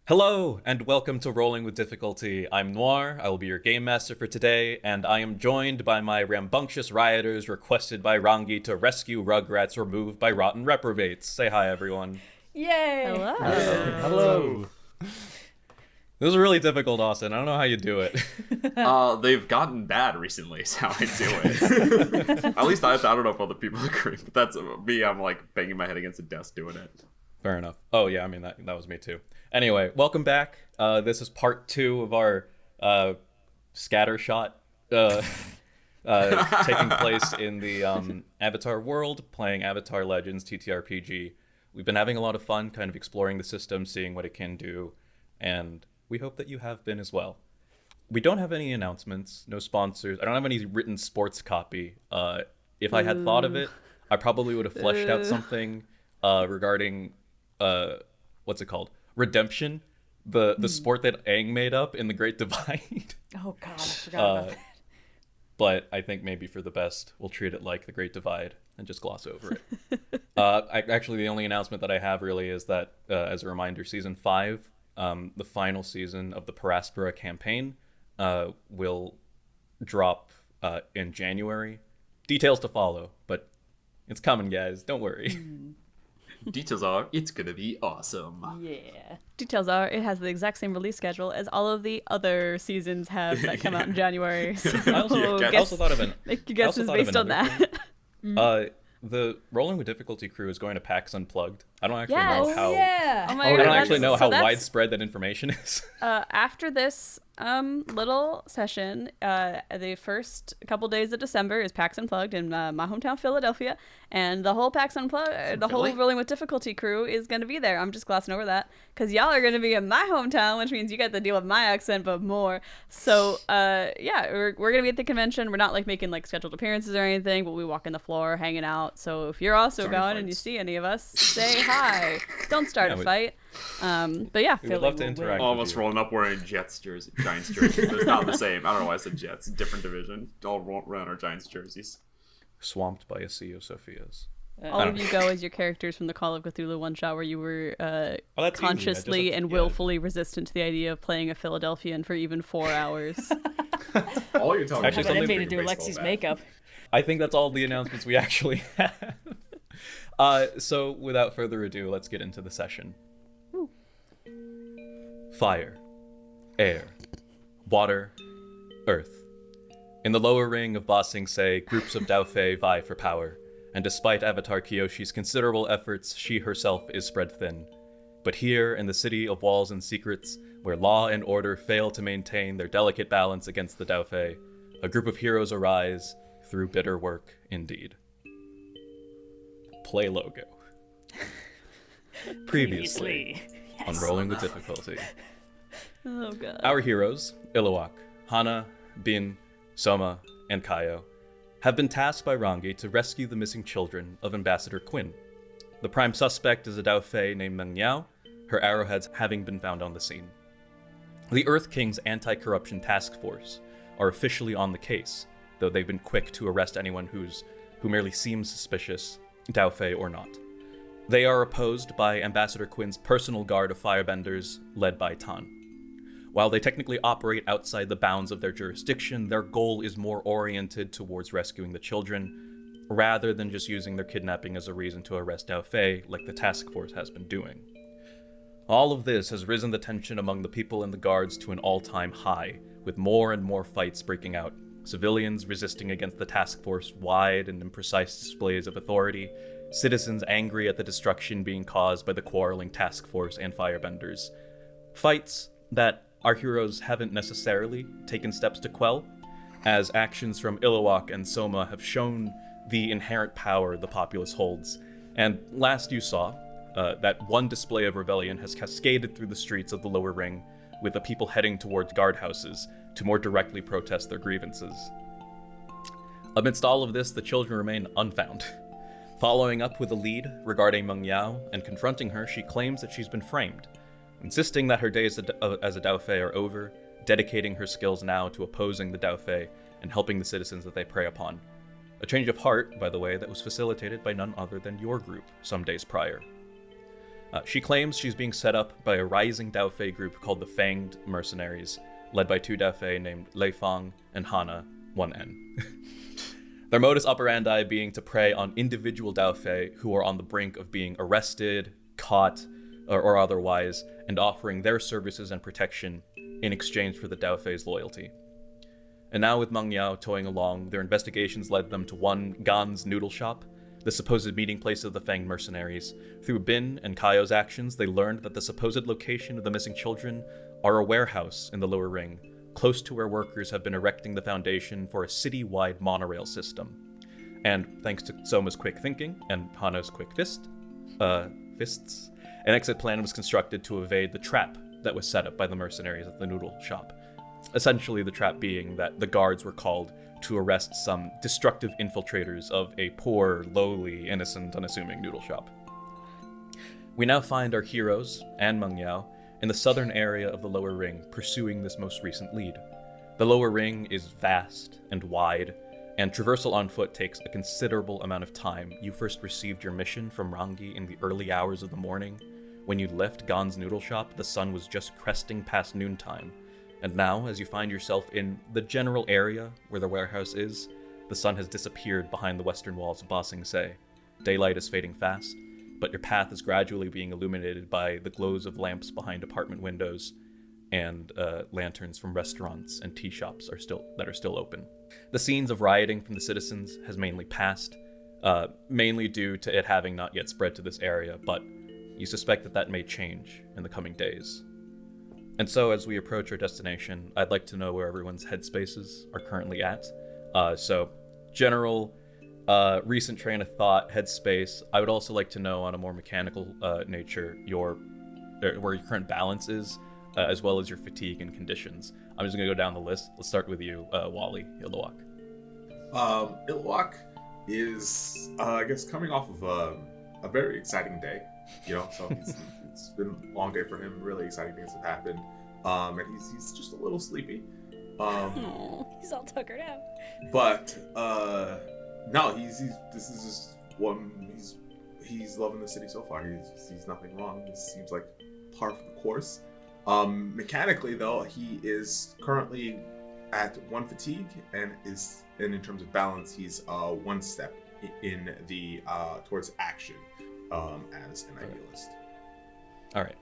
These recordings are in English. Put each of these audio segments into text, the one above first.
Hello, and welcome to Rolling with Difficulty. I'm Noir, I will be your game master for today, and I am joined by my rambunctious rioters requested by Rangi to rescue Rugrats removed by rotten reprobates. Say hi, everyone. Yay! Hello. Hello. This is really difficult, Austin. I don't know how you do it. They've gotten bad recently, is how I do it. At least I don't know if other people agree, but that's me. I'm like banging my head against a desk doing it. Fair enough. Oh, yeah, I mean, that was me too. Anyway, welcome back. This is part 2 of our scattershot taking place in the Avatar world, playing Avatar Legends TTRPG. We've been having a lot of fun kind of exploring the system, seeing what it can do, and we hope that you have been as well. We don't have any announcements, no sponsors. I don't have any written sports copy. If I had thought of it, I probably would have fleshed out something regarding what's it called? Redemption, the sport that Aang made up in The Great Divide. Oh god, I forgot about that. But I think maybe for the best, we'll treat it like The Great Divide and just gloss over it. Actually, the only announcement that I have really is that, as a reminder, Season 5, the final season of the Per Aspera campaign, will drop in January. Details to follow, but it's coming, guys. Don't worry. Details are, it's gonna be awesome. Yeah. Details are, it has the exact same release schedule as all of the other seasons have that come out in January. So I also thought of make your guesses based on that. The Rolling with Difficulty crew is going to PAX Unplugged. I don't actually Yes. know how. Yeah. Oh my I God, don't actually know how that's- widespread that information is. After this little session, the first couple days of December is PAX Unplugged in my hometown, Philadelphia, and the whole PAX Unplugged, the whole Rolling with Difficulty crew is going to be there. I'm just glossing over that because y'all are going to be in my hometown, which means you get to deal with my accent, but more. So, yeah, we're going to be at the convention. We're not like making like scheduled appearances or anything, but we walk in the floor, hanging out. So if you're also going and you see any of us, say hi. Don't start a fight. But yeah, We would love to interact. Almost with you. rolling up wearing Giants jerseys, but it's not the same. I don't know why I said Jets. Different division. All run our Giants jerseys. Swamped by a sea of Sophias. all of you go as your characters from the Call of Cthulhu one shot where you were that's easy. consciously and willfully resistant to the idea of playing a Philadelphian for even 4 hours. All you're talking Actually, about I something made to do Lexi's makeup. I think that's all the announcements we actually have. So without further ado, let's get into the session. Fire, air, water, earth. In the lower ring of Ba Sing Se, groups of Dao Fei vie for power, and despite Avatar Kyoshi's considerable efforts, she herself is spread thin. But here, in the city of walls and secrets, where law and order fail to maintain their delicate balance against the Dao Fei, a group of heroes arise through bitter work indeed. Play logo. Previously on Rolling with Difficulty. Oh god. Our heroes, Iluak, Hanna, Binh, Soma, and Kayo, have been tasked by Rangi to rescue the missing children of Ambassador Quinn. The prime suspect is a Dao Fei named Meng Yao, her arrowheads having been found on the scene. The Earth King's anti-corruption task force are officially on the case, though they've been quick to arrest anyone who merely seems suspicious, Dao Fei or not. They are opposed by Ambassador Quinn's personal guard of firebenders, led by Tan. While they technically operate outside the bounds of their jurisdiction, their goal is more oriented towards rescuing the children, rather than just using their kidnapping as a reason to arrest Dao Fei like the task force has been doing. All of this has risen the tension among the people and the guards to an all-time high, with more and more fights breaking out, civilians resisting against the task force's wide and imprecise displays of authority, citizens angry at the destruction being caused by the quarreling task force and firebenders. Fights that our heroes haven't necessarily taken steps to quell, as actions from Iluak and Soma have shown the inherent power the populace holds. And last you saw, that one display of rebellion has cascaded through the streets of the lower ring, with the people heading towards guardhouses to more directly protest their grievances. Amidst all of this, the children remain unfound. Following up with a lead regarding Meng Yao and confronting her, she claims that she's been framed, insisting that her days as a Dao Fei are over, dedicating her skills now to opposing the Dao Fei and helping the citizens that they prey upon. A change of heart, by the way, that was facilitated by none other than your group some days prior. She claims she's being set up by a rising Dao Fei group called the Fanged Mercenaries, led by 2 Dao Fei named Lei Fang and Hanna, 1N. Their modus operandi being to prey on individual Dao Fei who are on the brink of being arrested, caught, or otherwise, and offering their services and protection in exchange for the Dao Fei's loyalty. And now with Meng Yao towing along, their investigations led them to one Gan's noodle shop, the supposed meeting place of the Fanged mercenaries. Through Binh and Kayo's actions, they learned that the supposed location of the missing children are a warehouse in the lower ring, close to where workers have been erecting the foundation for a city-wide monorail system. And thanks to Soma's quick thinking and Hanna's quick fists, an exit plan was constructed to evade the trap that was set up by the mercenaries at the noodle shop. Essentially, the trap being that the guards were called to arrest some destructive infiltrators of a poor, lowly, innocent, unassuming noodle shop. We now find our heroes, and Meng Yao, in the southern area of the lower ring, pursuing this most recent lead. The lower ring is vast and wide, and traversal on foot takes a considerable amount of time. You first received your mission from Rangi in the early hours of the morning. When you left Gan's noodle shop, the sun was just cresting past noontime. And now, as you find yourself in the general area where the warehouse is, the sun has disappeared behind the western walls of Ba Sing Se. Daylight is fading fast, but your path is gradually being illuminated by the glows of lamps behind apartment windows, and lanterns from restaurants and tea shops are still open. The scenes of rioting from the citizens has mainly passed, mainly due to it having not yet spread to this area, but you suspect that may change in the coming days. And so, as we approach our destination, I'd like to know where everyone's headspaces are currently at. So, general, recent train of thought, headspace. I would also like to know, on a more mechanical nature, where your current balance is, as well as your fatigue and conditions. I'm just going to go down the list. Let's start with you, Wally, Iluak. Iluak is, I guess, coming off of a very exciting day. So it's been a long day for him. Really exciting things have happened. And he's just a little sleepy. He's all tuckered out. But no, this is just one. He's loving the city so far. He sees nothing wrong. This seems like par for the course. Mechanically, though, he is currently at 1 fatigue and in terms of balance, he's 1 step in the towards action. As an idealist. All right.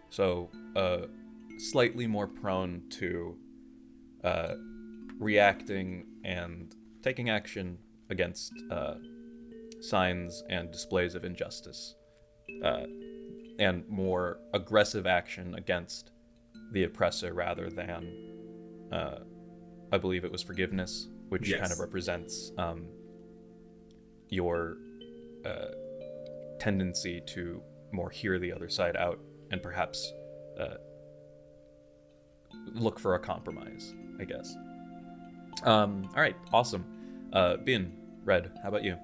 So, slightly more prone to reacting and taking action against signs and displays of injustice, and more aggressive action against the oppressor rather than, I believe it was forgiveness, which yes. kind of represents your tendency to more hear the other side out and perhaps look for a compromise, I guess. All right, awesome. Binh, Red, how about you?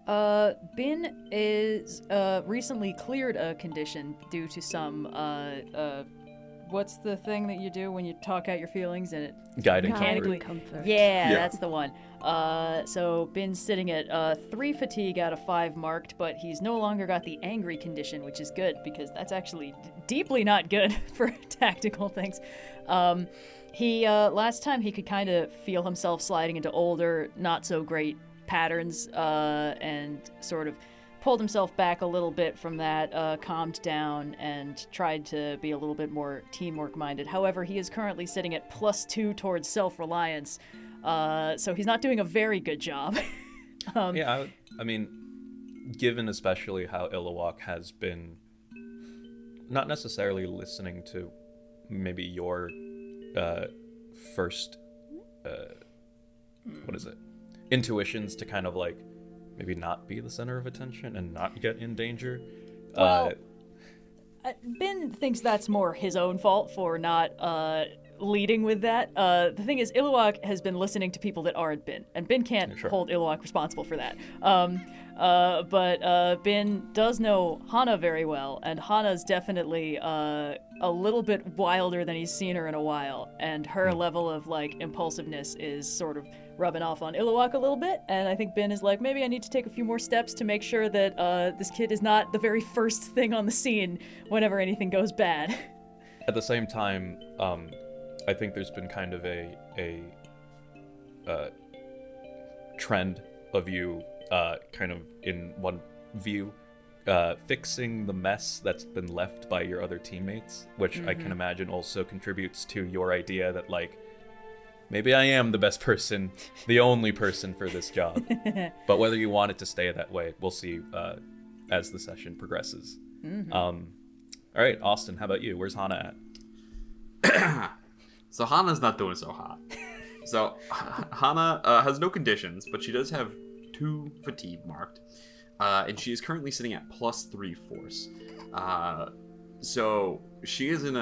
Binh is recently cleared a condition due to some what's the thing that you do when you talk out your feelings and it Guiding mechanically comfort. Yeah, that's the one. So Binh's sitting at 3 fatigue out of 5 marked, but he's no longer got the angry condition, which is good because that's actually deeply not good for tactical things. He last time he could kind of feel himself sliding into older, not so great patterns, and sort of pulled himself back a little bit from that, calmed down, and tried to be a little bit more teamwork minded. However, he is currently sitting at +2 towards self-reliance, so he's not doing a very good job. I mean, given especially how Iluak has been not necessarily listening to maybe your first intuitions to kind of like maybe not be the center of attention and not get in danger. Well, Binh thinks that's more his own fault for not leading with that. The thing is, Iluak has been listening to people that aren't Binh, and Binh can't hold Iluak responsible for that. But Binh does know Hanna very well, and Hanna's definitely a little bit wilder than he's seen her in a while, and her level of like impulsiveness is sort of rubbing off on Iluak a little bit, and I think Binh is like, maybe I need to take a few more steps to make sure that this kid is not the very first thing on the scene whenever anything goes bad. At the same time, I think there's been kind of a trend of you kind of in one view fixing the mess that's been left by your other teammates, which I can imagine also contributes to your idea that like, maybe I am the best person, the only person for this job. But whether you want it to stay that way, we'll see as the session progresses. All right, Austin, how about you? Where's Hanna at? So Hanna's not doing so hot. So Hanna has no conditions, but she does have 2 fatigue marked. And she is currently sitting at +3 force. So she is in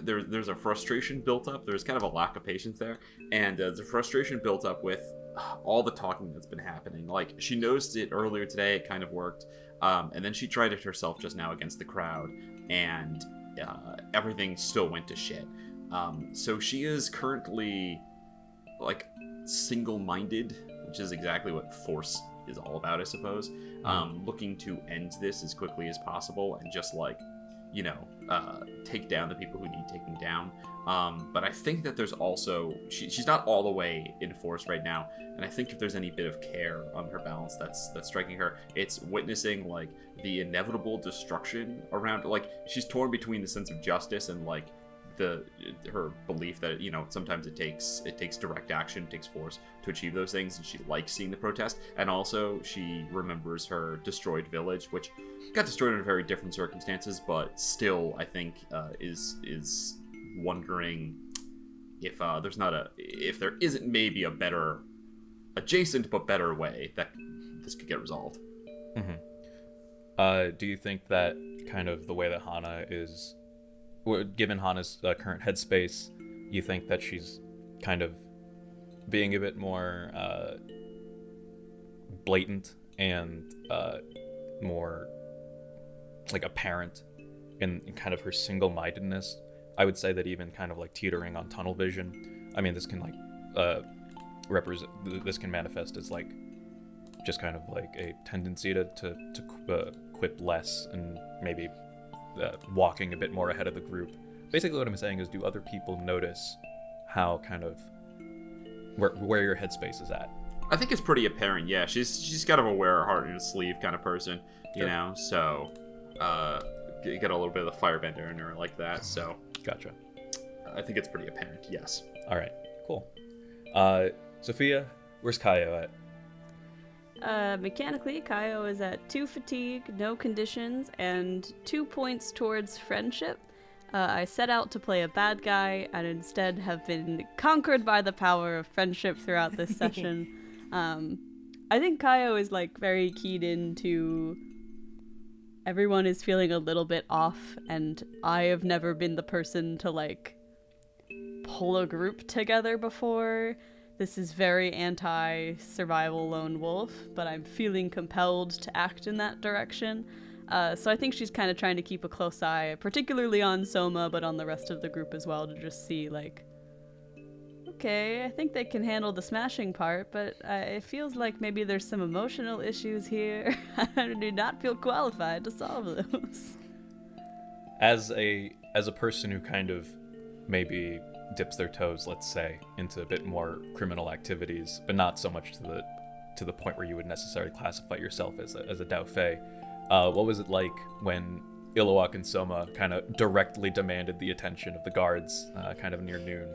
there's a frustration built up. There's kind of a lack of patience there. And there's a frustration built up with all the talking that's been happening. Like, she noticed it earlier today, it kind of worked. And then she tried it herself just now against the crowd. And everything still went to shit. So she is currently, like, single-minded, which is exactly what force is all about, I suppose. Looking to end this as quickly as possible and just, like, you know, take down the people who need taking down. But I think that there's also, she's not all the way in force right now, and I think if there's any bit of care on her balance that's striking her, it's witnessing, like, the inevitable destruction around, like, she's torn between the sense of justice and, like, her belief that, you know, sometimes it takes direct action, it takes force to achieve those things, and she likes seeing the protest. And also she remembers her destroyed village, which got destroyed under very different circumstances, but still I think is wondering if there isn't maybe a better adjacent but better way that this could get resolved. Do you think that kind of the way that Hanna is, given Hanna's current headspace, you think that she's kind of being a bit more blatant and more like apparent in kind of her single-mindedness? I would say that even kind of like teetering on tunnel vision. I mean, this can like this can manifest as like just kind of like a tendency to quip less and maybe walking a bit more ahead of the group. Basically what I'm saying is, do other people notice how kind of where your headspace is at? I think it's pretty apparent. Yeah, she's kind of a wear her heart in her sleeve kind of person, you know. So you get a little bit of the firebender in her like that. So gotcha. I think it's pretty apparent. Yes. All right. Cool. Sophia, where's Kayo at? Mechanically, Kayo is at 2 fatigue, no conditions, and 2 points towards friendship. I set out to play a bad guy and instead have been conquered by the power of friendship throughout this session. I think Kayo is like very keyed into everyone is feeling a little bit off, and I have never been the person to like pull a group together before. This is very anti-survival lone wolf, but I'm feeling compelled to act in that direction. So I think she's kind of trying to keep a close eye, particularly on Soma, but on the rest of the group as well, to just see, like, okay, I think they can handle the smashing part, but it feels like maybe there's some emotional issues here. I do not feel qualified to solve those. As a person who kind of maybe dips their toes, let's say, into a bit more criminal activities, but not so much to the point where you would necessarily classify yourself as a Dao Fei. What was it like when Iluak and Soma kind of directly demanded the attention of the guards, kind of near noon?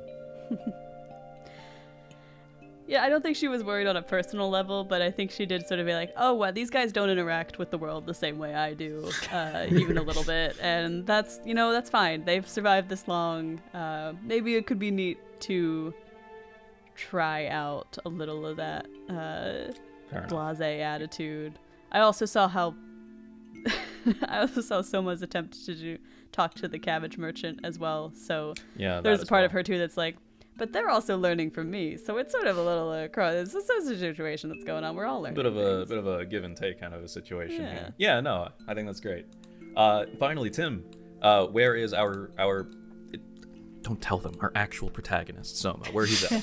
Yeah, I don't think she was worried on a personal level, but I think she did sort of be like, oh, well, these guys don't interact with the world the same way I do, even a little bit. And that's, that's fine. They've survived this long. Maybe it could be neat to try out a little of that blasé attitude. I also saw Soma's attempt to talk to the cabbage merchant as well. So yeah, there's a part of her too that's like, but they're also learning from me. So it's sort of a little cross. It's a situation that's going on. We're all learning. Bit of a give and take kind of a situation Yeah. here. Yeah, no, I think that's great. Finally, Tim, where is our don't tell them, our actual protagonist, Soma, where he's at?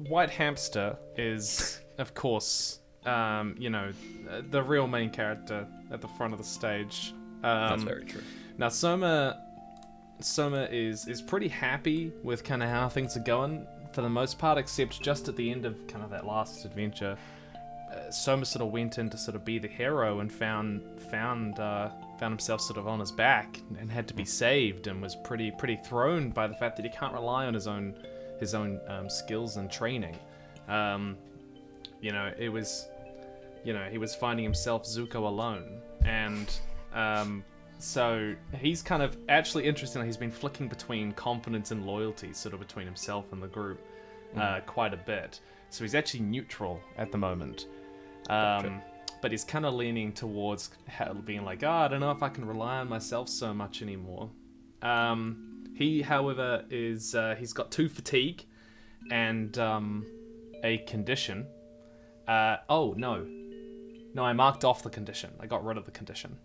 White Hamster is, of course, the real main character at the front of the stage. That's very true. Now, Soma is pretty happy with kind of how things are going for the most part, except just at the end of kind of that last adventure. Soma sort of went in to sort of be the hero and found himself sort of on his back and had to be saved, and was pretty thrown by the fact that he can't rely on his own skills and training. He was finding himself Zuko alone, and so he's kind of actually interesting. He's been flicking between confidence and loyalty, sort of between himself and the group, quite a bit. So he's actually neutral at the moment. Gotcha. But he's kind of leaning towards being like, I don't know if I can rely on myself so much anymore. He, however, is he's got 2 fatigue and a condition. No, I marked off the condition. I got rid of the condition.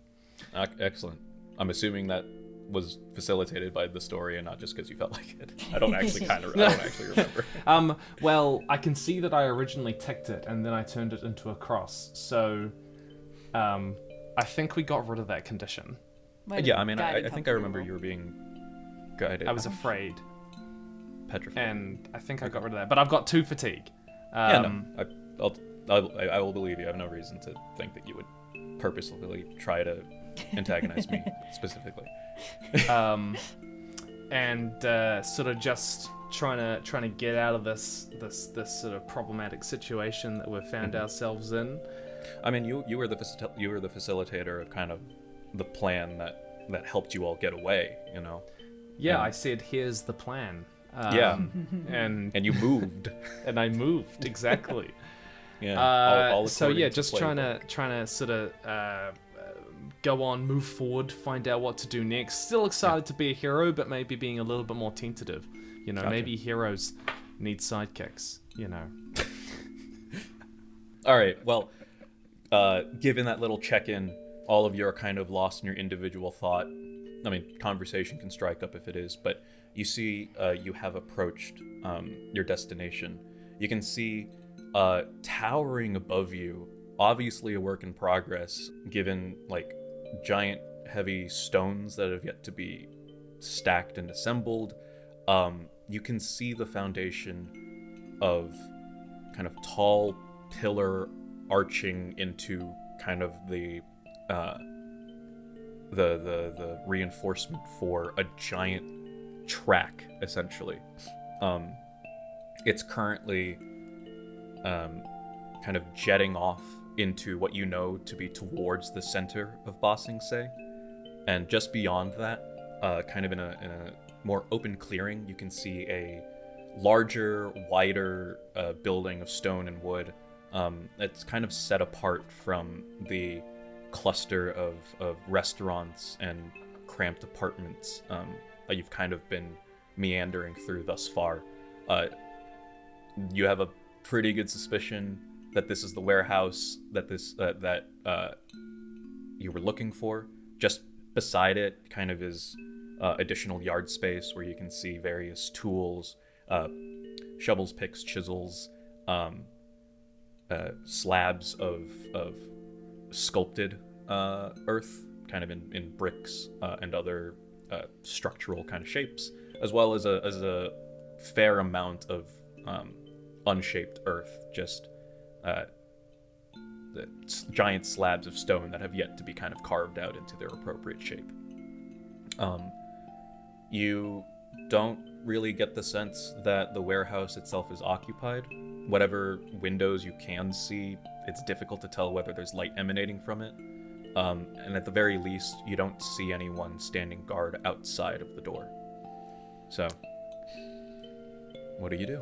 Excellent. I'm assuming that was facilitated by the story and not just because you felt like it. I don't actually remember. Well, I can see that I originally ticked it and then I turned it into a cross. So, I think we got rid of that condition. Yeah, I mean, I think I remember you were being guided. I was afraid. Petrified. And I think I got rid of that. But I've got 2 fatigue. I will believe you. I have no reason to think that you would purposefully try to antagonize me specifically. Sort of just trying to get out of this sort of problematic situation that we've found ourselves in. I mean, you were the facilitator of kind of the plan that helped you all get away, you know. Yeah, and I said, "Here's the plan." And you moved. And I moved, exactly. Yeah. All so yeah, just playbook. trying to sort of go on, move forward, find out what to do next. Still excited to be a hero, but maybe being a little bit more tentative. You know, Gotcha. Maybe heroes need sidekicks. You know. All right. Well, given that little check-in, all of you are kind of lost in your individual thought. I mean, conversation can strike up if it is, but you see you have approached your destination. You can see towering above you, obviously a work in progress, given like giant heavy stones that have yet to be stacked and assembled. You can see the foundation of kind of tall pillar arching into kind of the reinforcement for a giant track, essentially. It's currently kind of jetting off into what you know to be towards the center of Ba Sing Se, and just beyond that, kind of in a more open clearing, you can see a larger, wider building of stone and wood. It's kind of set apart from the cluster of restaurants and cramped apartments that you've kind of been meandering through thus far. You have a pretty good suspicion that this is the warehouse that you were looking for. Just beside it kind of is additional yard space where you can see various tools, shovels, picks, chisels, slabs of sculpted earth, kind of in bricks and other structural kind of shapes, as well as a fair amount of unshaped earth, just the giant slabs of stone that have yet to be kind of carved out into their appropriate shape. You don't really get the sense that the warehouse itself is occupied. Whatever windows you can see, it's difficult to tell whether there's light emanating from it. And at the very least, you don't see anyone standing guard outside of the door. So, what do you do?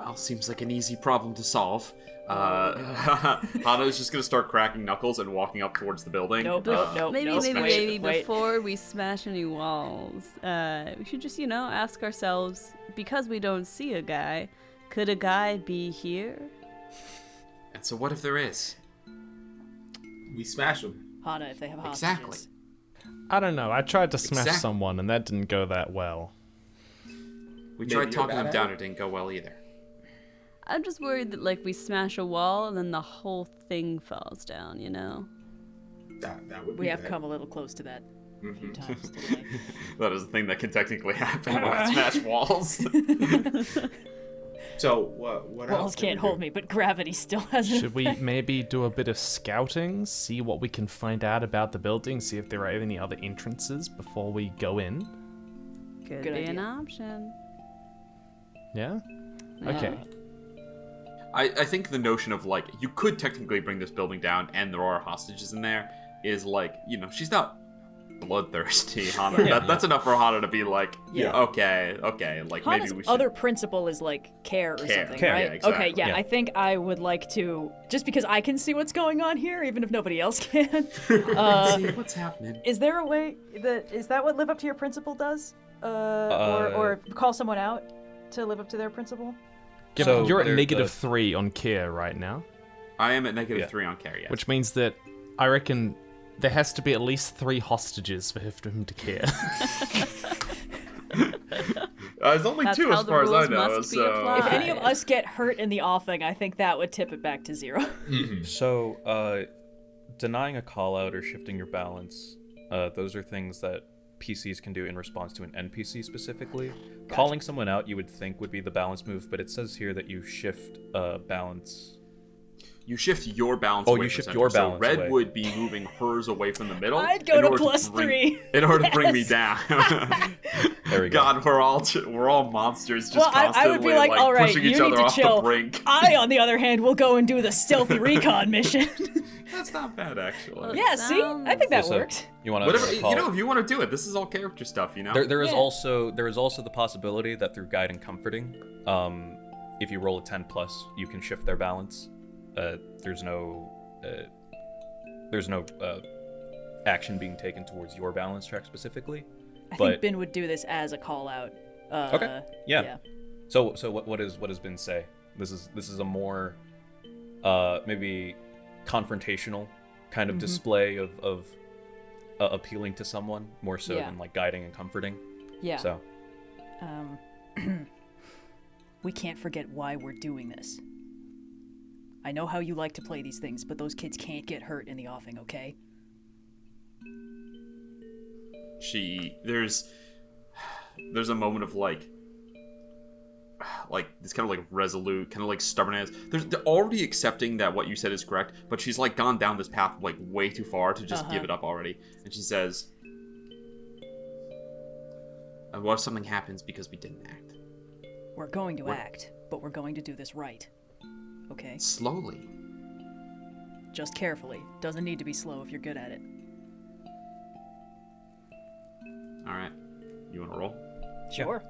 Well, seems like an easy problem to solve. Hanna is just gonna start cracking knuckles and walking up towards the building. Nope. Maybe Wait. before we smash any walls, we should just, ask ourselves, because we don't see a guy, could a guy be here? And so what if there is? We smash them. Hanna, if they have hostages. Exactly. I don't know. I tried to smash Exactly. someone, and that didn't go that well. We Maybe tried you're talking bad them at down. it. It didn't go well either. I'm just worried that, we smash a wall and then the whole thing falls down, That would be We have bad. come a little close to that a few times today. That is a thing that can technically happen when I smash walls. So what Walls else can can't we do? hold me, but gravity still has an Should we effect. maybe do a bit of scouting, see what we can find out about the building, see if there are any other entrances before we go in? Could Good be an idea. option. Yeah? Okay. I think the notion of, you could technically bring this building down and there are hostages in there is, she's not bloodthirsty, Hanna. That's enough for Hanna to be like, Yeah. okay, Hanna's maybe we should... other principle is care or Care. something, Care, right? yeah, exactly. Okay, yeah, Yeah. I think I would like to, just because I can see what's going on here, even if nobody else can. See what's happening. Is there a way is that what live up to your principle does? Or call someone out to live up to their principle? So You're at there- -3 on care right now, I am at negative Yeah. 3 on care, yes. which means that I reckon there has to be at least 3 hostages for him to care. There's only That's 2 how as the far as I rules know, must be so... applied. If any of us get hurt in the offing, I think that would tip it back to 0. So, denying a call out or shifting your balance, those are things that PCs can do in response to an NPC specifically. Calling someone out, you would think would be the balance move, but it says here that you shift balance. You shift your balance Oh, away you from shift center. your So balance Red away. would be moving hers away from the middle. I'd go in to order +3. In order to bring me Yes. down. There we go. God, we're all monsters just Well, I constantly would be like, all right, pushing you each need other to off chill. the brink. I, on the other hand, will go and do the stealthy recon mission. That's not bad, actually. Yeah, see? I think that So, worked. you want Whatever, to if you want to do it, this is all character stuff, There is Yeah. also the possibility that through guide and comforting, if you roll a 10+, you can shift their balance. There's no action being taken towards your balance track specifically. I But- think Binh would do this as a call out. Okay. Yeah. So what does Binh say? This is a more maybe confrontational kind of display of appealing to someone more so Yeah. than guiding and comforting. Yeah. So We can't forget why we're doing this. I know how you like to play these things, but those kids can't get hurt in the offing, okay? There's a moment of this kind of resolute, kind of stubbornness. They're already accepting that what you said is correct, but she's gone down this path way too far to just give it up already. And she says, "And what if something happens because we didn't act? We're going to act, but we're going to do this right. Okay? Slowly." Just carefully. Doesn't need to be slow if you're good at it. All right, you want to roll? Sure.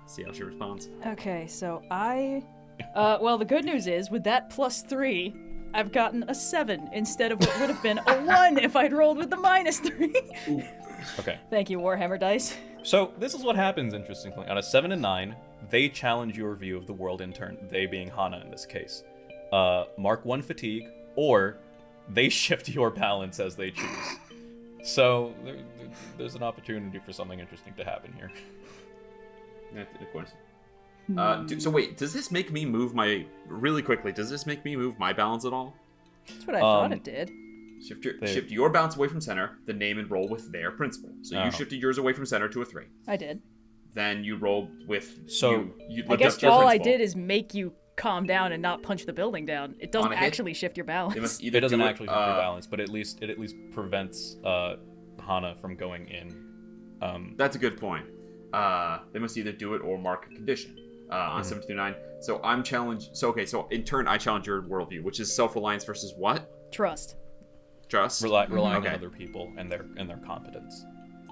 See how she responds. Okay, so well, the good news is, with that +3, I've gotten a 7 instead of what would have been a 1 if I'd rolled with the -3. okay. Thank you, Warhammer Dice. So this is what happens, interestingly. On a 7 and 9, they challenge your view of the world in turn, they being Hanna in this case. Mark 1 fatigue, or they shift your balance as they choose. So there's an opportunity for something interesting to happen here. Of course. So wait, does this make me move really quickly? Does this make me move my balance at all? That's what I thought it did. Shift your balance away from center, then name and roll with their principle. So you shifted yours away from center to a 3. I did. Then you rolled with you I guess their all I principle. did is make you calm down and not punch the building down. It doesn't On a hit, actually shift your balance. It must either It doesn't do actually shift your balance, but it at least prevents Hanna from going in. That's a good point. They must either do it or mark a condition on 7 through 9. So I'm challenged. So in turn, I challenge your worldview, which is self-reliance versus what? Trust. Trust. Relying Okay. on other people and their competence.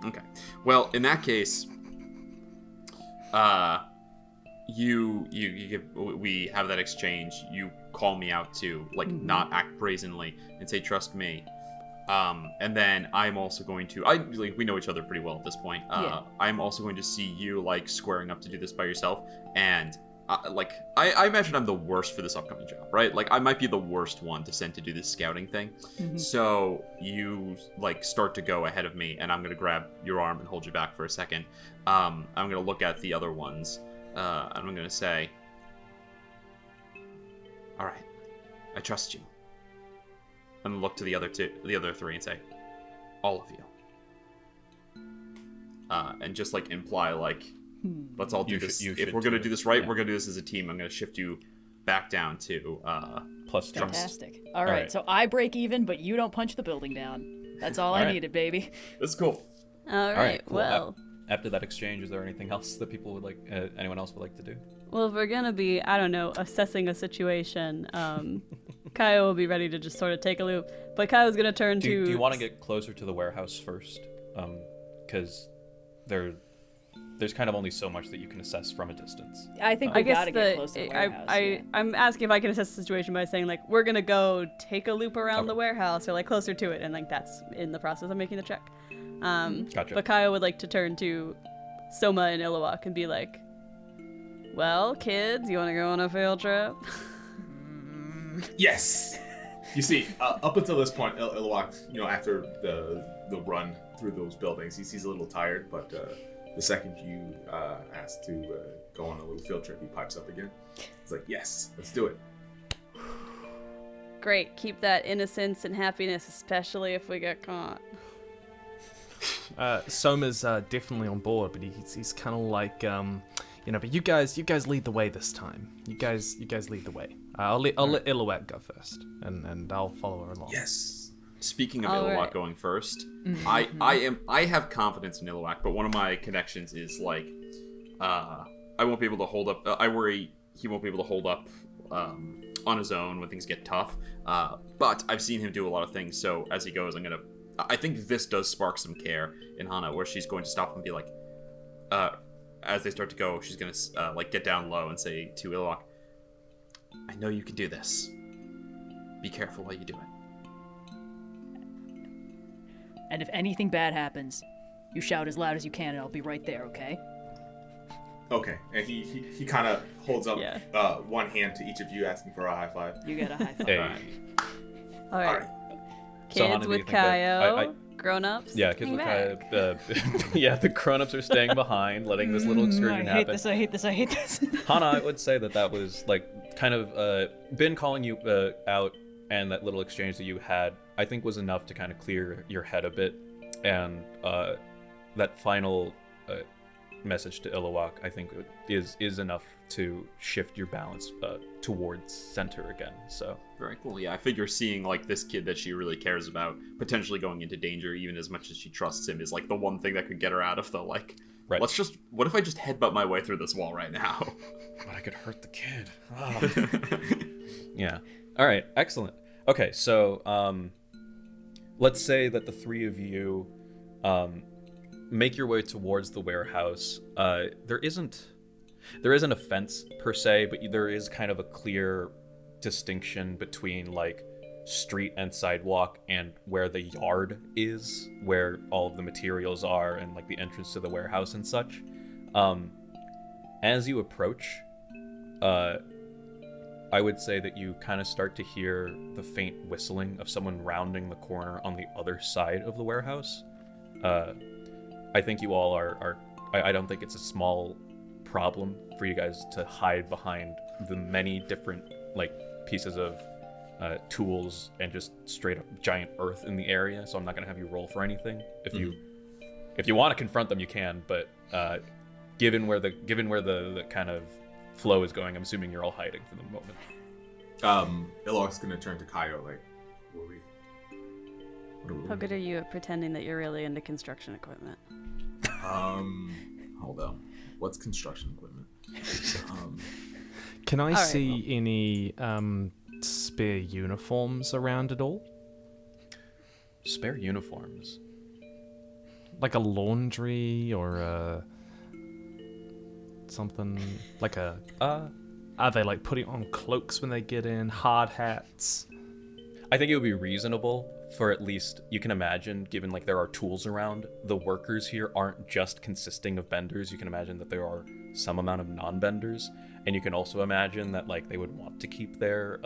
Okay. Well, in that case, we have that exchange. You call me out to not act brazenly and say trust me. And then I'm also going to we know each other pretty well at this point. I'm also going to see you squaring up to do this by yourself, and I imagine I'm the worst for this upcoming job, right? I might be the worst one to send to do this scouting thing. So you start to go ahead of me, and I'm gonna grab your arm and hold you back for a second. I'm gonna look at the other ones, and I'm gonna say, "All right, I trust you." And look to the other three, and say, "All of you." And just imply let's all do this. If we're gonna do this right, we're gonna do this as a team. I'm gonna shift you back down to plus two. Fantastic. All right, so I break even, but you don't punch the building down. That's all I needed, baby. That's cool. All right, cool. well. After that exchange, is there anything else that people would anyone else would like to do? Well, if we're gonna be, I don't know, assessing a situation, Kayo will be ready to just sort of take a loop. But Kayo's gonna turn to. Do you want to get closer to the warehouse first? Because there's kind of only so much that you can assess from a distance. I think we gotta get close to the warehouse. I'm asking if I can assess the situation by saying we're gonna go take a loop around the warehouse or closer to it, and that's in the process of making the check. Gotcha. But Kayo would like to turn to Soma and Iluak and be like, "Well, kids, you want to go on a field trip?" Yes. You see, up until this point, Iluak, after the run through those buildings, he seems a little tired, but the second you ask to go on a little field trip, he pipes up again. He's like, "Yes, let's do it." Great. Keep that innocence and happiness, especially if we get caught. Soma's definitely on board, but he's kind of but you guys lead the way this time. You guys lead the way. I'll let Iluak go first, and I'll follow her along. Yes. Speaking of Iluak going first, I have confidence in Iluak, but one of my connections is I won't be able to hold up. I worry he won't be able to hold up on his own when things get tough. But I've seen him do a lot of things, so as he goes, I think this does spark some care in Hanna, where she's going to stop and be as they start to go, she's going to get down low and say to Iluak, "I know you can do this. Be careful while you do it. And if anything bad happens, you shout as loud as you can, and I'll be right there, okay?" Okay, and he kind of holds up one hand to each of you, asking for a high five. You get a high five. Hey. All right. So Kids Hanna, with Kayo, grown-ups. Yeah, kids with Kayo. The grown-ups are staying behind, letting this little excursion happen. I hate this. Hanna, I would say that was kind of Binh calling you out, and that little exchange that you had, I think, was enough to kind of clear your head a bit, and that final message to Iluak, I think, is enough to shift your balance towards center again. So very cool. Yeah, I figure seeing this kid that she really cares about potentially going into danger, even as much as she trusts him, is the one thing that could get her out of the Right. What if I just headbutt my way through this wall right now? But I could hurt the kid. Oh. Yeah. All right. Excellent. Okay. So let's say that the three of you make your way towards the warehouse. There isn't a fence per se, but there is kind of a clear distinction between street and sidewalk and where the yard is, where all of the materials are, and the entrance to the warehouse and such. As you approach, I would say that you kind of start to hear the faint whistling of someone rounding the corner on the other side of the warehouse. I think you all are I don't think it's a small problem for you guys to hide behind the many different pieces of tools and just straight up giant earth in the area. So I'm not gonna have you roll for anything. If you want to confront them, you can. But given where the kind of flow is going, I'm assuming you're all hiding for the moment. Iluak's gonna turn to Kayo what are we How good are you at pretending that you're really into construction equipment? Hold on. What's construction equipment? Can I see any spare uniforms around at all? Spare uniforms? Like a laundry or a... something like a? Are they like putting on cloaks when they get in? Hard hats? I think it would be reasonable for at least, you can imagine, given like there are tools around, the workers here aren't just consisting of benders. You can imagine that there are some amount of non-benders, and you can also imagine that like they would want to keep their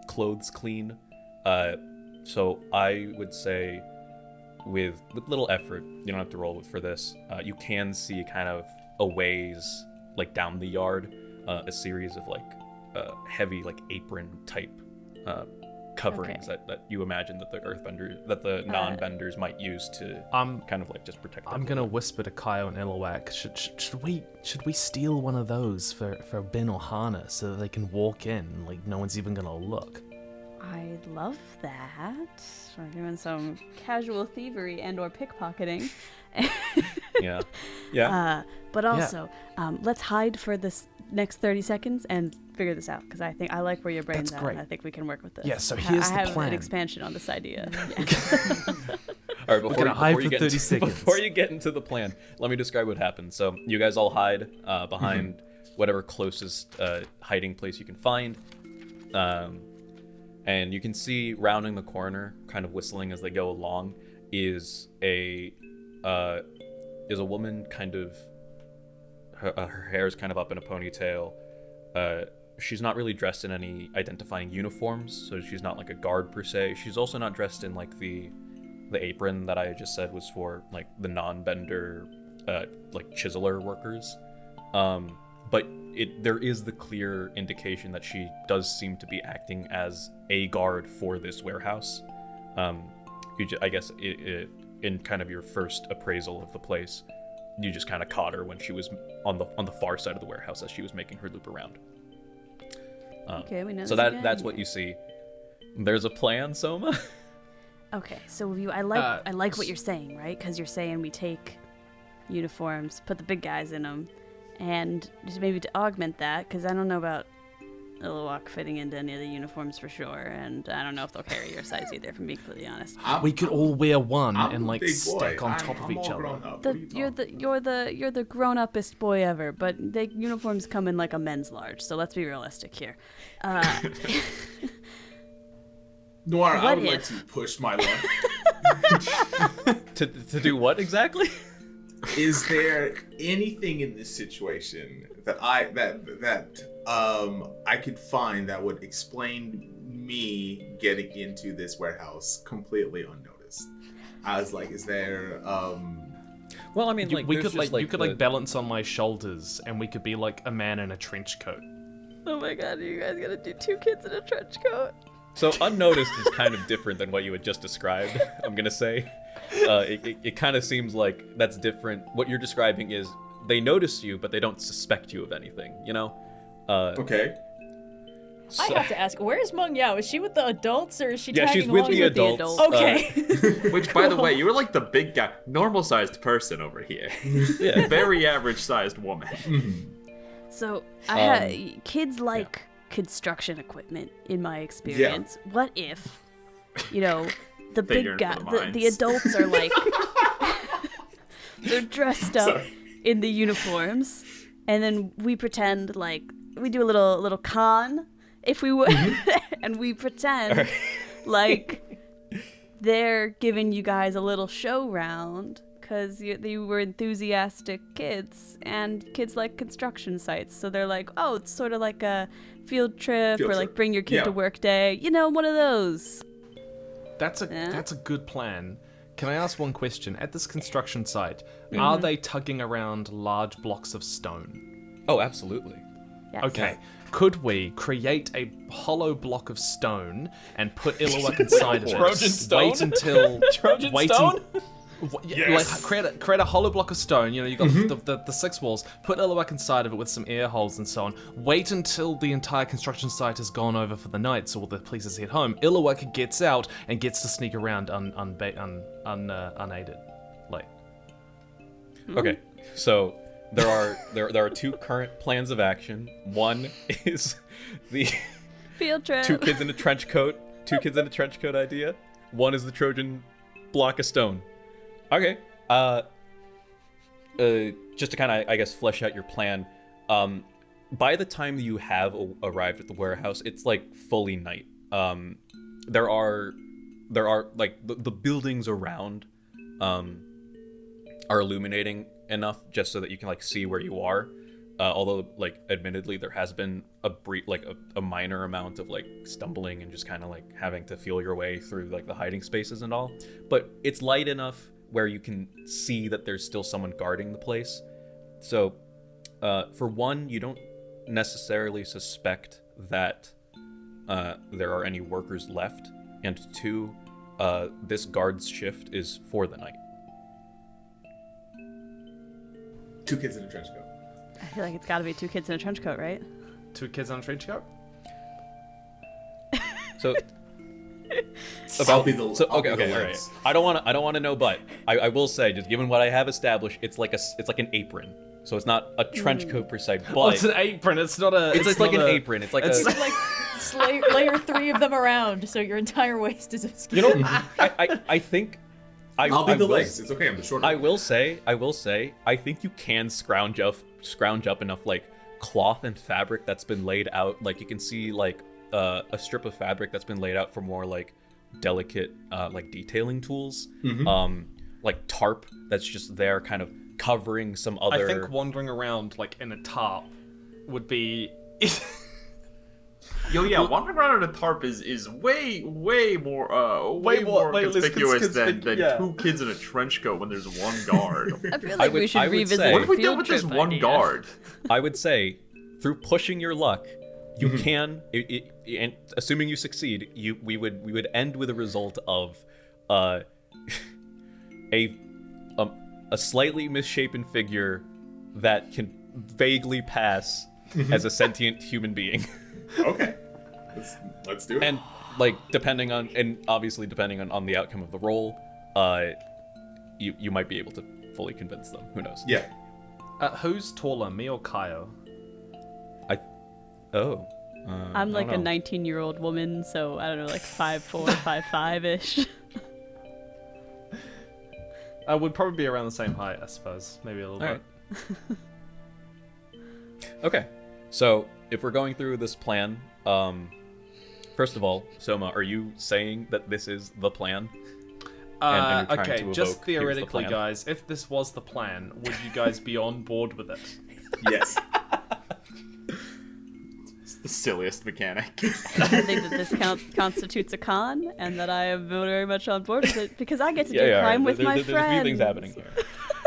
clothes clean. So I would say with little effort, you don't have to roll for this, you can see kind of a ways like down the yard a series of like heavy like apron type coverings that you imagine that the earthbenders, that the non-benders might use to kind of like just protect them. I'm gonna whisper to Kayo and Iluak, should we steal one of those for Binh or Hanna so that they can walk in like no one's even gonna look? I'd love that. We're doing some casual thievery and or pickpocketing. Yeah. But also, let's hide for this next 30 seconds and figure this out, because I think I like where your brain's That's at. great. I think we can work with this. Yeah, so here's I the have plan. an expansion on this idea. All right, gonna hide for 30 seconds. Before you get into the plan, let me describe what happens. So you guys all hide behind whatever closest hiding place you can find. And you can see rounding the corner, kind of whistling as they go along, is a woman. Kind of her hair is kind of up in a ponytail. She's not really dressed in any identifying uniforms, so she's not like a guard per se. She's also not dressed in like the apron that I just said was for like the non-bender like chiseler workers. But there is the clear indication that she does seem to be acting as a guard for this warehouse. I guess in kind of your first appraisal of the place, you just kind of caught her when she was on the far side of the warehouse as she was making her loop around. Okay, we know. So that's what you see. There's a plan, Soma. Okay, so I like what you're saying, right? Because you're saying we take uniforms, put the big guys in them, and just maybe to augment that, because I don't know about Iluak fitting into any of the uniforms for sure, and I don't know if they'll carry your size either, if I'm being completely honest. We could all wear one I'm and a like big stack boy. on top of I'm each all other. grown up. You're the grown-uppest boy ever, but the uniforms come in like a men's large, so let's be realistic here. Noir, I What would like if- to push my luck. to do what exactly? Is there anything in this situation that I could find that would explain me getting into this warehouse completely unnoticed? I was like, is there Well, I mean, like we there's could just, like you could like the- balance on my shoulders, and we could be like a man in a trench coat. Oh my god, are you guys gonna do two kids in a trench coat? So unnoticed is kind of different than what you had just described, I'm gonna say. It kind of seems like that's different. What you're describing is they notice you, but they don't suspect you of anything, you know? okay? I have to ask, where's Meng Yao? Is she with the adults or is she Yeah, tagging she's with along the adults. Okay. Which, by the way, you were like the big guy, normal-sized person over here. Yeah. Very average-sized woman. So I have kids like construction equipment in my experience. What if, the They big yearn guy, for the the mines. adults are like they're dressed up in the uniforms, and then we pretend like we do a little con, if we would, and we pretend like they're giving you guys a little show round. Because you were enthusiastic kids, and kids like construction sites. So they're like, oh, it's sort of like a field trip, or like bring your kid to work day. One of those. That's a good plan. Can I ask one question? At this construction site, are they tugging around large blocks of stone? Oh, absolutely. Yes. Okay. Could we create a hollow block of stone and put Iluak inside of it? Trojan stone? Wait until Trojan stone? Yes. Like create a hollow block of stone. You got the 6 walls. Put Iluak inside of it with some air holes and so on. Wait until the entire construction site has gone over for the night, so all the police is head home. Iluak gets out and gets to sneak around unaided. Like, Okay, so there are two current plans of action. One is the Field trip. two kids in a trench coat idea. One is the Trojan block of stone. Okay. Just to kind of, I guess, flesh out your plan, By the time you have arrived at the warehouse, it's like fully night. There are like the buildings around are illuminating enough just so that you can like see where you are. Although, like, admittedly, there has been a minor amount of like stumbling and just kind of like having to feel your way through like the hiding spaces and all. But it's light enough where you can see that there's still someone guarding the place. So, for one, you don't necessarily suspect that there are any workers left, and two, this guard's shift is for the night. 2 kids in a trench coat. I feel like it's got to be 2 kids in a trench coat, right? 2 kids on a trench coat? So I'll be the all right. lens. I don't want to know, but I will say, just given what I have established, it's like an apron. So it's not a trench coat per se, but It's an apron. It's not a. it's like an apron. It's like it's a Like layer 3 of them around, so your entire waist is obscured. you know. I think I'll be I the will- legs. It's okay. I'm the shorter. I will say, I think you can scrounge up enough like cloth and fabric that's been laid out. Like you can see like a strip of fabric that's been laid out for more like delicate like detailing tools. Like tarp that's just there, kind of covering some other. I think wandering around like in a tarp would be. Wandering around in a tarp is way more Way less conspicuous than conspicuous, 2 kids in a trench coat when there's 1 guard. I feel like we should I would revisit say- the What if we field did with this trip 1 idea. guard? I would say through pushing your luck, you can. And assuming you succeed, we would end with a result of a slightly misshapen figure that can vaguely pass as a sentient human being. Okay. Let's do it. And like depending on the outcome of the roll, you might be able to fully convince them. Who knows? yeah. Who's taller, me or Kayo? I'm like I a don't know. 19-year-old woman, so I don't know, like 5'4", 5'5"-ish. I would probably be around the same height, I suppose. Maybe a little All bit. right. Okay, so if we're going through this plan, first of all, Soma, are you saying that this is the plan? And you're trying Okay, to evoke, just "Here's the theoretically, plan." guys, if this was the plan, would you guys be on board with it? Yes. It's the silliest mechanic. I think that this constitutes a con, and that I am very much on board with it, because I get to do Yeah, crime with there- my there's friends. a few things happening here.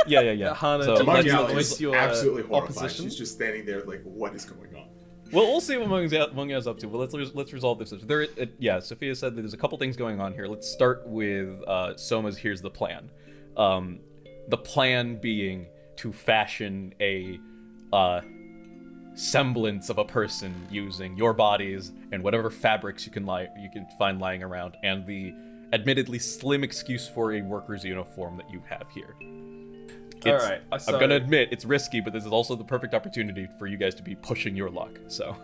Yeah. Hanna, So do you let's- want Margiela to let's- voice your absolutely horrified. opposition? She's just standing there like, what is going on? We'll see what Mungia's up to. Well, let's resolve this. Sophia said that there's a couple things going on here. Let's start with Soma's "Here's the plan." The plan being to fashion a semblance of a person using your bodies and whatever fabrics you can find lying around, and the admittedly slim excuse for a worker's uniform that you have here. Alright, I'm gonna admit it's risky, but this is also the perfect opportunity for you guys to be pushing your luck. So,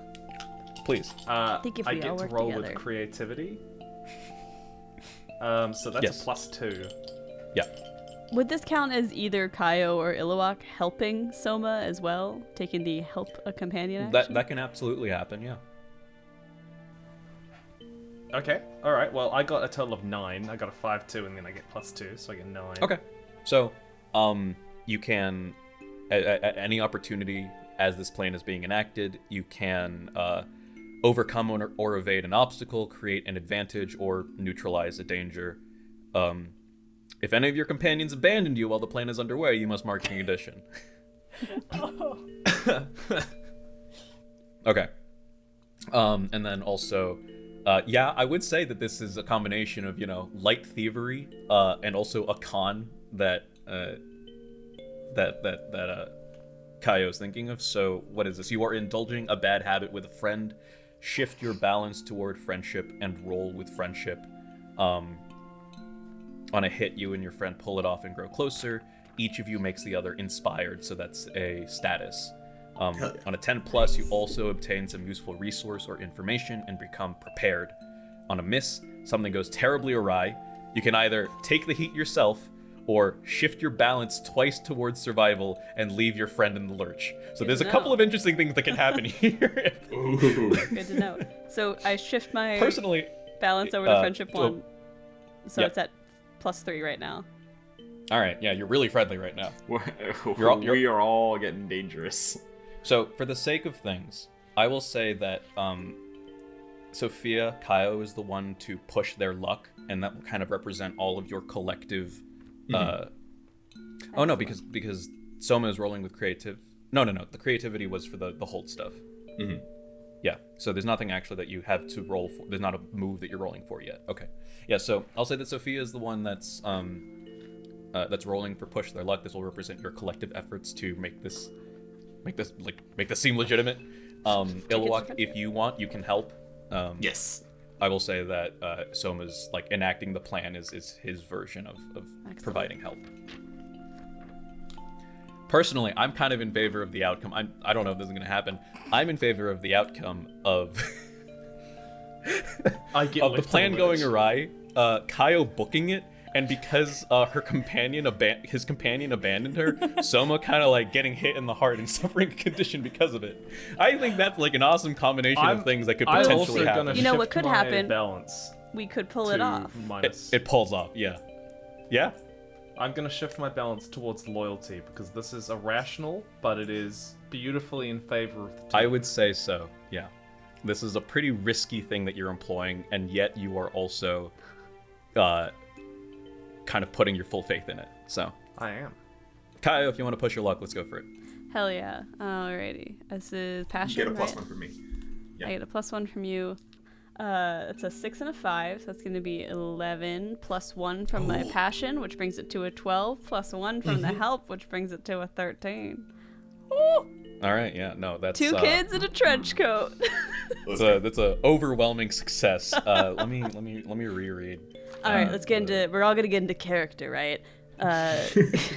please. think if I we all get to work roll together. with creativity. So that's Yes. a +2. Yeah. Would this count as either Kayo or Iluak helping Soma as well, taking the help a companion action? That can absolutely happen. Yeah. Okay, alright, well, I got a total of 9. I got a 5-2, and then I get +2, so I get 9. Okay. So, you can at any opportunity as this plan is being enacted, you can overcome or evade an obstacle, create an advantage, or neutralize a danger. If any of your companions abandoned you while the plan is underway, you must mark a condition. Okay. And then also, I would say that this is a combination of, light thievery, and also a con that Kayo's thinking of. So what is this? You are indulging a bad habit with a friend. Shift your balance toward friendship and roll with friendship. On a hit, you and your friend pull it off and grow closer. Each of you makes the other inspired, so that's a status. On a 10+, you also obtain some useful resource or information and become prepared. On a miss, something goes terribly awry. You can either take the heat yourself, or shift your balance twice towards survival and leave your friend in the lurch. So Good there's to a couple know. of interesting things that can happen here. Ooh. Good to know. So I shift my Personally, balance over to friendship so- 1. So Yep. it's at +3 right now. all right, yeah, you're really friendly right now. We are all getting dangerous. So, for the sake of things, I will say that Sophia, Kayo is the one to push their luck, and that will kind of represent all of your collective. Oh no, because Soma is rolling with creative. No. The creativity was for the hold stuff. Mhm. Yeah. So there's nothing actually that you have to roll for. There's not a move that you're rolling for yet. Okay. Yeah. So I'll say that Sophia is the one that's rolling for push their luck. This will represent your collective efforts to make this seem legitimate. Iluak, if you want, you can help. Yes. I will say that Soma's like enacting the plan is his version of Excellent. providing help. Personally, I'm kind of in favor of the outcome. I don't know if this is going to happen. I'm in favor of the outcome of I get of the left plan in going lurch. awry, Kayo booking it, and because his companion abandoned her, Soma kind of like getting hit in the heart and suffering a condition because of it. I think that's like an awesome combination of things that could I'm potentially also happen. gonna You know what shift could my happen? Balance We could pull it to off. minus. It pulls off, yeah. Yeah? I'm gonna shift my balance towards loyalty because this is irrational, but it is beautifully in favor of the team. I would say so, yeah. This is a pretty risky thing that you're employing, and yet you are also kind of putting your full faith in it. So, I am. Kayo, if you want to push your luck, let's go for it. Hell yeah. Alrighty. This is You passion, get a plus right? one from me. Yeah. I get a +1 from you. It's a 6 and a 5, so that's going to be 11 +1 from my passion, which brings it to a 12, +1 from the help, which brings it to a 13. All right, yeah, no, that's Two kids in a trench coat. That's a overwhelming success. Let me reread. All right, let's get into. We're all gonna get into character, right?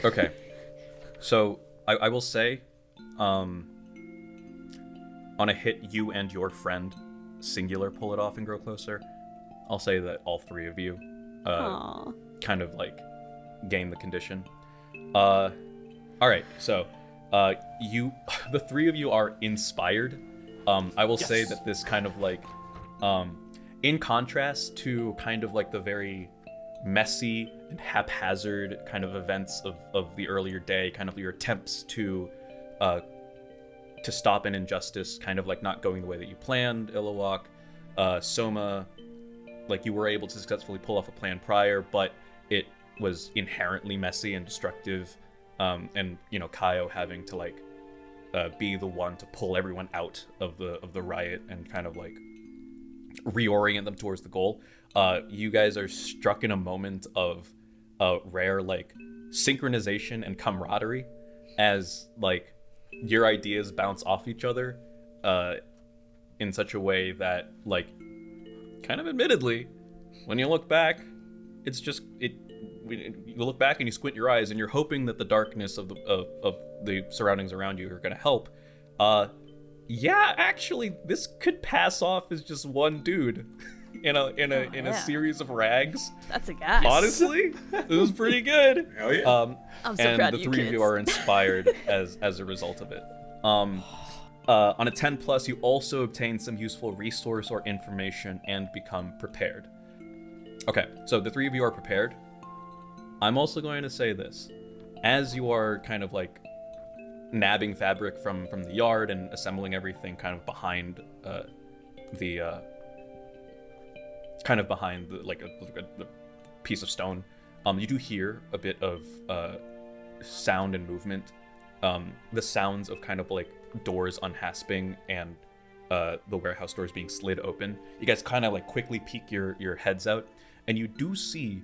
Okay, so I will say, on a hit, you and your friend, singular, pull it off and grow closer. I'll say that all three of you, Aw. kind of like gain the condition. All right, so the three of you are inspired. I will say that this kind of like, in contrast to kind of like the very messy and haphazard kind of events of the earlier day, kind of your attempts to stop an injustice, kind of like not going the way that you planned, Iluak, Soma, like you were able to successfully pull off a plan prior, but it was inherently messy and destructive, and you know, Kayo having to like be the one to pull everyone out of the riot and kind of like reorient them towards the goal. You guys are struck in a moment of rare like synchronization and camaraderie as like your ideas bounce off each other in such a way that like kind of admittedly when you look back it's just you look back and you squint your eyes and you're hoping that the darkness of the surroundings around you are going to help. Yeah, actually, this could pass off as just one dude in a series of rags. That's a guy. Honestly, it was pretty good. Hell yeah. I'm so And proud the of you three of kids. you are inspired as a result of it. On a 10 plus, you also obtain some useful resource or information and become prepared. Okay, so the three of you are prepared. I'm also going to say this. As you are kind of like nabbing fabric from the yard and assembling everything kind of behind the piece of stone, you do hear a bit of sound and movement. The sounds of kind of like doors unhasping and the warehouse doors being slid open. You guys kind of like quickly peek your heads out, and you do see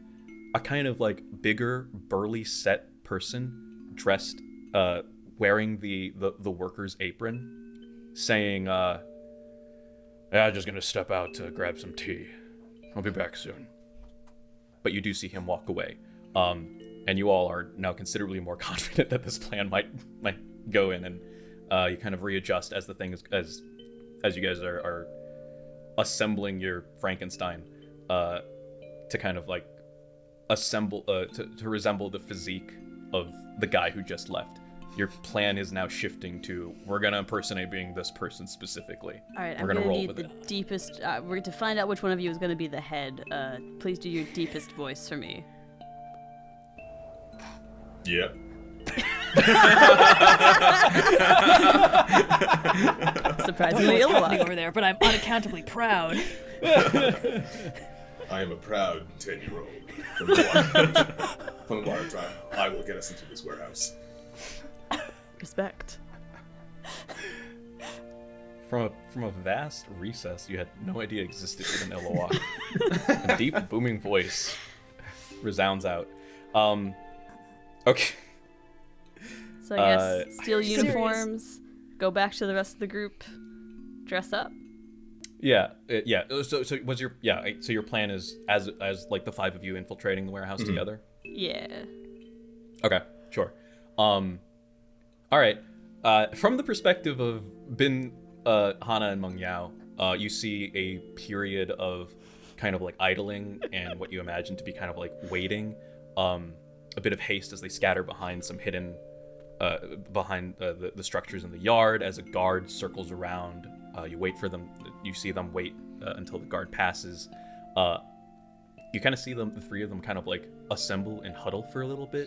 a kind of like bigger, burly set person dressed, wearing the worker's apron, saying, "Yeah, I'm just gonna step out to grab some tea. I'll be back soon." But you do see him walk away, and you all are now considerably more confident that this plan might go in, and you kind of readjust as the thing is as you guys are assembling your Frankenstein to kind of like assemble to resemble the physique of the guy who just left. Your plan is now shifting to, we're gonna impersonate being this person specifically. All right, we're I'm gonna roll need with the it. deepest. We're to find out which one of you is gonna be the head. Please do your deepest voice for me. Yeah. Surprisingly, What's happening Iluak. over there, but I'm unaccountably proud. I am a proud 10-year-old from the water tribe. I will get us into this warehouse. Respect. From a vast recess you had no idea existed within Iluak. A deep, booming voice resounds out. Okay. So I guess steal uniforms, go back to the rest of the group, dress up. Yeah. So was your So your plan is as like the 5 of you infiltrating the warehouse together? Yeah. Okay, sure. All right. From the perspective of Binh, Hanna, and Meng Yao, you see a period of kind of like idling and what you imagine to be kind of like waiting. A bit of haste as they scatter behind some hidden, behind the structures in the yard as a guard circles around. You wait for them. You see them wait until the guard passes. You kind of see them, the 3 of them, kind of like assemble and huddle for a little bit.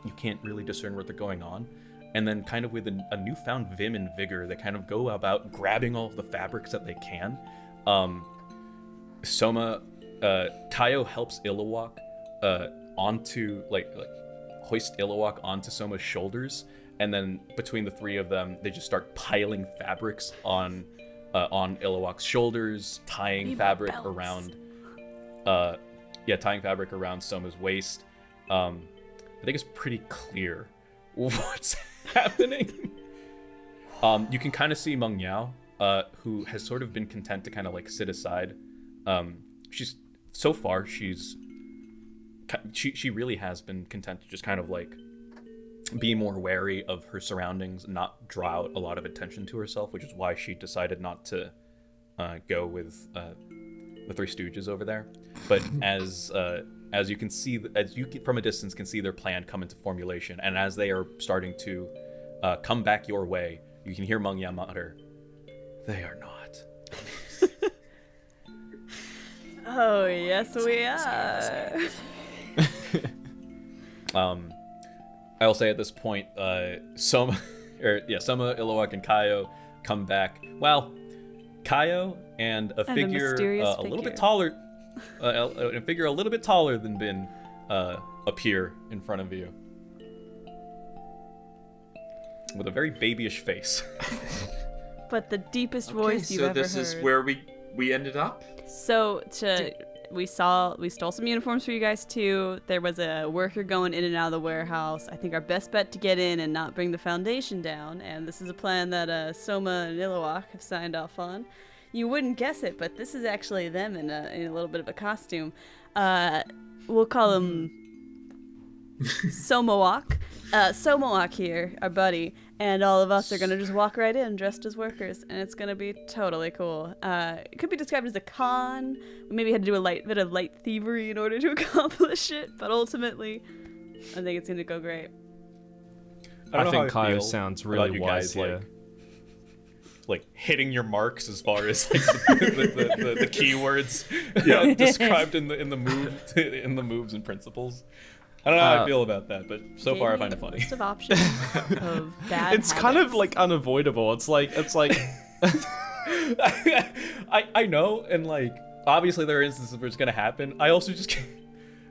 You can't really discern what they're going on. And then kind of with a newfound vim and vigor, they kind of go about grabbing all of the fabrics that they can. Soma, Kayo helps Iluak onto, like hoist Iluak onto Soma's shoulders. And then between the 3 of them, they just start piling fabrics on Iluak's shoulders, tying fabric around Soma's waist. I think it's pretty clear what's happening. You can kind of see Meng Yao, who has sort of been content to kind of like sit aside. She really has been content to just kind of like be more wary of her surroundings, not draw out a lot of attention to herself, which is why she decided not to go with the 3 Stooges over there. But as you can see, from a distance can see their plan come into formulation, and as they are starting to come back your way, you can hear Meng Yao mutter, "They are not." Oh yes, we are. I will say at this point, Soma, Iluak, and Kayo come back. Well, Kayo and a figure a little bit taller, a figure a little bit taller than Binh, appear in front of you with a very babyish face. But the deepest voice you've ever heard. So this is where we ended up? So we stole some uniforms for you guys too. There was a worker going in and out of the warehouse. I think our best bet to get in and not bring the foundation down, and this is a plan that Soma and Iluak have signed off on. You wouldn't guess it, but this is actually them in a little bit of a costume. We'll call him Somawak. Somawak here, our buddy, and all of us are gonna just walk right in dressed as workers, and it's gonna be totally cool. It could be described as a con. We maybe had to do a bit of light thievery in order to accomplish it, but ultimately, I think it's gonna go great. I think Kayo sounds really wise guys, here. Like hitting your marks as far as like the keywords described in the moves and principles. I don't know how I feel about that, but so far I find it funny. List of options of bad It's kind of habits. like unavoidable. It's like I know, and like obviously there are instances where it's gonna happen. I also just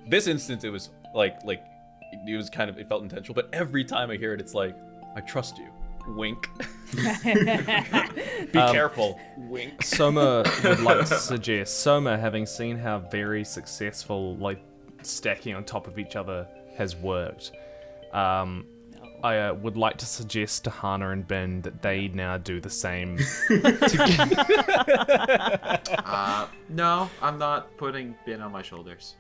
this instance it was like it was kind of, it felt intentional, but every time I hear it, it's like, I trust you. Wink. Be careful. Wink. Soma would like to suggest, Soma, having seen how very successful like stacking on top of each other has worked, I would like to suggest to Hanna and Binh that they now do the same. No, I'm not putting Binh on my shoulders.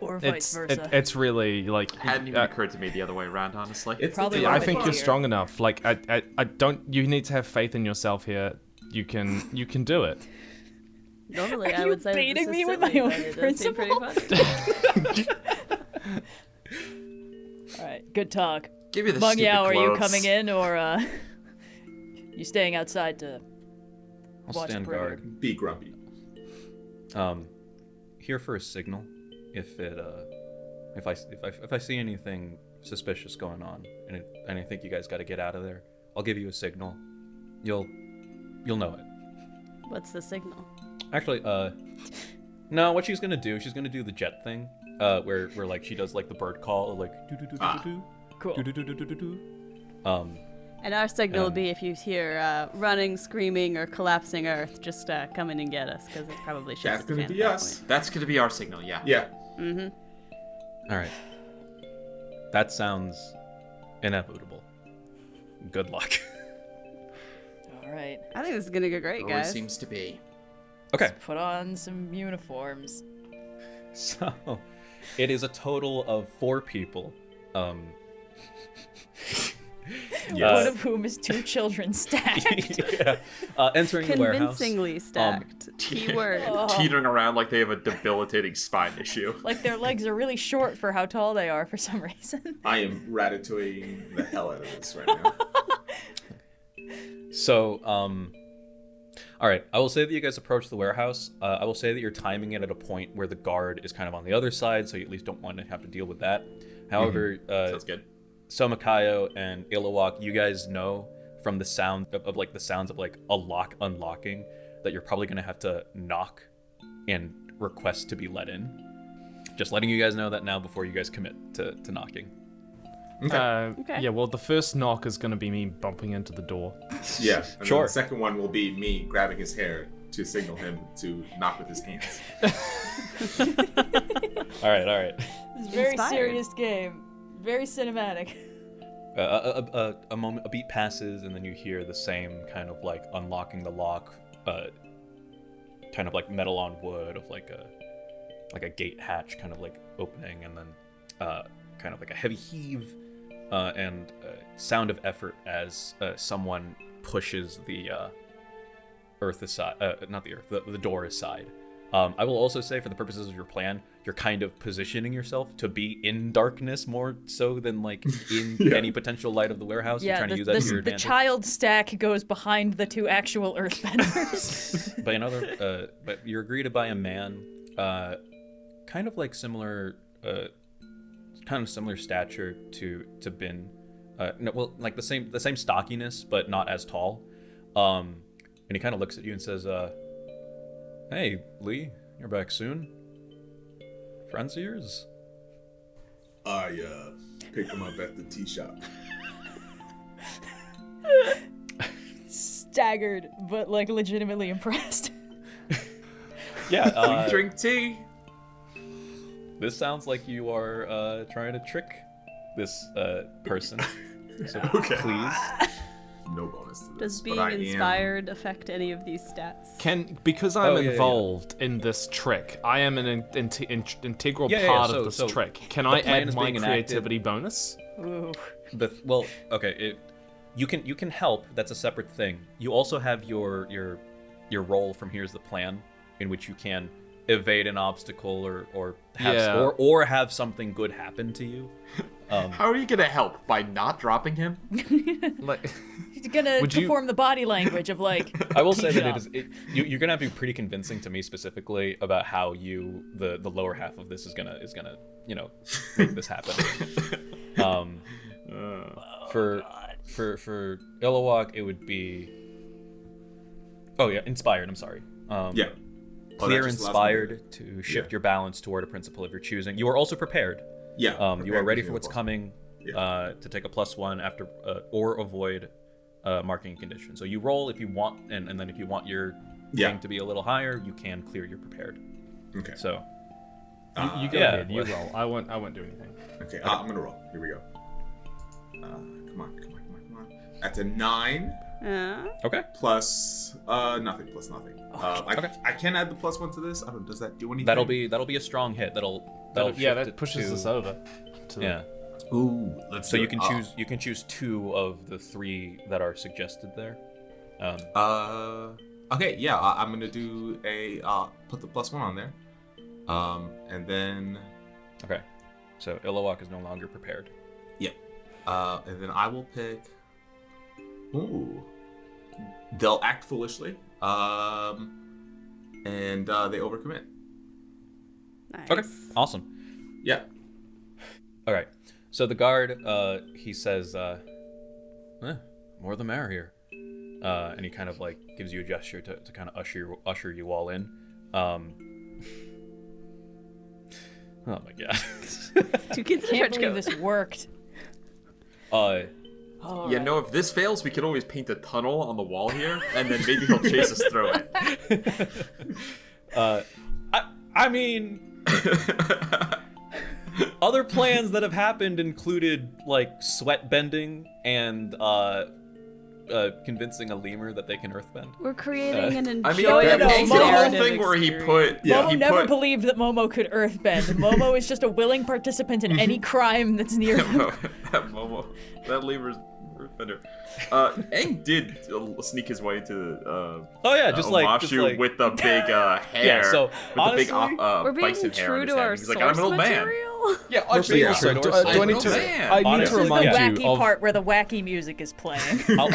Or vice versa. It's really like Hadn't even occurred to me the other way around, honestly. Probably I a think bit you're here. strong enough. Like I don't. You need to have faith in yourself here. You can do it. Normally, Are I you would say baiting this me is with silly, my own but it does seem pretty principle? fun. good talk. Give me the Mung stupid Yao, are you clothes. coming in, or you staying outside to I'll watch stand the perimeter? guard. Be grumpy. Here for a signal. If I see anything suspicious going on, and I think you guys got to get out of there, I'll give you a signal. You'll know it. What's the signal? Actually, no. What she's gonna do? She's gonna do the jet thing, where like she does like the bird call, like do do do do do Cool. do do do do do do. And our signal will be if you hear running, screaming, or collapsing Earth, just come in and get us, because it's probably shit. That's gonna be us. That's gonna be our signal, yeah. Yeah. Mm-hmm. All right. That sounds inevitable. Good luck. All right. I think this is gonna go great, Always guys. seems to be. Okay. Put on some uniforms. So, it is a total of 4 people. One of whom is 2 children stacked. Yeah. Entering the warehouse. Convincingly stacked. Keyword. Teetering around like they have a debilitating spine issue. Like their legs are really short for how tall they are for some reason. I am ratatouilleing the hell out of this right now. So, all right. I will say that you guys approach the warehouse. I will say that you're timing it at a point where the guard is kind of on the other side, so you at least don't want to have to deal with that. However, Sounds good. Soma, Kayo, and Iluak, you guys know from the sound of like the sounds of like a lock unlocking that you're probably gonna have to knock and request to be let in. Just letting you guys know that now before you guys commit to knocking. Okay. Yeah, well, the first knock is going to be me bumping into the door. Yeah. And Sure. then the second one will be me grabbing his hair to signal him to knock with his hands. All right. It's a very Inspired. serious game. Very cinematic. A moment, a beat passes, and then you hear the same kind of like unlocking the lock, kind of like metal on wood of like a gate hatch kind of like opening, and then kind of like a heavy heave and sound of effort as someone pushes the earth aside, not the earth, the door aside. I will also say, for the purposes of your plan, you're kind of positioning yourself to be in darkness more so than like in any potential light of the warehouse. You're Yeah, trying to use that to your the advantage. child stack goes behind the 2 actual earthbenders. By another, but you're agreed to by a man, kind of like similar, kind of similar stature to Binh. No, well, like the same stockiness, but not as tall. And he kind of looks at you and says, "Hey, Lee, you're back soon. Friends of yours?" I picked him up at the tea shop. Staggered, but like legitimately impressed. Yeah. We drink tea. This sounds like you are trying to trick this person. So Okay. please. No bonus to this. Does but being I am- inspired affect any of these stats? Because I'm Oh, yeah. involved in this trick, I am an integral Yeah, part so- of this so trick. Can the I plan add is my being enacted. creativity bonus? Ooh. Well, okay. You can help. That's a separate thing. You also have your role from Here's the Plan, in which you can evade an obstacle or have Yeah. or have something good happen to you. How are you gonna help? By not dropping him? Like, He's gonna Would you- perform the body language of like. I will say keep that up. you're gonna have to be pretty convincing to me specifically about how the lower half of this is gonna make this happen. For Iluak, it would be. Oh yeah, inspired. I'm sorry. Yeah. Oh, Clear, that's just the last inspired to shift your balance toward a principle of your choosing. You are also prepared. Yeah. You are prepared ready to for do what's the boss. coming. Yeah. To take a +1 after or avoid marking condition. So you roll if you want, and then if you want your thing to be a little higher, you can clear your prepared. Okay. So you go yeah. ahead, you roll. I won't do anything. Okay. I'm gonna roll. Here we go. Come on. That's a 9 okay. plus nothing. Plus nothing. Okay. I can add the +1 to this. I don't. Does that do anything? That'll be a strong hit. That'll Yeah, shift that it pushes to- us over. To Yeah. Ooh. Let's. So do you it. can choose 2 of the 3 that are suggested there. Okay. Yeah. I'm gonna do a. Put the +1 on there. And then. Okay. So Iluak is no longer prepared. Yeah. And then I will pick. Ooh. They'll act foolishly. And they overcommit. Nice. Okay, awesome. Yeah. All right. So the guard, he says, more the merrier. And he kind of like gives you a gesture to kind of usher you all in. Oh my god. 2 kids in a Can't trench believe coat. this worked. Yeah, no, if this fails, we can always paint a tunnel on the wall here, and then maybe he'll chase us through it. I mean, other plans that have happened included like sweat bending and convincing a lemur that they can earthbend. We're creating an I mean, enjoyable the whole narrative thing where he experience. put... Momo he never put, believed that Momo could earthbend. Momo is just a willing participant in any crime that's near him. that Momo, that lemur's earthbender. Aang did sneak his way into Oh yeah, just like Omashu with the big hair. Yeah, so, with honestly, the big We're being bison hair true on his to head. our He's source like, I'm an old man. material. Yeah, actually, Yeah. also, do I I'm need an to? old man. I need Honestly, to This is the remind wacky you of. part where the wacky music is playing. I'll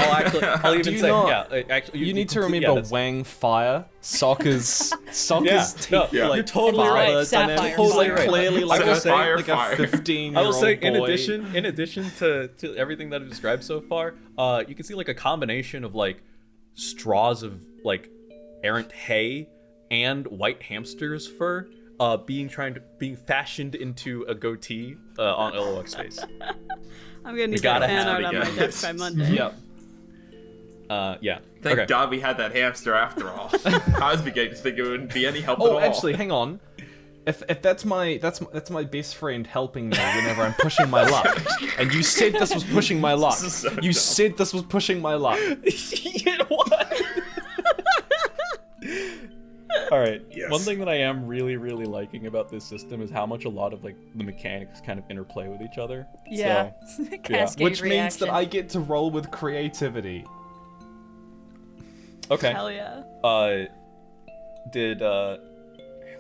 even Do you say, not- yeah. Actually, You need to complete- remember yeah, Wang Fire, Sokka's Yeah, no, Yeah. you're totally Fire, right. sapphire, dynamic. Totally Like, right. clearly like I will a say- like a 15-year-old I will say, in boy. addition to everything that I've described so far, you can see like a combination of like straws of like errant hay and white hamster's fur being fashioned into a goatee on Iluak's face. I'm gonna need gotta that fan have art it, on my guys. desk by Monday. Yep. Yeah. Thank okay. God we had that hamster after all. I was beginning to think it wouldn't be any help at Oh, all. actually, hang on. If that's my best friend helping me whenever I'm pushing my luck, and you said this was pushing my luck. This is so You dumb. said this was pushing my luck. What? All right. Yes. One thing that I am really, really liking about this system is how much a lot of like the mechanics kind of interplay with each other. Yeah. So, Cascade Which means that reaction. I get to roll with creativity. okay. Hell yeah.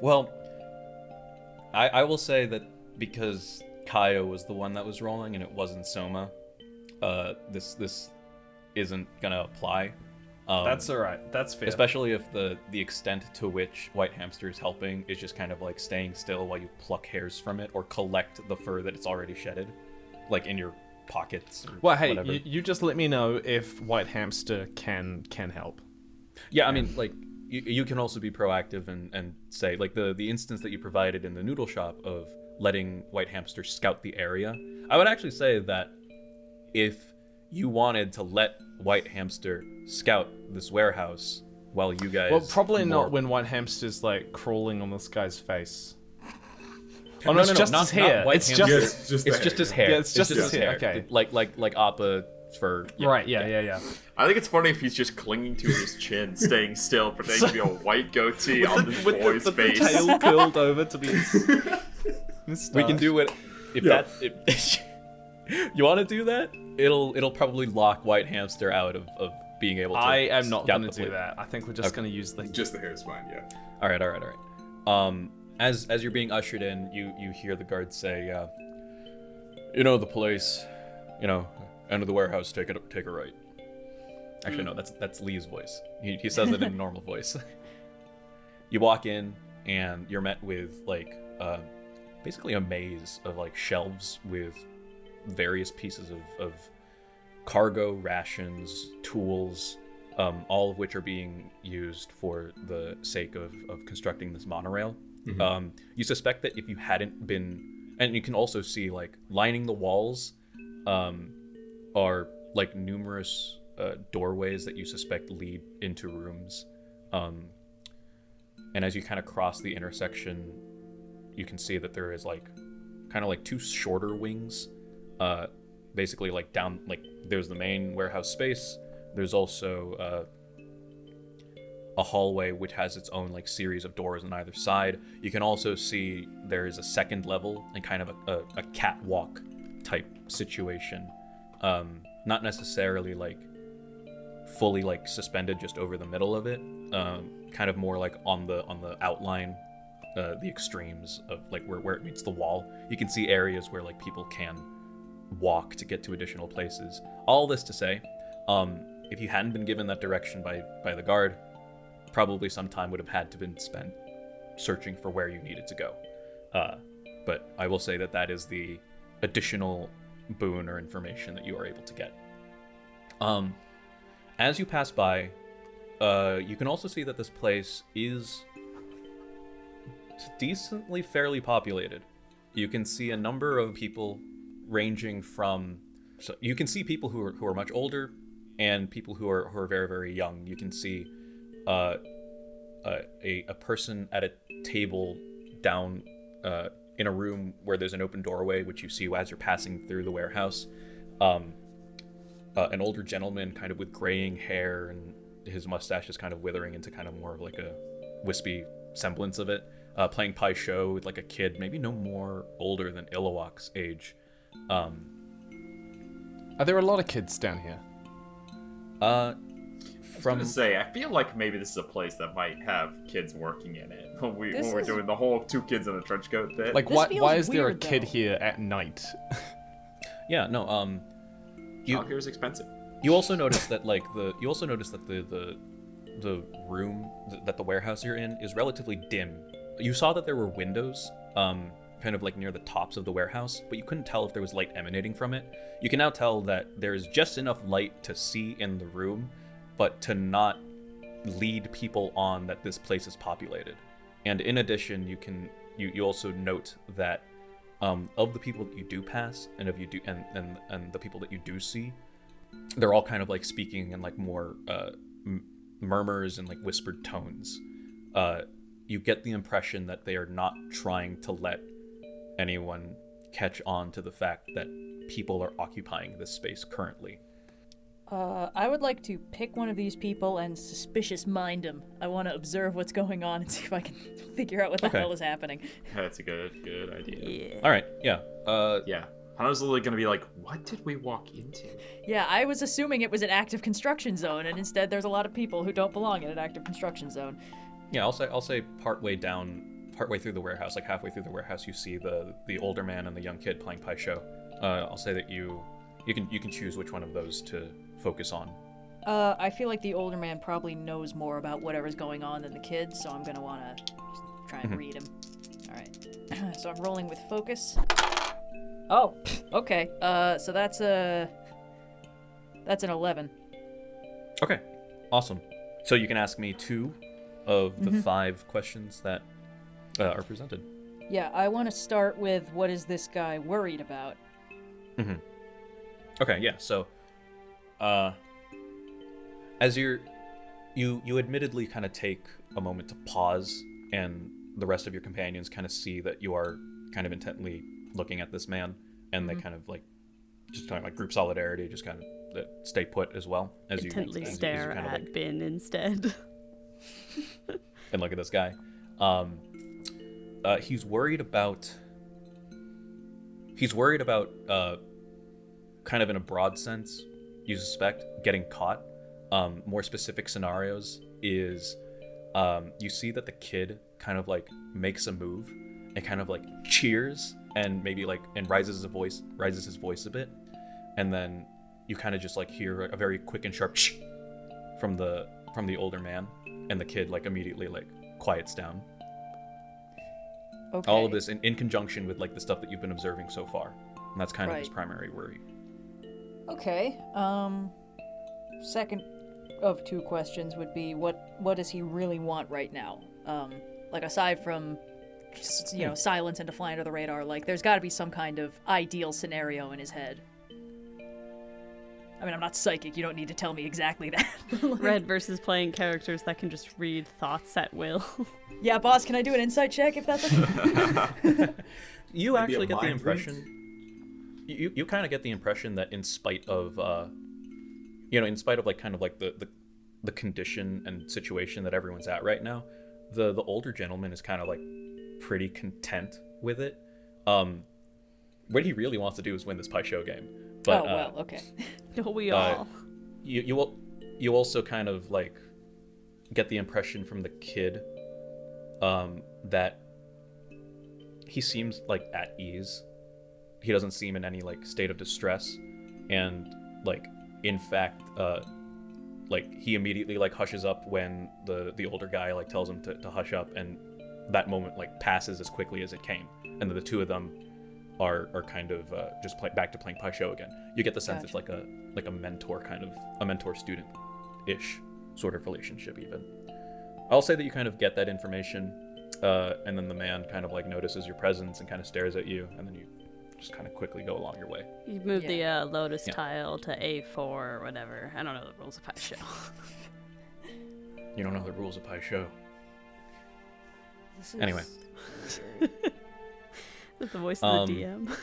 Well, I will say that because Kayo was the one that was rolling and it wasn't Soma, this isn't gonna apply. That's alright. That's fair. Especially if the extent to which White Hamster is helping is just kind of like staying still while you pluck hairs from it or collect the fur that it's already shedded, like in your pockets. Or Well, hey, whatever. you just let me know if White Hamster can help. Yeah, I mean, like, you can also be proactive and say, like, the instance that you provided in the noodle shop of letting White Hamster scout the area. I would actually say that if you wanted to let White Hamster scout this warehouse while you guys... Well, probably more- not when White Hamster's like crawling on this guy's face. Oh, no, it's just his hair. White It's Hamster. just- It's just It's the just hair. his hair. Yeah, it's just his hair, hair. okay. Like Appa for... Right, yeah. I think it's funny if he's just clinging to his chin, staying still, pretending to be a white goatee on this boy's face. tail curled over to be his We can do it if Yeah. that if you want to do that. It'll probably lock White Hamster out of being able to. I am not scout going the to do place. that. I think we're just going to use the... Just the hair is fine, yeah. All right. As you're being ushered in, you hear the guard say, "You know the place, end of the warehouse. Take a right." Actually, no, that's Lee's voice. He says it in a normal voice. You walk in, and you're met with like basically a maze of like shelves with various pieces of cargo, rations, tools, all of which are being used for the sake of constructing this monorail. You suspect that if you hadn't been, and you can also see like lining the walls are like numerous doorways that you suspect lead into rooms. And as you kind of cross the intersection, you can see that there is like kind of like two shorter wings, basically like down, like there's the main warehouse space. There's also a hallway which has its own like series of doors on either side. You can also see there is a second level and kind of a catwalk type situation. Not necessarily like fully like suspended just over the middle of it. Kind of more like on the outline, the extremes of like where it meets the wall. You can see areas where like people can walk to get to additional places. All this to say, if you hadn't been given that direction by the guard, probably some time would have had to been spent searching for where you needed to go. But I will say that is the additional boon or information that you are able to get. As you pass by, you can also see that this place is decently fairly populated. You can see a number of people ranging from... So you can see people who are much older and people who are very, very young. You can see a person at a table down in a room where there's an open doorway, which you see as you're passing through the warehouse. An older gentleman kind of with graying hair, and his mustache is kind of withering into kind of more of like a wispy semblance of it, playing Pai Sho with like a kid, maybe no more older than Iluak's age. Are there a lot of kids down here? I was gonna say, I feel like maybe this is a place that might have kids working in it when we're doing the whole 2 kids in a trench coat bit. Like, why is there a kid here at night? Yeah, no. Childcare is expensive. You also notice that the room that the warehouse you're in is relatively dim. You saw that there were windows, kind of like near the tops of the warehouse, but you couldn't tell if there was light emanating from it. You can now tell that there is just enough light to see in the room, but to not lead people on that this place is populated. And in addition, you also note that of the people that you do pass, and the people that you do see, they're all kind of like speaking in like more murmurs and like whispered tones. You get the impression that they are not trying to let anyone catch on to the fact that people are occupying this space currently. I would like to pick one of these people and suspicious mind him. I want to observe what's going on and see if I can figure out what the hell is happening. That's a good idea. Yeah. All right, yeah. Yeah. Hanna's literally gonna be like, what did we walk into? Yeah, I was assuming it was an active construction zone, and instead there's a lot of people who don't belong in an active construction zone. Yeah, I'll say partway through the warehouse, like halfway through the warehouse, you see the older man and the young kid playing Pai Sho. I'll say that you can choose which one of those to focus on. I feel like the older man probably knows more about whatever's going on than the kid, so I'm gonna wanna just try and read him. All right. So I'm rolling with focus. Oh, okay. So that's an 11. Okay, awesome. So you can ask me 2 of the 5 questions that are presented. Yeah, I want to start with what is this guy worried about? Mm-hmm. Okay, yeah. So, as you admittedly kind of take a moment to pause, and the rest of your companions kind of see that you are kind of intently looking at this man, and they kind of like just kind of like group solidarity, just kind of stay put as well as Intently you stare kind of at like, Binh instead. and look at this guy. He's worried about kind of in a broad sense, you suspect, getting caught. More specific scenarios is you see that the kid kind of like makes a move and kind of like cheers and maybe like and raises his voice a bit, and then you kind of just like hear a very quick and sharp shh from the older man, and the kid like immediately like quiets down. Okay. All of this in conjunction with like the stuff that you've been observing so far, and that's kind of his Right. primary worry. Okay. Second of 2 questions would be what does he really want right now? Like aside from just, silence and to fly under the radar, like there's got to be some kind of ideal scenario in his head. I mean, I'm not psychic. You don't need to tell me exactly that. Red versus playing characters that can just read thoughts at will. Yeah, boss, can I do an insight check if that's okay? You Maybe actually a get the mind impression. You kind of get the impression that in spite of like kind of like the condition and situation that everyone's at right now, the older gentleman is kind of like pretty content with it. What he really wants to do is win this Pai Sho game. But, oh well, okay. Don't we all? You also kind of like get the impression from the kid that he seems like at ease he doesn't seem in any like state of distress, and like in fact like he immediately like hushes up when the older guy like tells him to hush up, and that moment like passes as quickly as it came, and the two of them are kind of just back to playing Pai Sho again. You get the sense it's like a mentor kind of a mentor student ish sort of relationship even. I'll say that you kind of get that information, and then the man kind of like notices your presence and kind of stares at you, and then you just kind of quickly go along your way. You move the lotus tile to A4 or whatever. I don't know the rules of Pai Sho. You don't know the rules of Pai Sho. Anyway. That's the voice of the DM.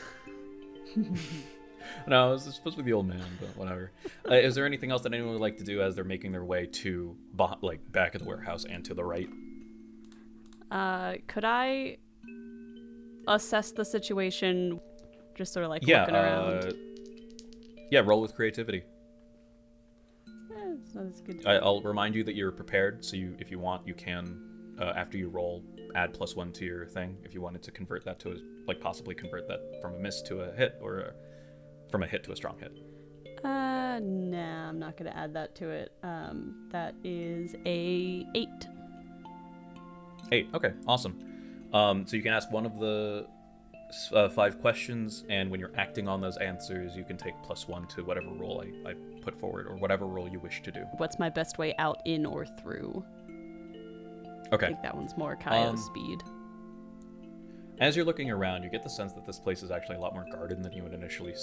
No, it's supposed to be the old man, but whatever. Is there anything else that anyone would like to do as they're making their way to like back of the warehouse and to the right? Could I assess the situation, just sort of like looking around? Yeah, roll with creativity. That's good. I'll remind you that you're prepared, so if you want, you can, after you roll, add +1 to your thing if you wanted to convert that to possibly convert that from a miss to a hit, or from a hit to a strong hit. Nah, I'm not gonna add that to it. That is a 8. 8. Okay, awesome. So you can ask one of the 5 questions, and when you're acting on those answers, you can take +1 to whatever roll I put forward, or whatever roll you wish to do. What's my best way out, in, or through? Okay. I think that one's more Kayo's speed. As you're looking around, you get the sense that this place is actually a lot more guarded than you had initially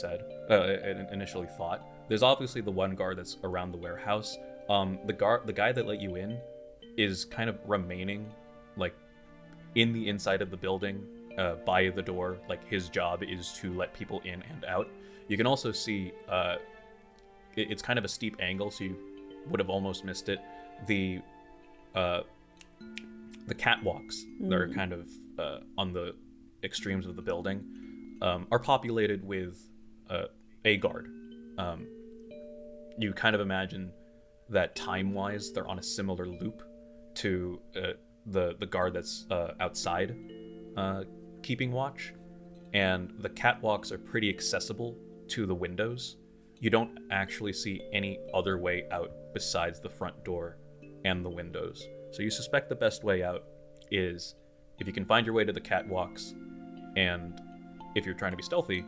thought. There's obviously the one guard that's around the warehouse. The guy that let you in is kind of remaining like in the inside of the building, by the door. Like his job is to let people in and out. You can also see it's kind of a steep angle, so you would have almost missed it. The catwalks that are kind of on the extremes of the building are populated with a guard. You kind of imagine that time-wise they're on a similar loop to the guard that's outside keeping watch, and the catwalks are pretty accessible to the windows. You don't actually see any other way out besides the front door and the windows. So you suspect the best way out is if you can find your way to the catwalks, and if you're trying to be stealthy,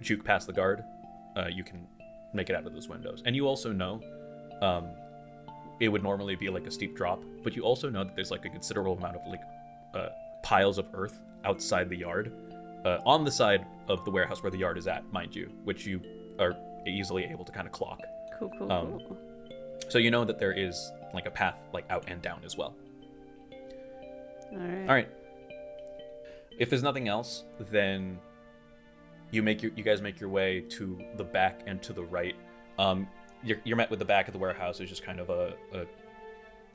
juke past the guard, you can make it out of those windows. And you also know it would normally be like a steep drop, but you also know that there's like a considerable amount of like piles of earth outside the yard, on the side of the warehouse where the yard is at, mind you, which you are easily able to kind of clock. Cool. So you know that there is like a path like out and down as well. All right. If there's nothing else, then you guys make your way to the back and to the right. You're met with the back of the warehouse is just kind of a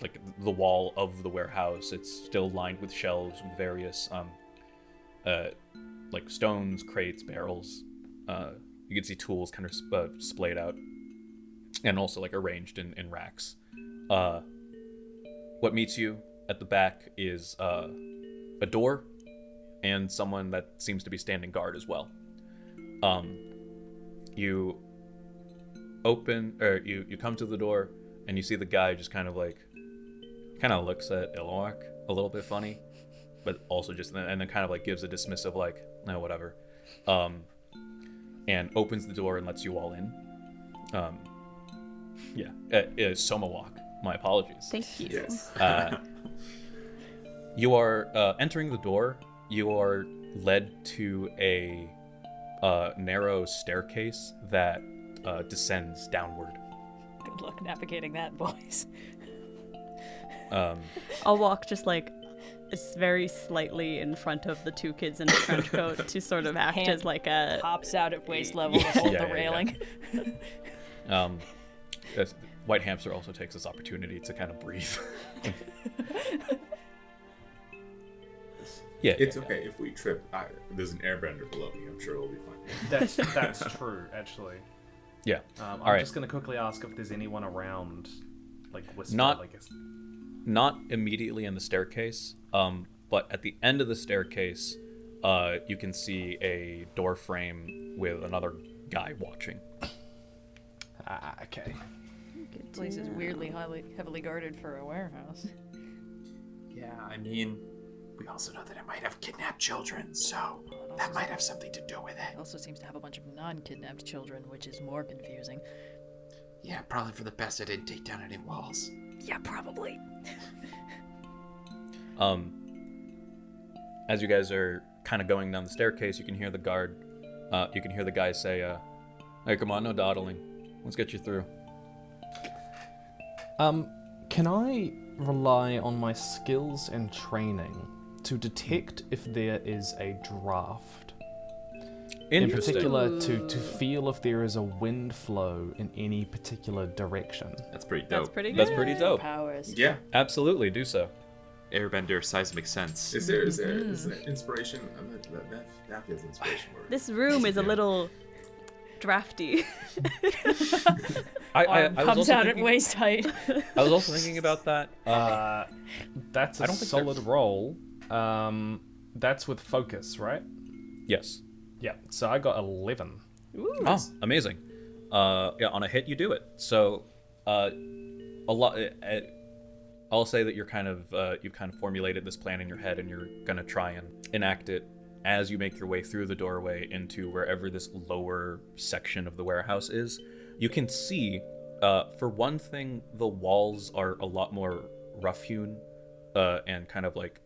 like the wall of the warehouse. It's still lined with shelves with various like stones, crates, barrels. You can see tools kind of splayed out, and also like arranged in racks. What meets you at the back is a door and someone that seems to be standing guard as well. You open, or you come to the door, and you see the guy just kind of looks at Iluak a little bit funny, but also and then kind of like gives a dismissive like, no, whatever, and opens the door and lets you all in. Soma walk. My apologies. Thank you. Yes. You are entering the door. You are led to a narrow staircase that descends downward. Good luck navigating that, boys. I'll walk just like very slightly in front of the two kids in the trench coat to sort of act as like a pops out at waist level to hold the railing. White Hamster also takes this opportunity to kind of breathe. Yeah, It's okay if we trip. There's an airbender below me. I'm sure it'll be fine. That's true, actually. Yeah. I'm just going to quickly ask if there's anyone around, like whisper, I guess. Not immediately in the staircase, but at the end of the staircase, you can see a door frame with another guy watching. Okay. This place is weirdly heavily guarded for a warehouse. Yeah, I mean, we also know that it might have kidnapped children, so that might have something to do with It it. also seems to have a bunch of non-kidnapped children, which is more confusing. Yeah, probably for the best I didn't take down any walls. Yeah, probably. As you guys are kind of going down the staircase, you can hear the guy say, "Hey, come on, no dawdling. Let's get you through." Can I rely on my skills and training to detect if there is a draft? In Interesting. particular, to feel if there is a wind flow in any particular direction. That's pretty dope. That's pretty good. That's pretty dope. Powers. Yeah. Absolutely, do so. Airbender seismic sense. Is there inspiration? That feels inspiration word. This room is a little drafty. I Arm was comes also out at thinking, waist height. I was also thinking about that. That's I a don't think solid roll. That's with focus, right? Yes. Yeah. So I got 11. Ooh. Oh, amazing. Yeah, on a hit you do it. So, a lot. I'll say that you've kind of formulated this plan in your head, and you're gonna try and enact it as you make your way through the doorway into wherever this lower section of the warehouse is. You can see, for one thing, the walls are a lot more rough-hewn, and kind of like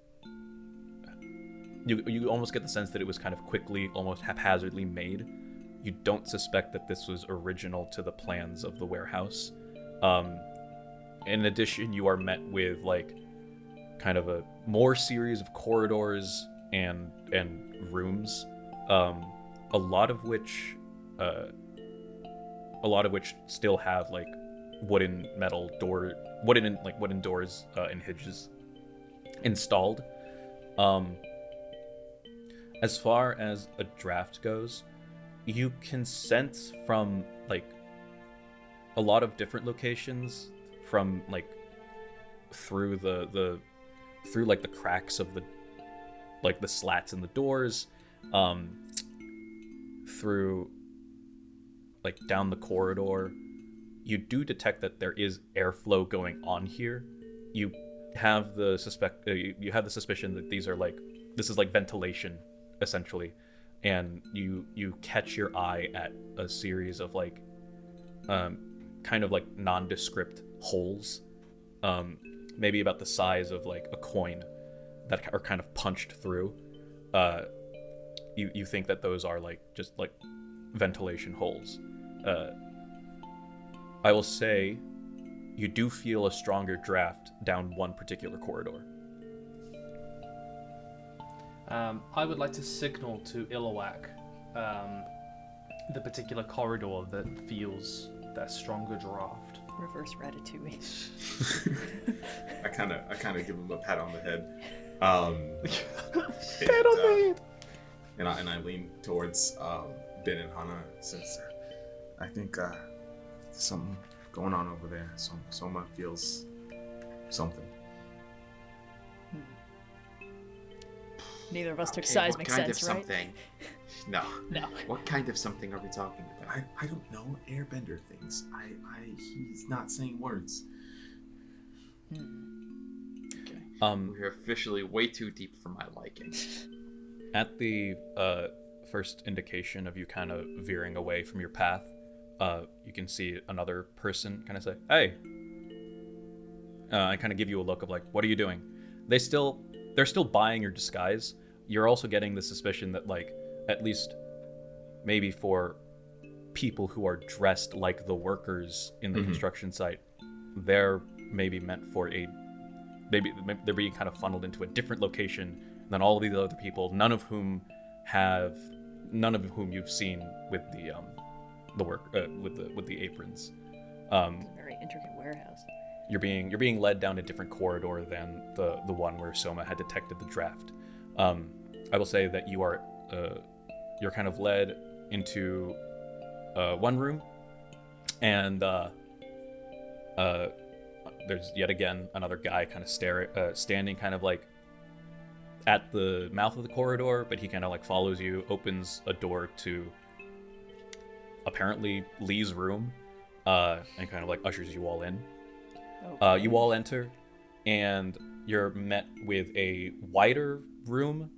you almost get the sense that it was kind of quickly, almost haphazardly made. You don't suspect that this was original to the plans of the warehouse. In addition, you are met with like kind of a more series of corridors and rooms, a lot of which still have like wooden doors and hinges installed. As far as a draft goes, you can sense from like a lot of different locations, from like through the cracks of the slats in the doors, through like down the corridor, you do detect that there is airflow going on here. You have the suspicion that this is like ventilation essentially, and you catch your eye at a series of like kind of like nondescript holes, maybe about the size of like a coin, that are kind of punched through. You think that those are like just like ventilation holes. I will say you do feel a stronger draft down one particular corridor. I would like to signal to Iluak the particular corridor that feels that stronger draft. Reverse Ratatouille. I kind of give him a pat on the head. Pat on the head. And I lean towards Binh and Hanna, since I think there's something going on over there. Soma feels something. Neither of us took Okay, seismic what kind sense, of right? something? No. No. What kind of something are we talking about? I don't know. Airbender things. He's not saying words. Okay. Um, We're officially way too deep for my liking. At the first indication of you kind of veering away from your path, you can see another person kind of say, "Hey," and kind of give you a look of like, "What are you doing?" They're still buying your disguise. You're also getting the suspicion that like, at least maybe for people who are dressed like the workers in the construction site, they're maybe meant for maybe they're being kind of funneled into a different location than all of these other people, none of whom you've seen with the work with the aprons. It's a very intricate warehouse. You're being led down a different corridor than the one where Soma had detected the draft. I will say that you're kind of led into one room, and there's yet again another guy kind of standing kind of like at the mouth of the corridor, but he kind of like follows you, opens a door to apparently Lee's room, and kind of like ushers you all in. Okay. You all enter, and you're met with a wider room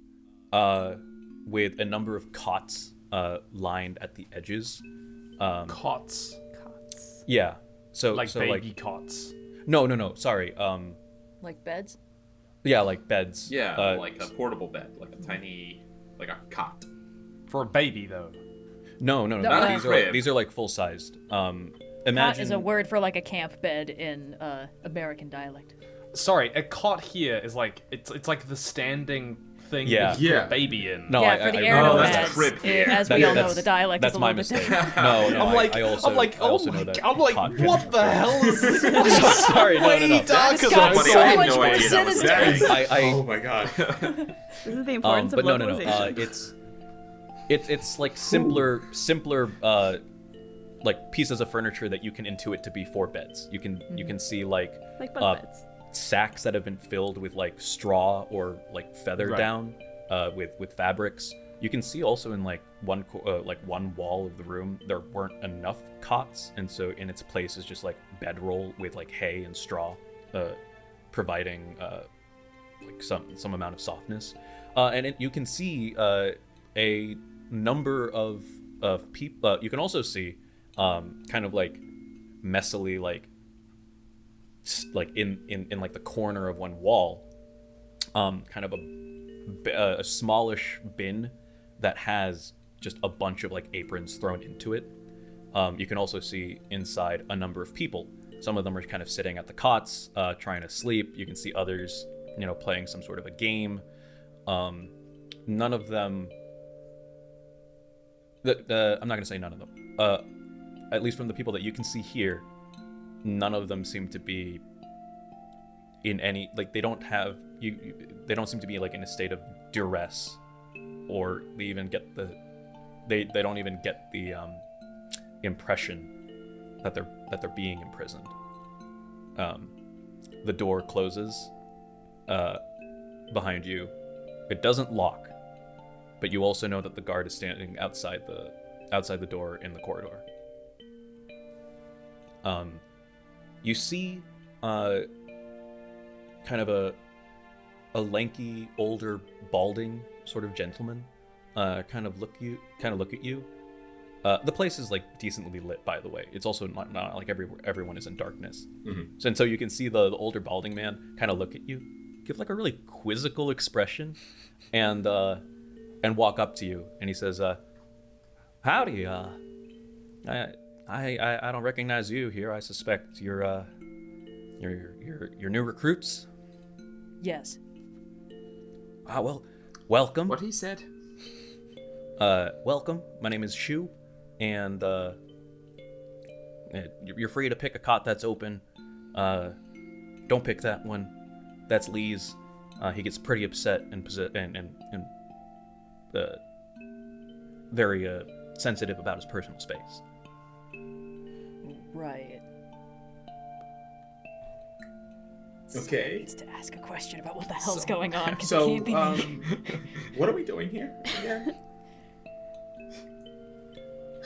with a number of cots lined at the edges. Cots. Yeah. So Like so baby cots. No. Sorry. Like beds? Yeah, like beds. Yeah, like a portable bed, like a tiny, like a cot. For a baby, though. No. Not a crib. These are like full sized. Cot Imagine is a word for like a camp bed in American dialect. Sorry, a cot here is like it's like the standing thing Yeah. you put Yeah. a baby in. No, yeah, for the air Oh, nomads, that's a crib here. as That- we all know, that's- the dialect that's is a my little bit mistake. different. No, I'm like, I also oh know my that god, I'm like, cot what the hell is this? Sorry, no. Way darker It's than got I funny, so I had much no more idea that was sinister. happening. Oh my god. This is the importance but of no. localization. It's like simpler like pieces of furniture that you can intuit to be 4 beds. You can see like Like bunk beds. sacks that have been filled with like straw or like feather Right. down with fabrics. You can see also in like one wall of the room there weren't enough cots, and so in its place is just like bedroll with like hay and straw, providing like some amount of softness. And you can see a number of people. You can also see kind of like messily like in like the corner of one wall, kind of a smallish bin that has just a bunch of like aprons thrown into it. You can also see inside a number of people. Some of them are kind of sitting at the cots, trying to sleep. You can see others, playing some sort of a game. None of them. I'm not going to say none of them. At least from the people that you can see here, none of them seem to be in any they don't have they don't seem to be like in a state of duress, or they even get they don't even get the impression that they're being imprisoned. The door closes behind you. It doesn't lock, but you also know that the guard is standing outside the door in the corridor. You see kind of a lanky, older, balding sort of gentleman kind of look at you. The place is like decently lit, by the way. It's also not like everyone is in darkness. Mhm. So you can see the older balding man kind of look at you, give like a really quizzical expression, and walk up to you, and he says, "Howdy, I don't recognize you here. I suspect you're new recruits." Yes. Well, welcome. What he said? Welcome. My name is Shu, and you're free to pick a cot that's open. Don't pick that one. That's Lee's. He gets pretty upset and very sensitive about his personal space. Right. Okay. Needs to ask a question about what the hell's going on, because So, it can't be me. what are we doing here? Yeah.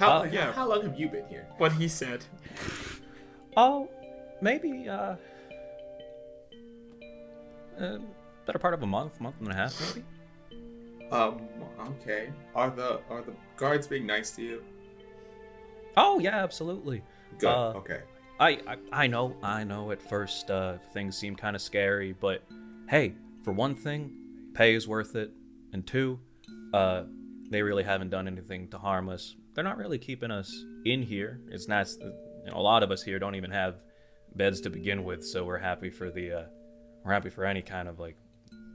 Yeah. How long have you been here? What he said. Oh, maybe better part of a month and a half, maybe. Okay. Are the guards being nice to you? Oh yeah, absolutely. Good. Okay. I know at first things seem kind of scary, but hey, for one thing, pay is worth it, and two, they really haven't done anything to harm us. They're not really keeping us in here. It's not, a lot of us here don't even have beds to begin with, so we're happy for any kind of like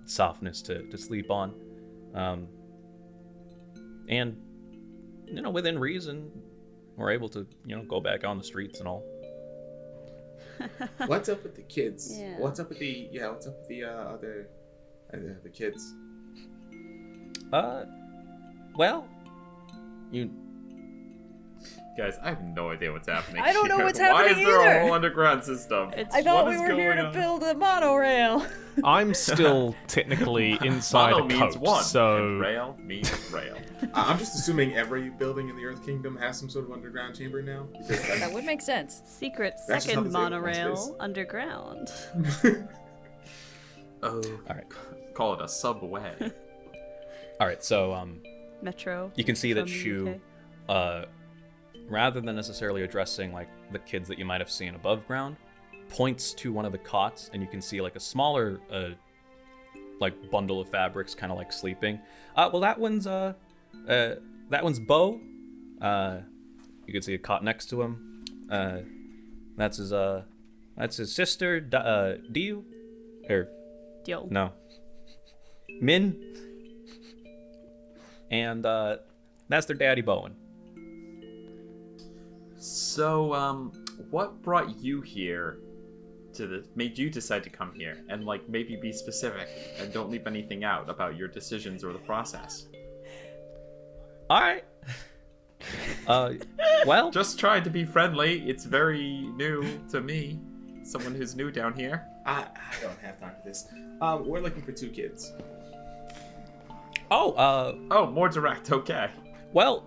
softness to sleep on, and within reason, we're able to go back on the streets and all. What's up with the kids? Yeah. What's up with the other the kids? Well, you. Guys, I have no idea what's happening. I don't know here. what's Why happening is there either. a whole underground system? It's- I thought What we is were here going to on? build a monorail. I'm still technically inside Mono a means coach, one, so and rail means rail. I'm just assuming every building in the Earth Kingdom has some sort of underground chamber now. Because That would make sense. Secret That's just how second they say it in one monorail space. underground. Oh, All right. call it a subway. All right. So Metro. you can see that from the Shu, UK. rather than necessarily addressing like the kids that you might have seen above ground, points to one of the cots, and you can see like a smaller like bundle of fabrics, kind of like sleeping. Well, that one's Bo. You can see a cot next to him. That's his sister, Diu, or Deal. no, Min, and that's their daddy, Bowen. So, what brought you here made you decide to come here? And, like, maybe be specific and don't leave anything out about your decisions or the process. All right. Well, Just tried to be friendly. It's very new to me. Someone who's new down here. I don't have time for this. We're looking for 2 kids. Oh, more direct. Okay. well,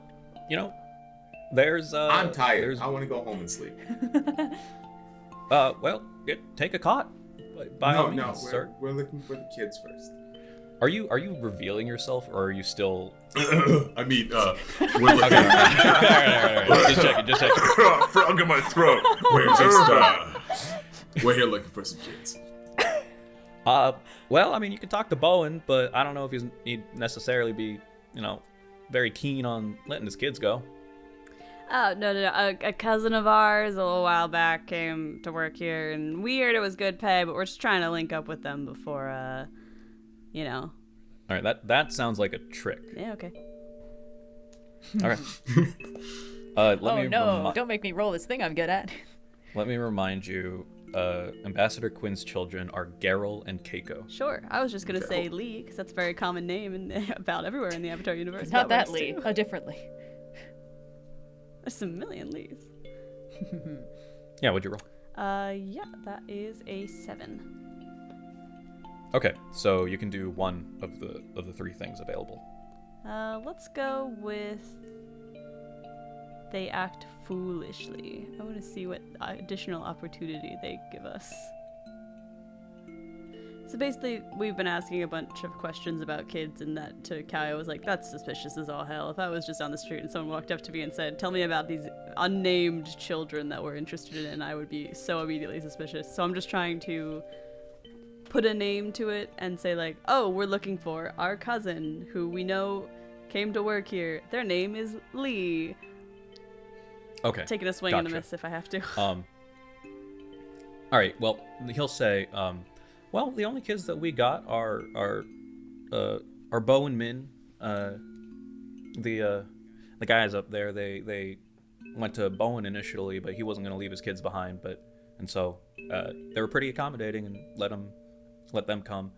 there's I'm tired. There's I want to go home and sleep. well, take a cot. By all No, means, we're, sir. we're looking for the kids first. Are you revealing yourself, or are you still? I mean, we're looking. All right. Just checking. Frog in my throat. We're here looking for some kids. Well, I mean, you can talk to Bowen, but I don't know if he'd necessarily be, very keen on letting his kids go. Oh, no. A cousin of ours a little while back came to work here, and we heard it was good pay, but we're just trying to link up with them before, All right, that sounds like a trick. Yeah, okay. All right. Don't make me roll this thing I'm good at. Let me remind you, Ambassador Quinn's children are Geralt and Keiko. Sure. I was just going to say Lee, because that's a very common name about everywhere in the Avatar universe. Not that works Lee, too. a different Lee. There's a million Lees. Yeah, what'd you roll? Yeah, that is a 7. Okay, so you can do one of the 3 things available. Let's go with they act foolishly. I want to see what additional opportunity they give us. So basically, we've been asking a bunch of questions about kids, and that to Kayo was like, that's suspicious as all hell. If I was just on the street and someone walked up to me and said, tell me about these unnamed children that we're interested in, I would be so immediately suspicious. So I'm just trying to put a name to it and say like, oh, we're looking for our cousin who we know came to work here. Their name is Lee. Okay. Taking a swing and a gotcha. miss if I have to. All right. Well, he'll say, well, the only kids that we got are Bo and Min. The guys up there, they went to Bowen initially, but he wasn't going to leave his kids behind. And so they were pretty accommodating and let them come.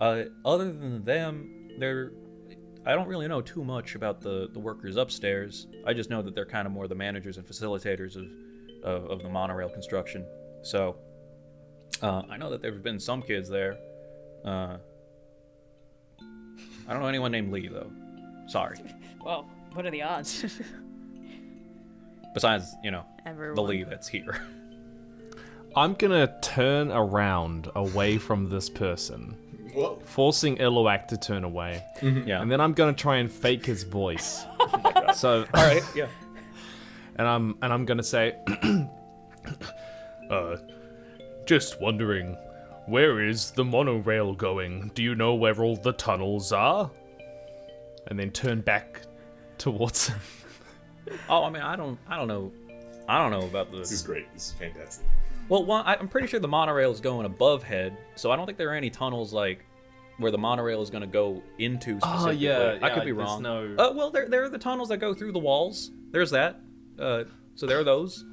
Other than them, I don't really know too much about the workers upstairs. I just know that they're kind of more the managers and facilitators of the monorail construction. So I know that there have been some kids there. I don't know anyone named Lee, though. Sorry. Well, what are the odds? Besides, Everyone. the Lee that's here. I'm gonna turn around away from this person, Whoa. forcing Iluak to turn away, Yeah. and then I'm gonna try and fake his voice. So, All right. Yeah. and I'm gonna say, just wondering, where is the monorail going? Do you know where all the tunnels are? And then turn back towards him. Oh, I mean, I don't know about This the. is great. This is fantastic. Well, I'm pretty sure the monorail is going above head, so I don't think there are any tunnels like where the monorail is going to go into specifically. yeah, I could be there's wrong. no- Well, there are the tunnels that go through the walls. There's that. So there are those.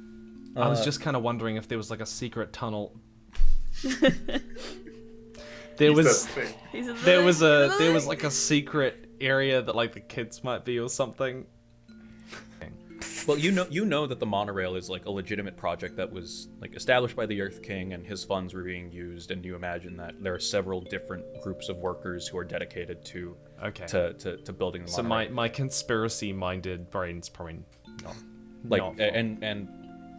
I was just kind of wondering if there was like a secret tunnel. There was there was like a secret area that like the kids might be or something. Well, you know that the monorail is like a legitimate project that was like established by the Earth King, and his funds were being used. And you imagine that there are several different groups of workers who are dedicated to building the monorail. So my conspiracy-minded brain's probably not like and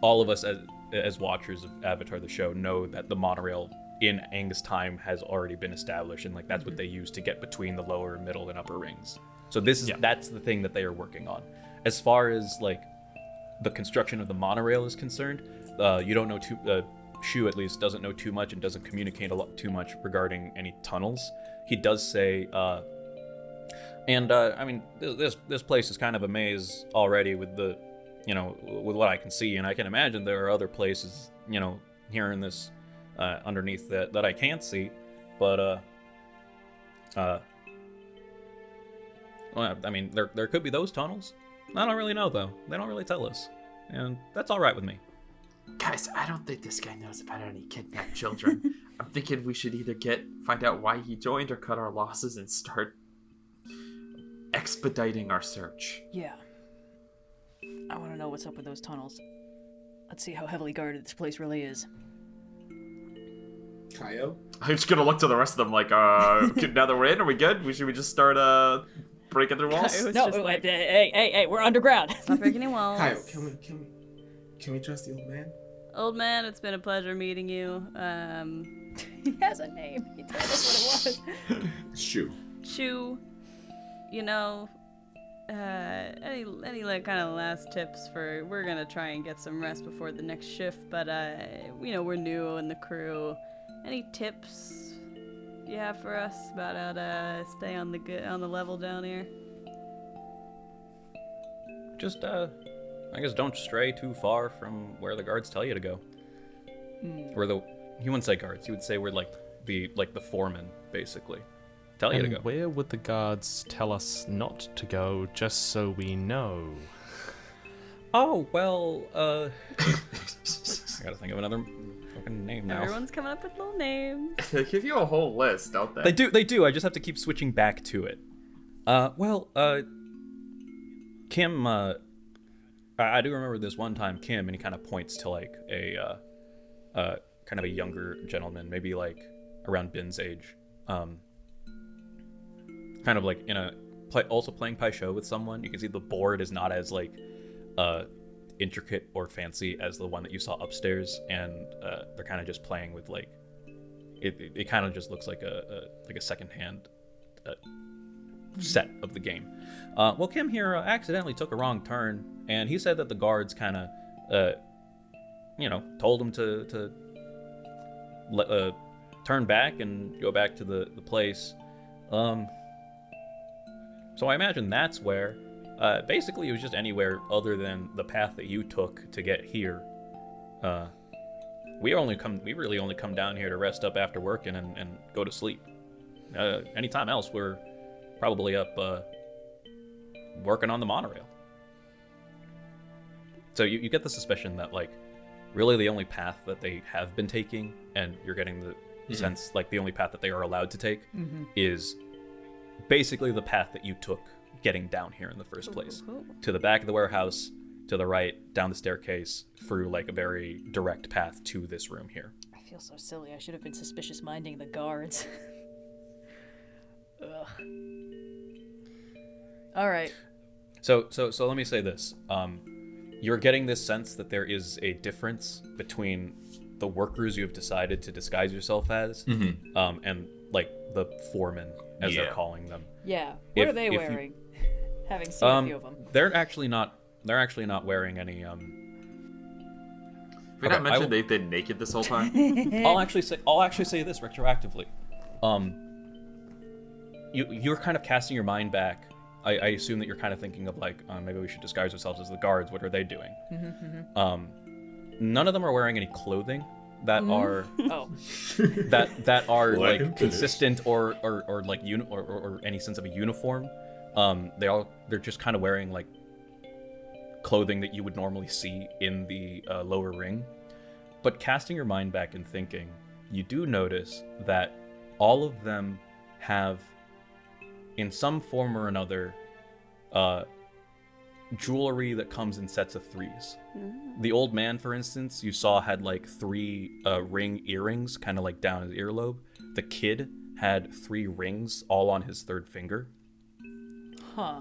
all of us as watchers of Avatar the show know that the monorail in Angus time has already been established, and like that's what they use to get between the lower, middle, and upper rings. So that's the thing that they are working on. As far as like the construction of the monorail is concerned, you don't know Shu at least doesn't know too much and doesn't communicate too much regarding any tunnels. He does say, I mean, this place is kind of a maze already with with what I can see, and I can imagine there are other places, here in this underneath that I can't see, but well, I mean, there could be those tunnels. I don't really know though. They don't really tell us, and that's all right with me. Guys, I don't think this guy knows about any kidnapped children. I'm thinking we should either find out why he joined or cut our losses and start expediting our search. Yeah. I want to know what's up with those tunnels. Let's see how heavily guarded this place really is. Kayo? I'm just gonna look to the rest of them like, now that we're in, are we good? Should we just start breaking through walls? No, wait, hey, we're underground. Stop breaking any walls. Kayo, can we trust the old man? Old man, it's been a pleasure meeting you. He has a name. He told us what it was. Shu. Any like kind of last tips for? We're gonna try and get some rest before the next shift, but we're new in the crew. Any tips you have for us about how to stay on the level down here? Just I guess don't stray too far from where the guards tell you to go. Or he wouldn't say guards. He would say we're like the foreman, basically. Tell you to go. Where would the guards tell us not to go, just so we know? Oh, well, I gotta think of another fucking name now. Everyone's coming up with little names. They give you a whole list, don't they? They do. I just have to keep switching back to it. Kim, I do remember this one time, Kim, and he kind of points to like a kind of a younger gentleman, maybe like around Binh's age. Kind of like also playing Pai Sho with someone. You can see the board is not as like intricate or fancy as the one that you saw upstairs, and they're kind of just playing with like it kind of just looks like a secondhand set of the game. Well, Kim here accidentally took a wrong turn, and he said that the guards kind of told him to turn back and go back to the place. So I imagine that's where, basically it was just anywhere other than the path that you took to get here. We really only come down here to rest up after work and go to sleep. Anytime else, we're probably up working on the monorail. So you get the suspicion that like really the only path that they have been taking, and you're getting the sense like the only path that they are allowed to take is basically the path that you took getting down here in the first place. To the back of the warehouse, to the right, down the staircase, through like a very direct path to this room here. I feel so silly. I should have been suspicious minding the guards. Ugh. All right. So let me say this. You're getting this sense that there is a difference between the workers you have decided to disguise yourself as, and like the foremen, as they're calling them. Yeah. What are they wearing? Having seen a few of them. They're actually not wearing any. Did I not mention they've been naked this whole time? I'll actually say this retroactively. You're kind of casting your mind back. I assume that you're kind of thinking of like maybe we should disguise ourselves as the guards. What are they doing? None of them are wearing any clothing that are that are like consistent or like or any sense of a uniform. They're just kind of wearing like clothing that you would normally see in the lower ring. But casting your mind back and thinking, you do notice that all of them have, in some form or another, jewelry that comes in sets of 3s. The old man, for instance, you saw had like 3 ring earrings, kind of like down his earlobe. The kid had 3 rings, all on his 3rd finger. Huh.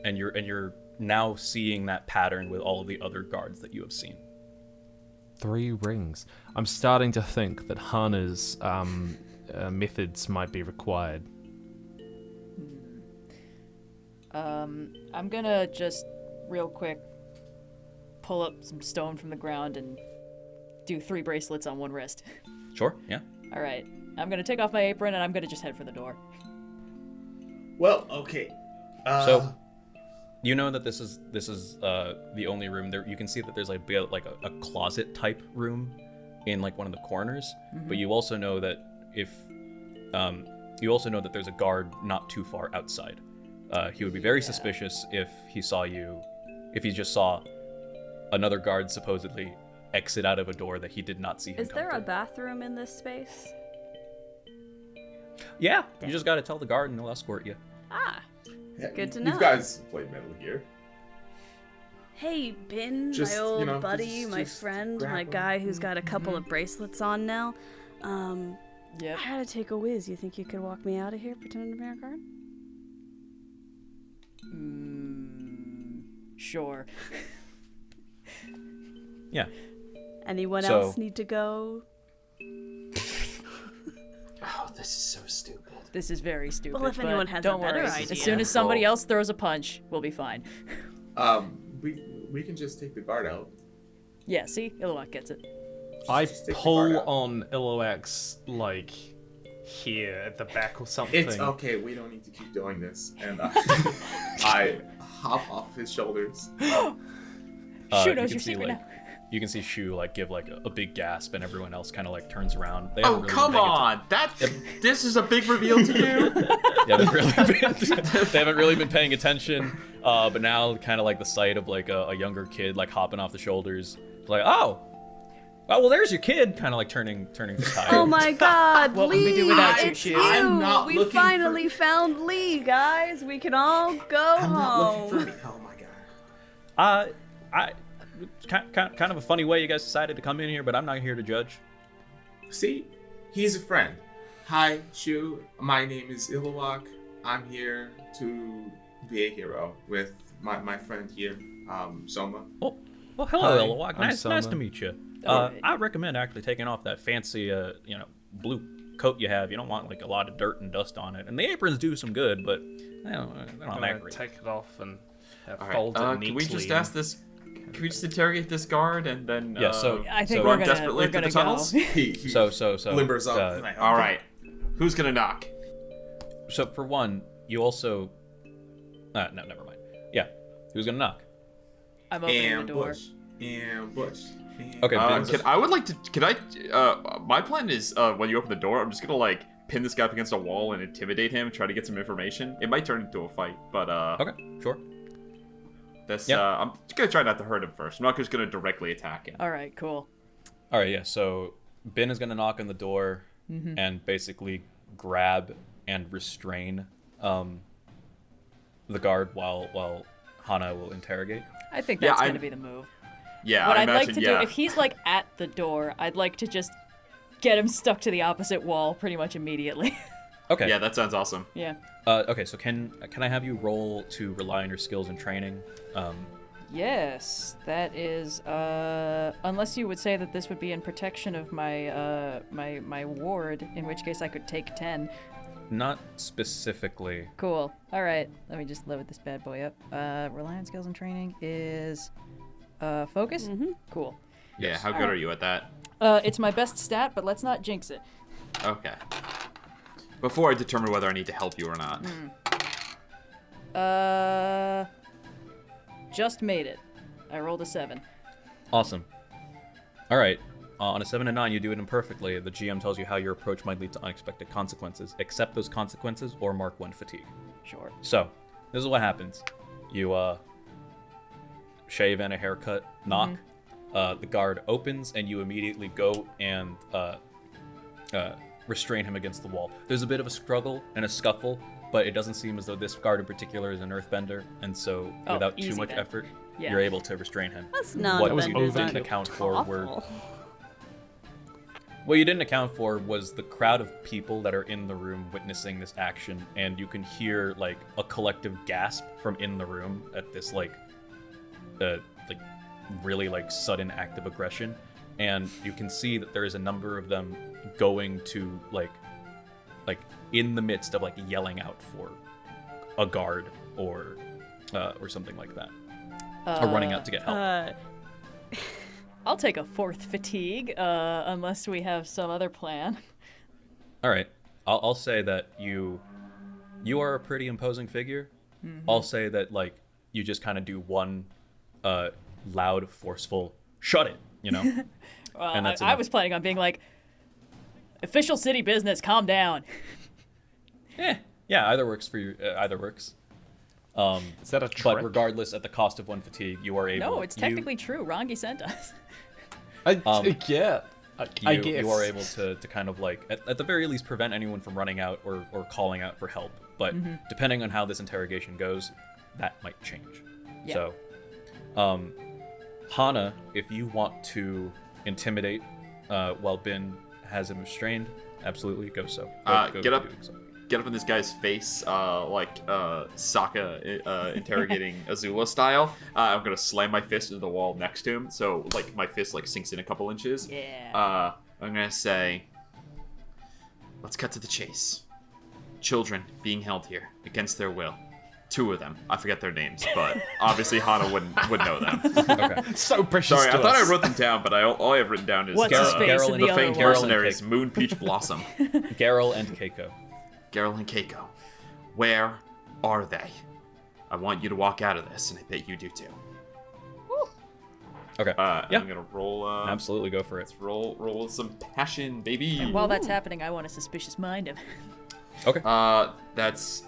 And you're now seeing that pattern with all of the other guards that you have seen. 3 rings. I'm starting to think that Hanna's methods might be required. I'm gonna just real quick pull up some stone from the ground and do 3 bracelets on one wrist. Sure, yeah. All right. I'm gonna take off my apron and I'm gonna just head for the door. Well, okay. So, you know that this is the only room there. You can see that there's like a closet type room in like one of the corners, but you also know that there's a guard not too far outside. He would be very suspicious if he just saw another guard supposedly exit out of a door that he did not see him Is come there a through. bathroom in this space? Yeah, you just gotta tell the guard and they'll escort you. Ah. Yeah, Good to You know. guys play Metal Gear. Hey, Binh, Just, my old you know, buddy, my just friend, grab my him. guy who's got a couple of bracelets on now. Yep. I gotta take a whiz. You think you could walk me out of here pretending to be our guard? Sure. Yeah. Anyone So- else need to go? Oh, this is so stupid. This is very stupid. Well, if but anyone has a don't better worry. idea. As soon as somebody else throws a punch, we'll be fine. We can just take the guard out. Yeah, see? Iluak gets it. I Just take the pull guard out. on Iluak's, like, here at the back or something. It's okay. We don't need to keep doing this. And I hop off his shoulders. Shu You knows can your see, secret like, now. You can see Shu like give like a big gasp, and everyone else kind of like turns around. They Oh, haven't really come been paying on! This is a big reveal to you? they haven't really been paying attention, but now kind of like the sight of like a younger kid like hopping off the shoulders, like, oh, well, there's your kid, kind of like turning to Kayo. Oh my God, What would Lee! we do without you, It's Shu? you! I'm not We looking finally found Lee, guys. We can all go I'm not home. looking for me. Oh my god. Kind of a funny way you guys decided to come in here, but I'm not here to judge. See, he's a friend. Hi, Shu. My name is Iluak. I'm here to be a hero with my friend here, Soma. Oh, well, hello, Hi, Iluak. I'm Nice Soma. to meet you. Alright. I recommend actually taking off that fancy, blue coat you have. You don't want like a lot of dirt and dust on it. And the aprons do some good, but they're not I'm that gonna great. take it off and All fold it right. neatly. Can we just and- ask this? Can we just interrogate this guard and then? Yeah, so- I think So we're run gonna desperately we're through gonna the go. tunnels? He So limbers up. All right. Who's gonna knock? So for one, you also. No, never mind. Yeah, who's gonna knock? I'm opening the door. Ambush. Okay, Binh. Can I? My plan is when you open the door, I'm just gonna like pin this guy up against a wall and intimidate him, try to get some information. It might turn into a fight, but Okay, sure. this Yeah. I'm gonna try not to hurt him first. I'm not just gonna directly attack him. All right, cool. All right, yeah. So Binh is gonna knock on the door and basically grab and restrain the guard while Hanna will interrogate. I think Yeah, that's I- gonna be the move. Yeah, What I I'd imagine. like to yeah. do, if he's like at the door, I'd like to just get him stuck to the opposite wall pretty much immediately. Okay. Yeah, that sounds awesome. Yeah. Okay. So can I have you roll to rely on your skills and training? Yes, that is. Unless you would say that this would be in protection of my my ward, in which case I could take 10. Not specifically. Cool. All right. Let me just load this bad boy up. Rely on skills and training is focus. Cool. Yeah, how good are you at that? It's my best stat, but let's not jinx it. Okay. Before I determine whether I need to help you or not. Just made it. I rolled a 7. Awesome. All right. On a 7 and 9, you do it imperfectly. The GM tells you how your approach might lead to unexpected consequences. Accept those consequences or mark 1 fatigue. Sure. So, this is what happens. You shave and a haircut, knock. The guard opens, and you immediately go and restrain him against the wall. There's a bit of a struggle and a scuffle, but it doesn't seem as though this guard in particular is an earthbender, and so without too easy much then. effort, Yeah. you're able to restrain him. That's not What a you bender, didn't not account for were awful. what you didn't account for was the crowd of people that are in the room witnessing this action, and you can hear like a collective gasp from in the room at this like really like sudden act of aggression, and you can see that there is a number of them going to like in the midst of like yelling out for a guard or something like that, or running out to get help. I'll take a 4th fatigue, unless we have some other plan. All right, I'll say that you are a pretty imposing figure. I'll say that like you just kind of do one loud, forceful "shut it," you know. And that's I enough. was planning on being like, official city business, calm down. Yeah, either works for you. Either works. Is that a trick? But regardless, at the cost of 1 fatigue, you are able. No, it's technically true. Rangi sent us. I guess. You are able to kind of like at the very least prevent anyone from running out or calling out for help. But depending on how this interrogation goes, that might change. Yeah. So, Hanna, if you want to intimidate while Binh has him restrained, absolutely go so. Go Get up. doing so. Get up in this guy's face, like Sokka interrogating Azula style. I'm gonna slam my fist into the wall next to him, so like my fist like sinks in a couple inches. Yeah. I'm gonna say, let's cut to the chase. Children being held here against their will. 2 of them. I forget their names, but obviously Hanna would know them. Okay. So precious. Sorry, to I thought us. I wrote them down, but all I have written down is What's his face Garrel and and the the other famed one? mercenaries, Cake. Moon Peach Blossom. Garrel and Keiko. Geralt and Kayo, where are they? I want you to walk out of this, and I bet you do too. Okay. Yeah. Yeah. I'm gonna roll. Absolutely, go for it. Let's roll with some passion, baby. And while that's happening, I want a suspicious mind of. Okay. That's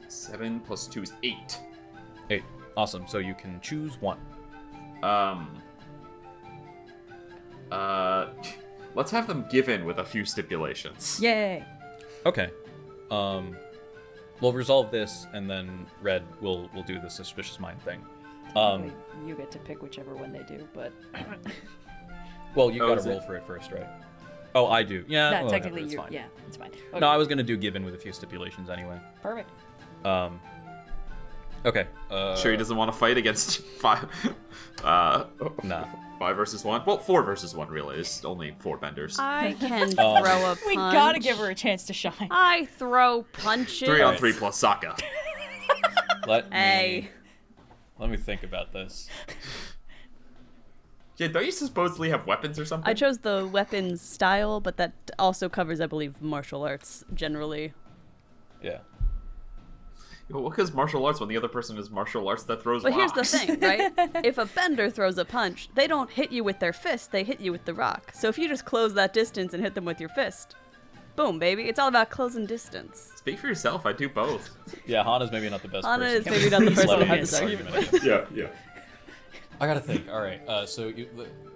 7 plus 2 is 8. 8. Awesome. So you can choose one. Let's have them give in with a few stipulations. Yay! Okay. We'll resolve this, and then Red will do the suspicious mind thing. You get to pick whichever one they do, but Well, you Oh, gotta is roll it? for it first, right? Oh, I do. Yeah. no, well, technically it's you. fine. Yeah, it's fine. Okay. No, I was gonna do given with a few stipulations anyway. Perfect. Okay. Sure, he doesn't want to fight against 5. Nah. 5 versus 1. Well, 4 versus 1 really. There's only 4 benders. I can throw a punch. We gotta give her a chance to shine. I throw punches. 3 on 3 plus Sokka. Hey. Let me think about this. Yeah, don't you supposedly have weapons or something? I chose the weapons style, but that also covers, I believe, martial arts generally. Yeah. Well, because martial arts when the other person is martial arts that throws But here's rocks. the thing, right? If a bender throws a punch, they don't hit you with their fist, they hit you with the rock. So if you just close that distance and hit them with your fist, boom, baby. It's all about closing distance. Speak for yourself. I do both. Yeah, Hanna's maybe not the best Hanna person. is maybe not the person Let to have me this get argument with. Yeah. I gotta think. All right. So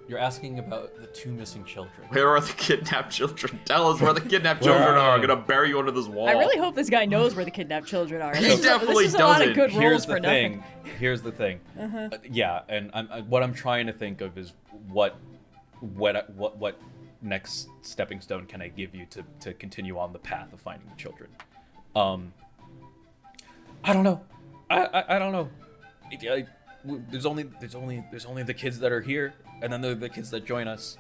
you're asking about the 2 missing children. Where are the kidnapped children? Tell us where the kidnapped Where children are are. I'm they? gonna bury you under this wall. I really hope this guy knows where the kidnapped children are. He This definitely is a lot of doesn't. good Here's rolls the for thing. nothing. Here's the thing. Yeah, and what I'm trying to think of is what next stepping stone can I give you to continue on the path of finding the children? I don't know. I don't know. There's only the kids that are here, and then the kids that join us.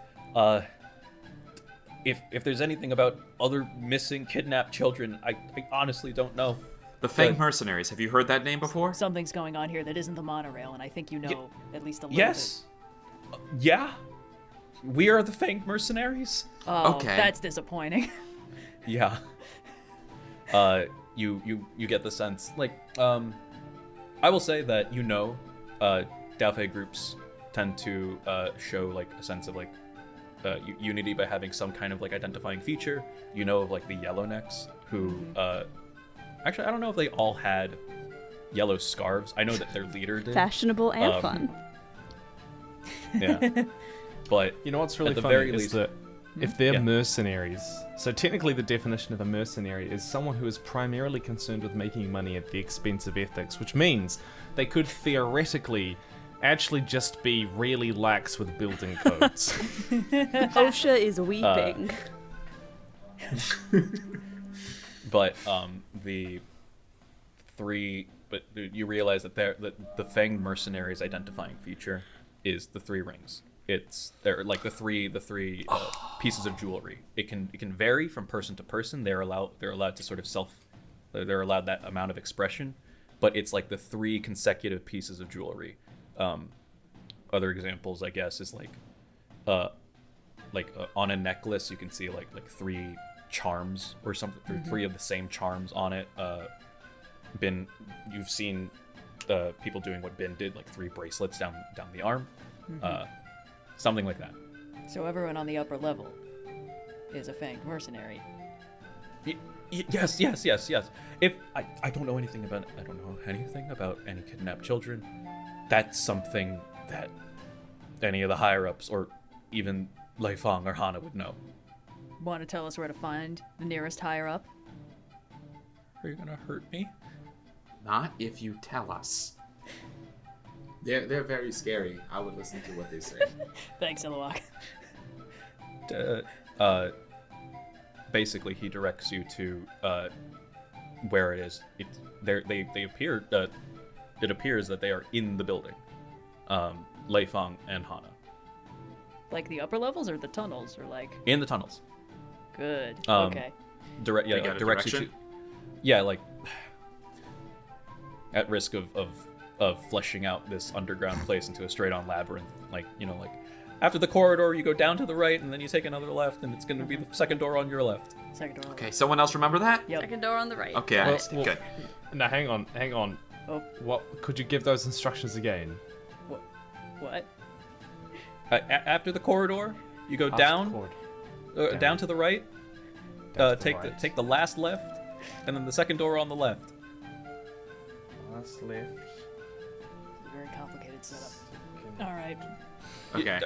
If there's anything about other missing, kidnapped children, I honestly don't know. The Fang Mercenaries. Have you heard that name before? Something's going on here that isn't the monorail, and I think you know at least a little Yes. Yeah. We are the Fanged Mercenaries. bit. Oh, Okay. that's disappointing. Yeah. You get the sense, like, I will say that Dao Fei groups tend to show like a sense of like unity by having some kind of like identifying feature. You know of like the Yellownecks who actually I don't know if they all had yellow scarves. I know that their leader did. Fashionable and Um, fun. Yeah. But You know what's really at the funny very is least, that if they're Yeah. mercenaries, so technically the definition of a mercenary is someone who is primarily concerned with making money at the expense of ethics, which means they could theoretically actually just be really lax with building codes. OSHA is weeping. But you realize that the Fang mercenaries identifying feature is the 3 rings. They're like the three pieces of jewelry. It can vary from person to person. They're allowed to sort of they're allowed that amount of expression, but it's like the 3 consecutive pieces of jewelry. Other examples, I guess, is on a necklace you can see like 3 charms or something, 3 of the same charms on it. Binh, you've seen people doing what Binh did, like 3 bracelets down the arm. Something like that. So everyone on the upper level is a Fanged mercenary. Yes. If I don't know anything about any kidnapped children, that's something that any of the higher ups or even Lei Fang or Hanna would know. Want to tell us where to find the nearest higher up? Are you gonna hurt me? Not if you tell us. They're very scary. I would listen to what they say. Thanks, Iluak. Basically, he directs you to where it is. They appear. It appears that they are in the building. Lei Fang and Hanna. Like the upper levels or the tunnels or like? In the tunnels. Good. Um, Okay. They got a Directs you to. direction? Yeah, like at risk of fleshing out this underground place into a straight-on labyrinth. Like after the corridor, you go down to the right, and then you take another left, and it's going to be the second door on your left. Second door. Okay, someone else remember that? Yep. Second door on the right. Okay, I understand. Good. Now, hang on. Oh. What could you give those instructions again? What? After the corridor, you go Past down, cord. down to the right. Down to the right. Take the last left, and then the second door on the left. Last left. It's a very complicated setup. All right. Okay.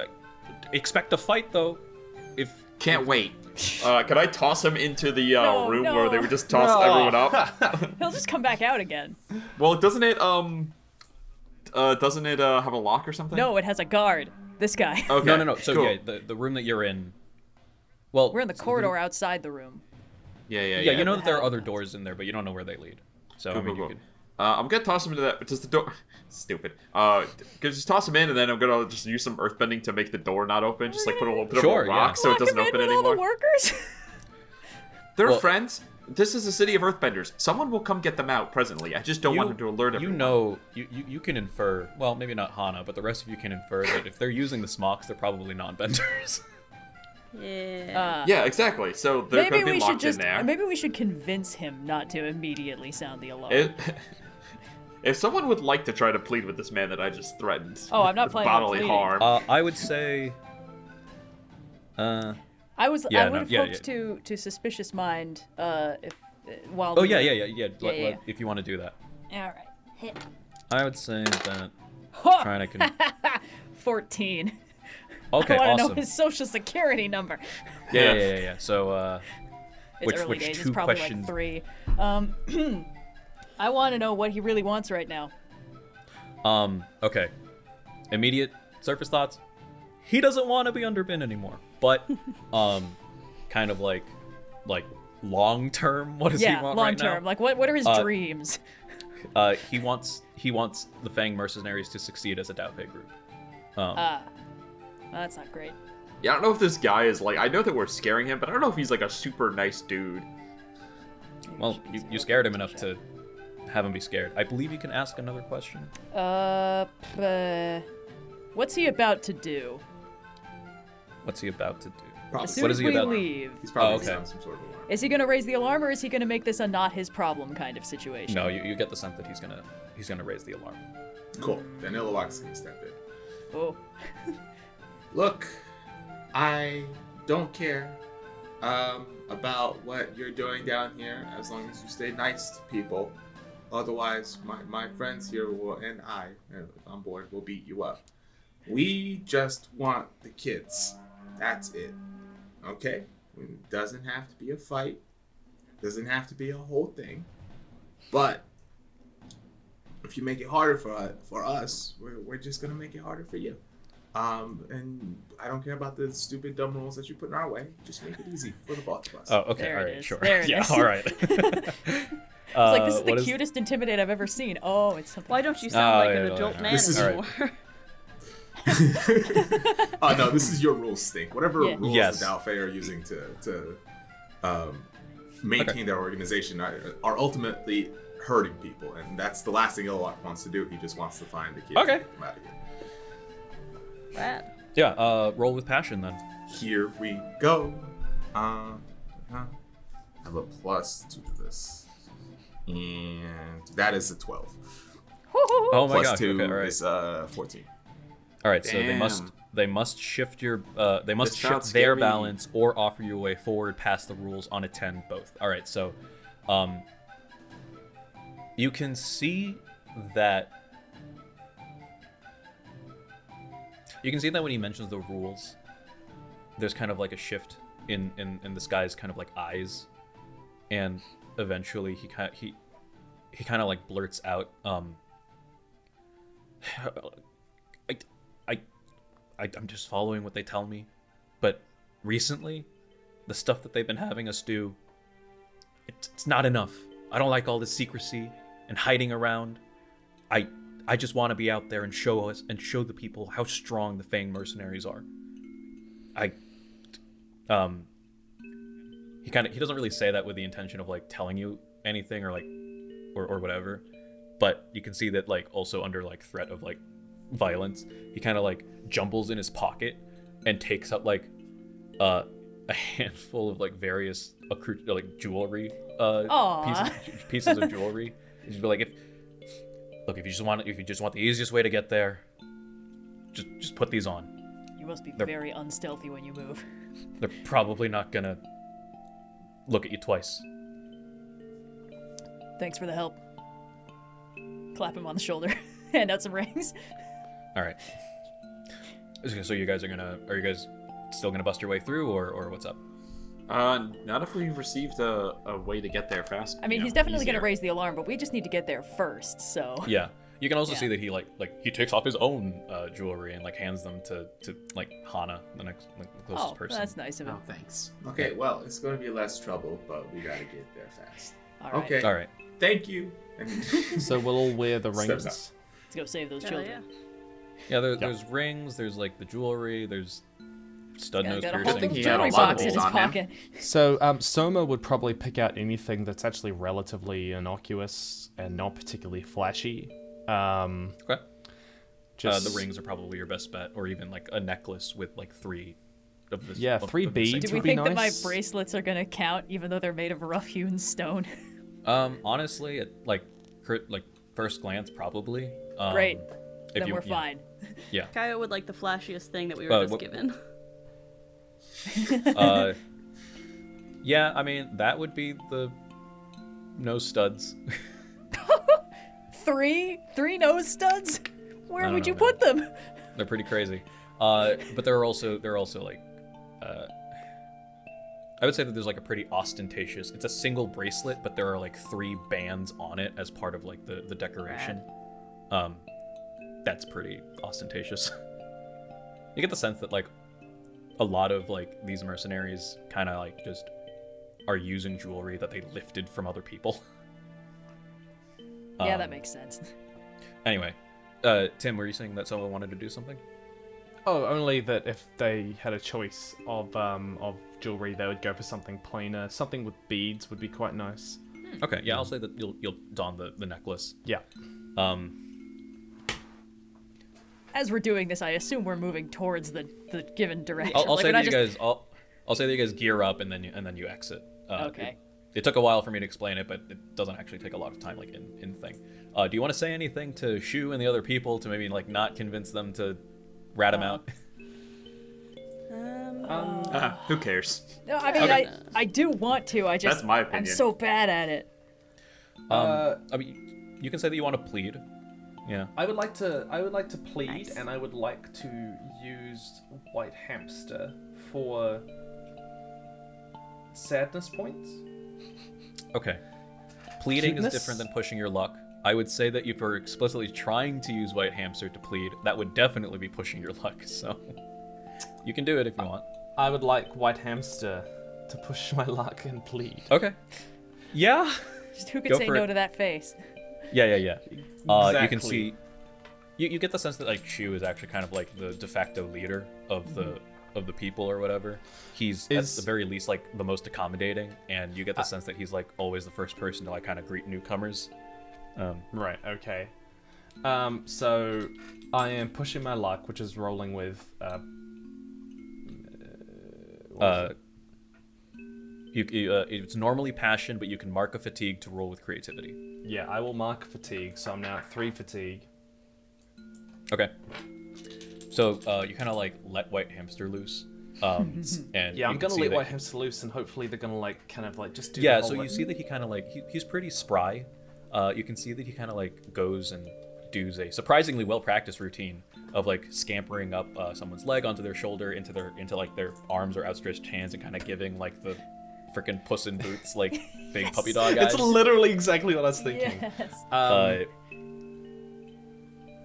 Expect a fight though. If Can't wait. Can I toss him into the room no. where they would just toss everyone up? He'll just come back out again. Well, doesn't it have a lock or something? No, it has a guard. This guy. Okay. no. So cool. yeah, the room that you're in. Well, We're in the corridor outside the room. Yeah. Yeah, you know that there are hell? other doors in there, but you don't know where they lead. So Cool, I mean, cool, you cool. could. I'm gonna toss him into that. Does the door? Stupid. Gonna just toss him in, and then I'm gonna just use some earthbending to make the door not open. Just like put a little bit of Sure, a rock yeah. so it doesn't Lock him open in with anymore. all the workers. They're Well- friends. This is a city of earthbenders. Someone will come get them out presently. I just don't want him to alert everyone. You can infer. Well, maybe not Hanna, but the rest of you can infer that if they're using the smocks, they're probably non-benders. Yeah. Yeah, exactly. So they're Maybe gonna be we should locked in there. maybe we should convince him not to immediately sound the alarm. If someone would like to try to plead with this man that I just threatened, Oh, I'm not with planning on bodily pleading. harm. I would say. I Yeah, would no, have yeah, hoped to suspicious mind if while. Oh we were- yeah. If you want to do that, All right. Hit. I would say that Ha! trying to. 14. Okay, I want to awesome. know his social security number. Yeah. So, It's early which days. two It's probably questions? like 3. I want to know what he really wants right now. Okay. Immediate surface thoughts. He doesn't want to be under Binh anymore, but kind of like long term. What does he want long right term. now? Like what are his dreams? He wants the Fang mercenaries to succeed as a Dao Fei group. That's not great. Yeah, I don't know if this guy is like. I know that we're scaring him, but I don't know if he's like a super nice dude. Well, you scared him enough to have him be scared. I believe you can ask another question. What's he about to do? What's he about to do? Probably. As soon What as is he we about? leave, He's probably okay. sounding some sort of alarm. is he gonna raise the alarm or is he gonna make this a not his problem kind of situation? No, you get the sense that he's gonna raise the alarm. Cool. Then Iluak's gonna step in. Oh. Look, I don't care about what you're doing down here as long as you stay nice to people. Otherwise, my friends here and I, on board, will beat you up. We just want the kids. That's it. Okay? It doesn't have to be a fight. Doesn't have to be a whole thing. But if you make it harder for us, we're just gonna make it harder for you. And I don't care about the stupid dumb rules that you put in our way. Just make it easy for the both of us. Oh, okay, There all it right, is. sure. There it yeah, is. all right. It's like, this is the what cutest intimidate I've ever seen. Oh, it's something. Why don't you sound like yeah, an yeah, adult yeah. man This is- anymore? Oh no, this is your rules stink. Whatever Yeah. rules Yes. the Dao Fei are using to maintain Okay. their organization are ultimately hurting people, and that's the last thing Iluak wants to do. He just wants to find the kid. Okay. And get them out of here. Rad. Yeah, roll with passion then. Here we go. I have a plus to this, and that is a 12. Oh my Plus gosh. 2 Okay, all right. is 14. All right, so Damn. they must shift your they must This shift sounds their scary. balance or offer you a way forward past the rules on a 10 both. All right, so you can see that when he mentions the rules, there's kind of like a shift in this guy's kind of like eyes, and eventually he kind of like blurts out I'm just following what they tell me, but recently, the stuff that they've been having us do, it's not enough. I don't like all this secrecy and hiding around. I just want to be out there and show the people how strong the Fang mercenaries are. He doesn't really say that with the intention of like telling you anything or like or whatever, but you can see that like also under like threat of like violence, he kind of like jumbles in his pocket and takes up like a handful of like various like jewelry pieces of jewelry. He's be like, if you just want the easiest way to get there, just put these on. You must be very unstealthy when you move. They're probably not gonna look at you twice. Thanks for the help. Clap him on the shoulder. Hand out some rings. All right. So you guys are you guys still gonna bust your way through, or what's up? Not if we've received a way to get there fast. I mean, you know, he's definitely going easier. to raise the alarm, but we just need to get there first, so... Yeah. You can also Yeah. see that he like he takes off his own jewelry and like hands them to like Hanna, the next like the closest Oh, person. that's nice of him. Oh, thanks. Okay, well, it's going to be less trouble, but we got to get there fast. All right, Okay. All right. Thank you. And So we'll all wear the Steps rings. let's go save those Hell children. yeah. Yeah. There's rings. There's like the jewelry. There's stud nose Got a whole piercing. think he had a jewelry lot of box in those his on him. pocket. So Soma would probably pick out anything that's actually relatively innocuous and not particularly flashy. Okay. Just The rings are probably your best bet, or even like a necklace with like 3 of this. Yeah, of 3 the same beads Do we would be think that my nice. bracelets are going to count, even though they're made of rough-hewn stone? Honestly, at like first glance, probably. Great. If Then you- we're yeah. fine. Yeah. Kayo would like the flashiest thing that we were Well, just what- given. Yeah, I mean that would be the no studs. Three nose studs? Where don't would you know, put them? They're pretty crazy. But they're also like I would say that there's like a pretty ostentatious. It's a single bracelet, but there are like 3 bands on it as part of like the decoration. That's pretty ostentatious. You get the sense that like a lot of like these mercenaries kind of like just are using jewelry that they lifted from other people. Yeah, that makes sense. Anyway, Tim, were you saying that someone wanted to do something? Oh, only that if they had a choice of jewelry, they would go for something plainer. Something with beads would be quite nice. Okay, yeah, I'll say that you'll don the necklace. Yeah. As we're doing this, I assume we're moving towards the given direction. I'll Like, say we're that not you just- guys. I'll say that you guys gear up and then you exit. Okay. It took a while for me to explain it, but it doesn't actually take a lot of time, like in thing. Do you want to say anything to Shu and the other people to maybe like not convince them to rat him out? Who cares? No, I mean, I do want to. I just That's my I'm opinion. so bad at it. I mean, you can say that you want to plead. Yeah. I would like to plead, Nice. and I would like to use White Hamster for sadness points. Okay. Pleading Cuteness? is different than pushing your luck. I would say that if you're explicitly trying to use white hamster to plead, that would definitely be pushing your luck. So you can do it if you want. I would like white hamster to push my luck and plead. Okay. Yeah. Just who could Go say for no it. to that face? Yeah. You can Exactly. see. You get the sense that like Chu is actually kind of like the de facto leader of the people or whatever. He's at Is- the very least like the most accommodating, and you get the sense that he's like always the first person to like kind of greet newcomers. Right, okay. So I am pushing my luck, which is rolling with It's normally passion, but you can mark a fatigue to roll with creativity. yeah, I will mark fatigue, so I'm now at 3 fatigue. Okay. So you kind of like let white hamster loose, and Yeah, I'm you can gonna see let that white hamster loose, and hopefully they're gonna like kind of like just do Yeah, the whole so you like- see that he kind of like he's pretty spry. You can see that he kind of like goes and does a surprisingly well practiced routine of like scampering up someone's leg onto their shoulder into like their arms or outstretched hands and kind of giving like the freaking Puss in Boots like big puppy dog eyes. It's literally exactly what I was thinking. Yes.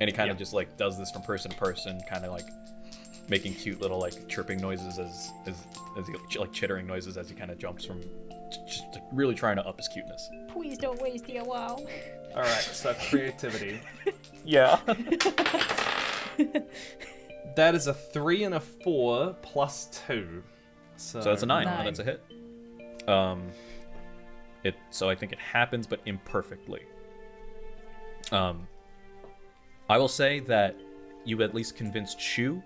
And he kind of just like does this from person to person, kind of like making cute little like chirping noises as he, like chittering noises as he kind of jumps from just really trying to up his cuteness. Please don't waste your wow. All right, so creativity. Yeah. That is a 3 and a 4 plus 2. So So that's a 9. Nine. That's a hit. So I think it happens, but imperfectly. I will say that you at least convinced Shu,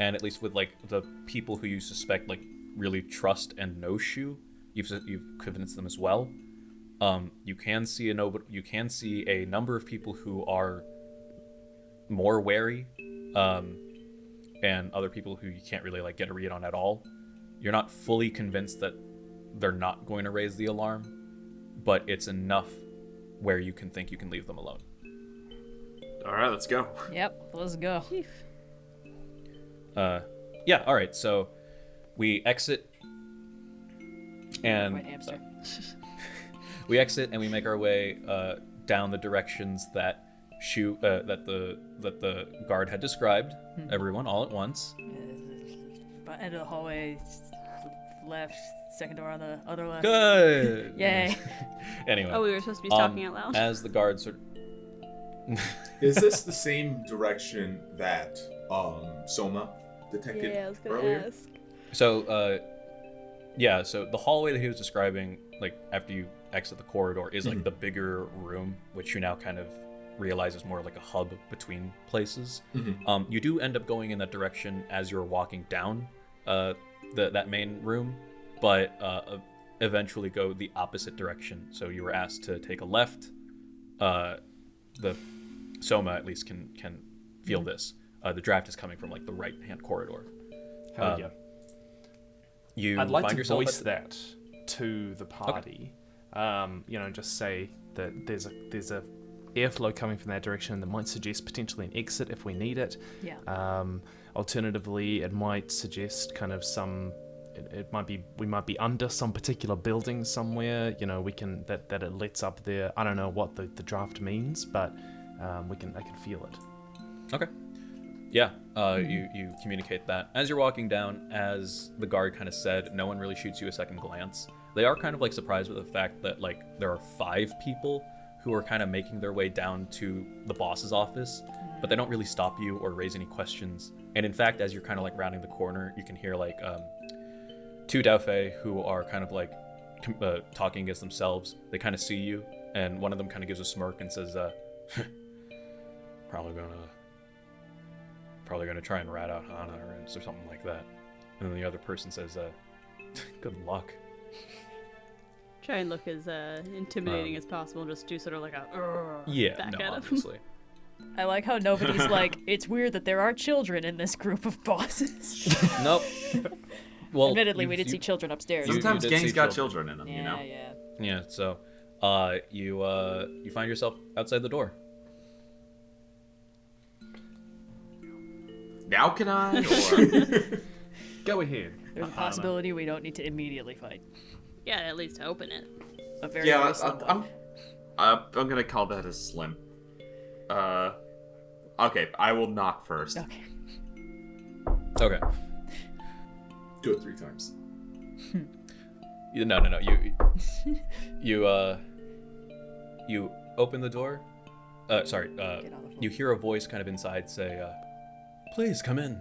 and at least with like the people who you suspect like really trust and know Shu, you've convinced them as well. You can see a number of people who are more wary, and other people who you can't really like get a read on at all. You're not fully convinced that they're not going to raise the alarm, but it's enough where you can think you can leave them alone. All right, let's go. Yep, let's go. Yeah, all right. So we exit, and White hamster. we exit and we make our way down the directions that that the guard had described. Everyone all at once. But end of the hallway, left, second door on the other left. Good. Yay. Anyway. Oh, we were supposed to be talking out loud. As the guards sort. Is this the same direction that Soma detected Yeah, I was gonna earlier? ask. So, yeah, so the hallway that he was describing, like, after you exit the corridor, is, like, the bigger room, which you now kind of realize is more like a hub between places. You do end up going in that direction as you're walking down that main room, but eventually go the opposite direction. So you were asked to take a left. The Soma, at least, can feel this. The draft is coming from, like, the right-hand corridor. Hell yeah. You I'd like find to yourself voice at- that to the party. Just say that there's a airflow coming from that direction that might suggest potentially an exit if we need it. Yeah. Alternatively, it might suggest kind of we might be under some particular building somewhere. We can that it lets up there. I don't know what the draft means, but I can feel it. Okay. Yeah, you communicate that. As you're walking down, as the guard kind of said, no one really shoots you a second glance. They are kind of like surprised with the fact that like there are 5 people who are kind of making their way down to the boss's office, but they don't really stop you or raise any questions. And in fact, as you're kind of like rounding the corner, you can hear like 2 Dao Fei who are kind of like talking against themselves. They kind of see you, and one of them kind of gives a smirk and says, probably gonna try and rat out Hanna or something like that. And then the other person says, good luck. Try and look as intimidating as possible. Just do sort of like a Yeah, back no, at him. obviously. I like how nobody's like, it's weird that there are children in this group of bosses. Nope. Well, Admittedly, we did see children upstairs. you Sometimes did gangs see got children. children in them, yeah, you know? yeah. Yeah, so you find yourself outside the door. Now can I? Or... Go ahead. There's a possibility we don't need to immediately fight. Yeah, at least open it. A very Yeah, very slim one. I'm gonna call that a slim. Okay, I will knock first. Okay. Okay. Do it 3 times. No. You open the door. Sorry. Get on the floor. You hear a voice kind of inside say, "Please come in."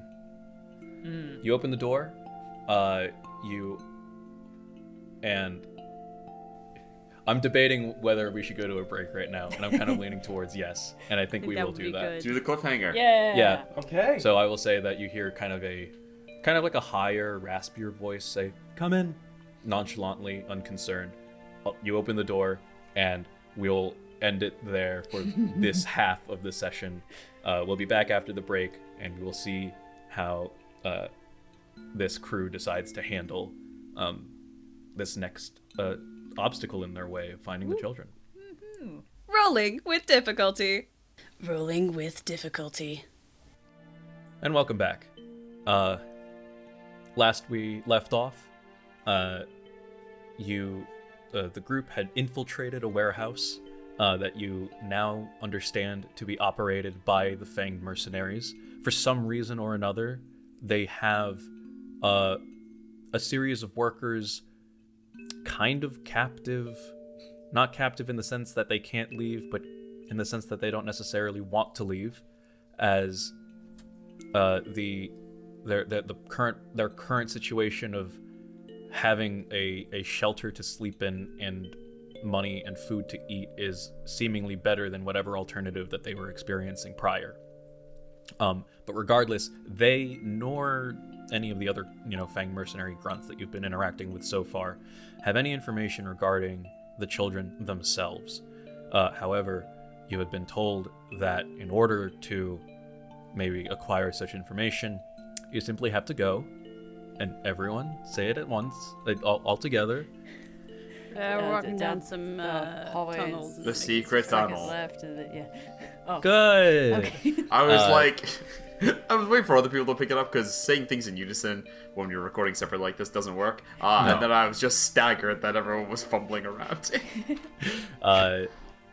You open the door. And I'm debating whether we should go to a break right now, and I'm kind of leaning towards yes, and I think we that will would do be that. good. Do the cliffhanger. Yeah. Okay. So I will say that you hear kind of like a higher, raspier voice say, "Come in," nonchalantly, unconcerned. You open the door, and we'll end it there for this half of the session. We'll be back after the break, and we will see how this crew decides to handle this next obstacle in their way of finding the children. Rolling with difficulty. Rolling with difficulty. And welcome back. Last we left off, the group had infiltrated a warehouse that you now understand to be operated by the Fanged mercenaries. For some reason or another, they have a series of workers kind of captive, not captive in the sense that they can't leave, but in the sense that they don't necessarily want to leave, as their current situation of having a shelter to sleep in and money and food to eat is seemingly better than whatever alternative that they were experiencing prior. But regardless, they nor any of the other, Fang mercenary grunts that you've been interacting with so far have any information regarding the children themselves. However, you had been told that in order to maybe acquire such information, you simply have to go, and everyone say it at once, all together. We're walking down down some hallways. tunnels. The secret Second tunnel. left. Oh. Good. Okay. I was I was waiting for other people to pick it up because saying things in unison when you're recording separate like this doesn't work. And then I was just staggered that everyone was fumbling around.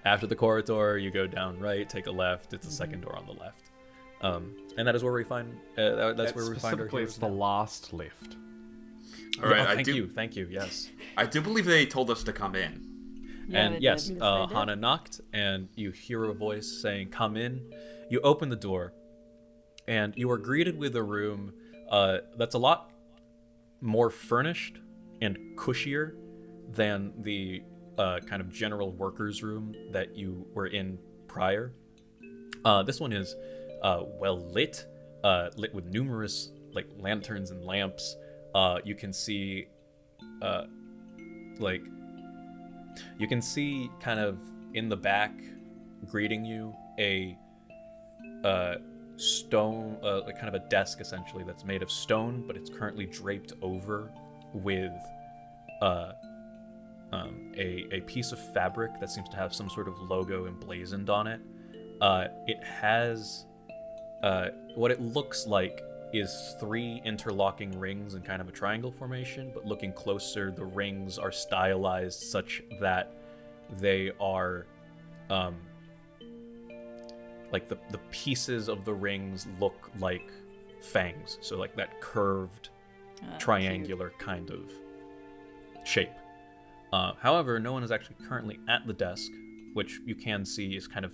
After the corridor, you go down right, take a left. It's the second door on the left, and that is where we find. That's where we find our Specifically, heroes it's the now. last lift. All right, Oh, thank you. Yes. I do believe they told us to come in. Yeah, And they yes, did. Hanna knocked, and you hear a voice saying, "Come in." You open the door, and you are greeted with a room that's a lot more furnished and cushier than the kind of general workers' room that you were in prior. This one is well lit, lit with numerous lanterns and lamps. You can see you can see kind of in the back greeting you a stone, kind of a desk essentially that's made of stone, but it's currently draped over with a piece of fabric that seems to have some sort of logo emblazoned on it. It has what it looks like is 3 interlocking rings in kind of a triangle formation, but looking closer, the rings are stylized such that they are the pieces of the rings look like fangs, so like that curved triangular kind of shape. However, no one is actually currently at the desk, which you can see is kind of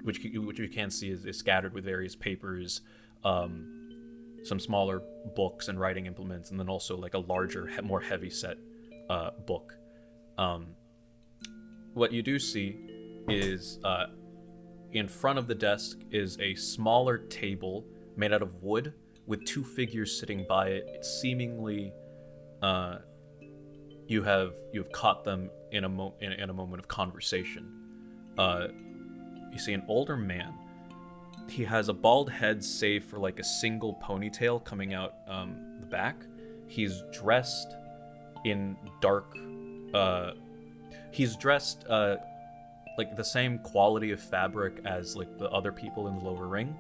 which you can see is scattered with various papers, some smaller books and writing implements, and then also like a larger, more heavy set book. What you do see is in front of the desk is a smaller table made out of wood with 2 figures sitting by it. It's seemingly you have caught them in a moment of conversation. You see an older man. He has a bald head save for like a single ponytail coming out the back. He's dressed in dark he's dressed like the same quality of fabric as like the other people in the lower ring,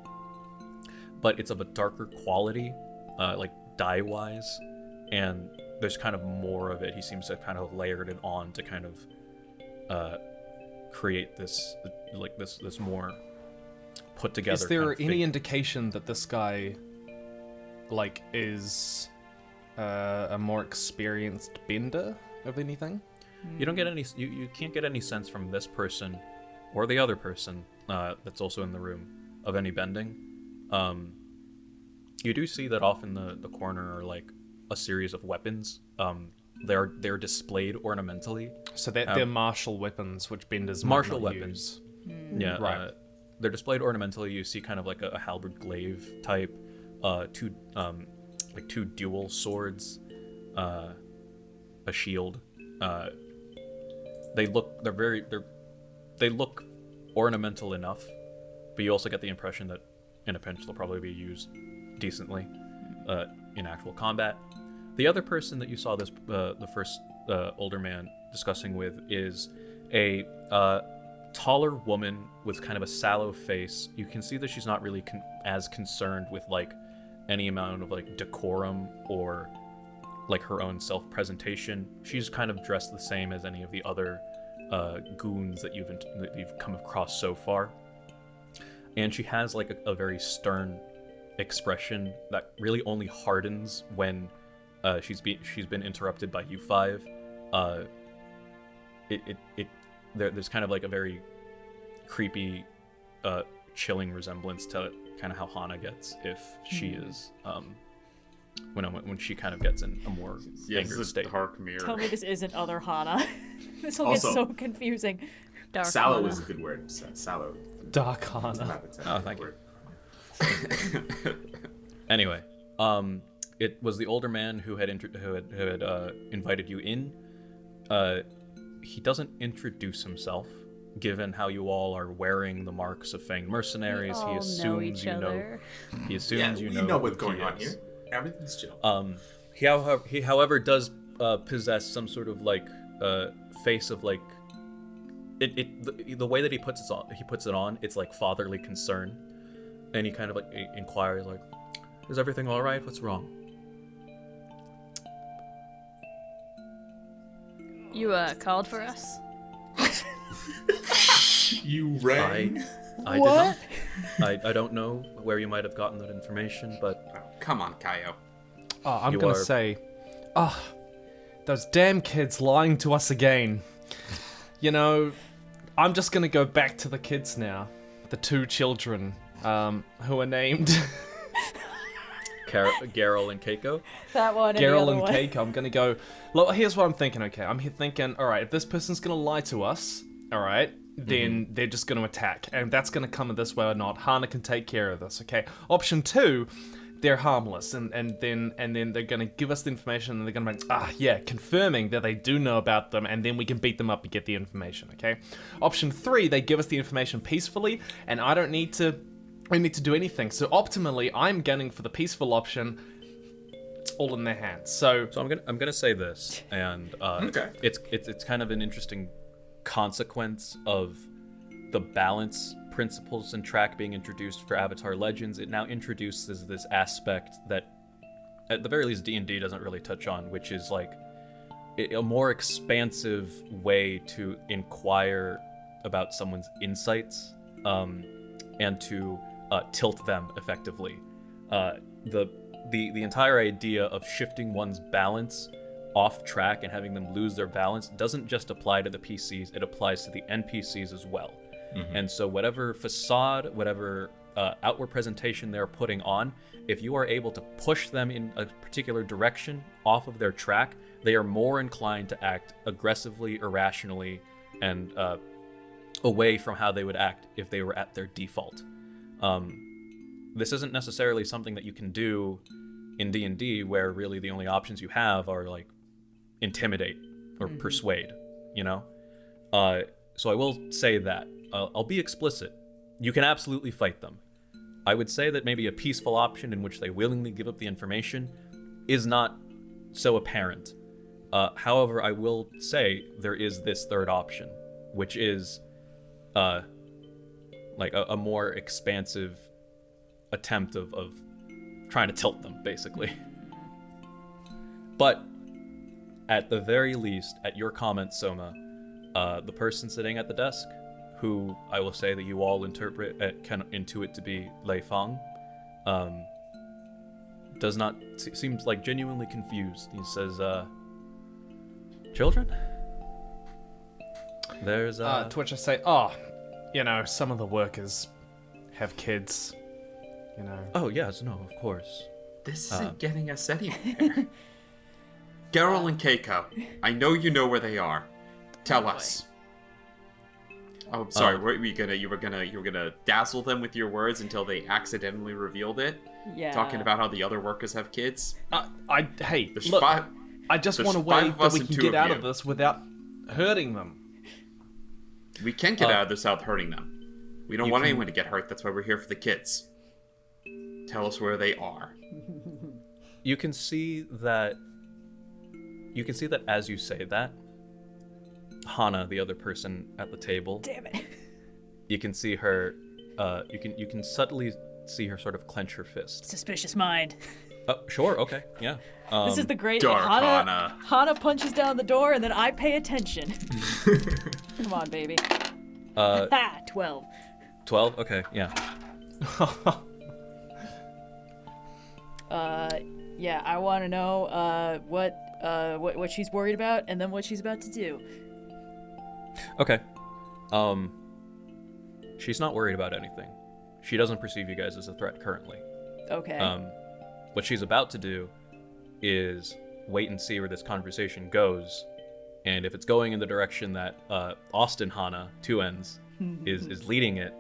but it's of a darker quality, like dye wise, and there's kind of more of it. He seems to have kind of layered it on to kind of create this more put together. Is there kind of any indication that this guy, like, is a more experienced bender of anything? You don't get any. You can't get any sense from this person or the other person that's also in the room of any bending. You do see that off in the corner are like a series of weapons. They're displayed ornamentally. So they're martial weapons, which benders martial might not weapons. use. Yeah, Right. They're displayed ornamentally. You see kind of like a halberd glaive type, two dual swords, a shield. They look ornamental enough, but you also get the impression that in a pinch they'll probably be used decently in actual combat. The other person that you saw the first older man discussing with is a taller woman with kind of a sallow face. You can see that she's not really as concerned with like any amount of like decorum or like her own self-presentation. She's kind of dressed the same as any of the other goons that you've come across so far, and she has like a very stern expression that really only hardens when she's been interrupted by you five. There's kind of like a very creepy, chilling resemblance to kind of how Hanna gets if she is when she kind of gets in a more angry state. Dark mirror. Tell me this isn't other Hanna. This will Also, get so confusing. Dark Sallow Hanna. is a good word. Sallow. Dark Hanna. Oh, thank you. Anyway, it was the older man who had invited you in. He doesn't introduce himself, given how you all are wearing the marks of fanged mercenaries. We all He assumes each you know. other. He assumes Yeah, you we know know what's who he going on is. here. Everything's chill. He however does possess some sort of like face of like the way that he puts it on, it's like fatherly concern, and he kind of like inquires like, "Is everything all right? What's wrong?" You called for us? You rang. I did not. I don't know where you might have gotten that information, but Come on, Kayo. Oh, I'm You gonna are- say, those damn kids lying to us again. You know, I'm just gonna go back to the kids now. The two children, who are named Geralt and Kayo. That one. Geralt and Keiko. I'm gonna go. Look, here's what I'm thinking. Okay, I'm thinking. All right, if this person's gonna lie to us, all right, then they're just gonna attack, and if that's gonna come in this way or not, Hanna can take care of this. Okay. Option 2, they're harmless, and then they're gonna give us the information, and they're gonna be confirming that they do know about them, and then we can beat them up and get the information. Okay. Option 3, they give us the information peacefully, and I don't need to. I need to do anything. So optimally, I'm gunning for the peaceful option. It's all in their hands. So I'm gonna say this, and Okay. it's kind of an interesting consequence of the balance principles and track being introduced for Avatar Legends. It now introduces this aspect that, at the very least, D&D doesn't really touch on, which is like a more expansive way to inquire about someone's insights, and to tilt them effectively. The entire idea of shifting one's balance off track and having them lose their balance doesn't just apply to the PCs, it applies to the NPCs as well. And so whatever facade, whatever outward presentation they're putting on, if you are able to push them in a particular direction off of their track, they are more inclined to act aggressively, irrationally, and away from how they would act if they were at their default. This isn't necessarily something that you can do in D&D, where really the only options you have are like intimidate or persuade, you know? So I will say that. I'll be explicit. You can absolutely fight them. I would say that maybe a peaceful option in which they willingly give up the information is not so apparent. However, I will say there is this third option, which is like a more expansive attempt of trying to tilt them, basically. But at the very least, at your comment, Soma, the person sitting at the desk, who I will say that you all intuit to be Lei Fang, does not seems like genuinely confused. He says, "Children? There's To which I say, some of the workers have kids, Oh yes, no, of course. This isn't getting us anywhere. Geralt and Keiko, I know you know where they are. Tell us. Oh, I'm sorry. What were you gonna? You were gonna dazzle them with your words until they accidentally revealed it. Yeah. Talking about how the other workers have kids. Hey, There's look, five. I just there's want a five way of that us we and can two get of out you. of this without hurting them. We can get out of this without hurting them. We don't want anyone to get hurt. That's why we're here for the kids. Tell us where they are. You can see that as you say that, Hanna, the other person at the table, Damn it. you can see her you can subtly see her sort of clench her fist. Suspicious mind. Oh, sure, okay, yeah. This is the great Dark Hanna. Hanna. Hanna punches down the door, and then I pay attention. Come on, baby. 12. 12? Okay, yeah. Yeah, I want to know what she's worried about, and then what she's about to do. Okay. She's not worried about anything. She doesn't perceive you guys as a threat currently. Okay. What she's about to do is wait and see where this conversation goes, and if it's going in the direction that Austin Hanna, two ends, is leading it,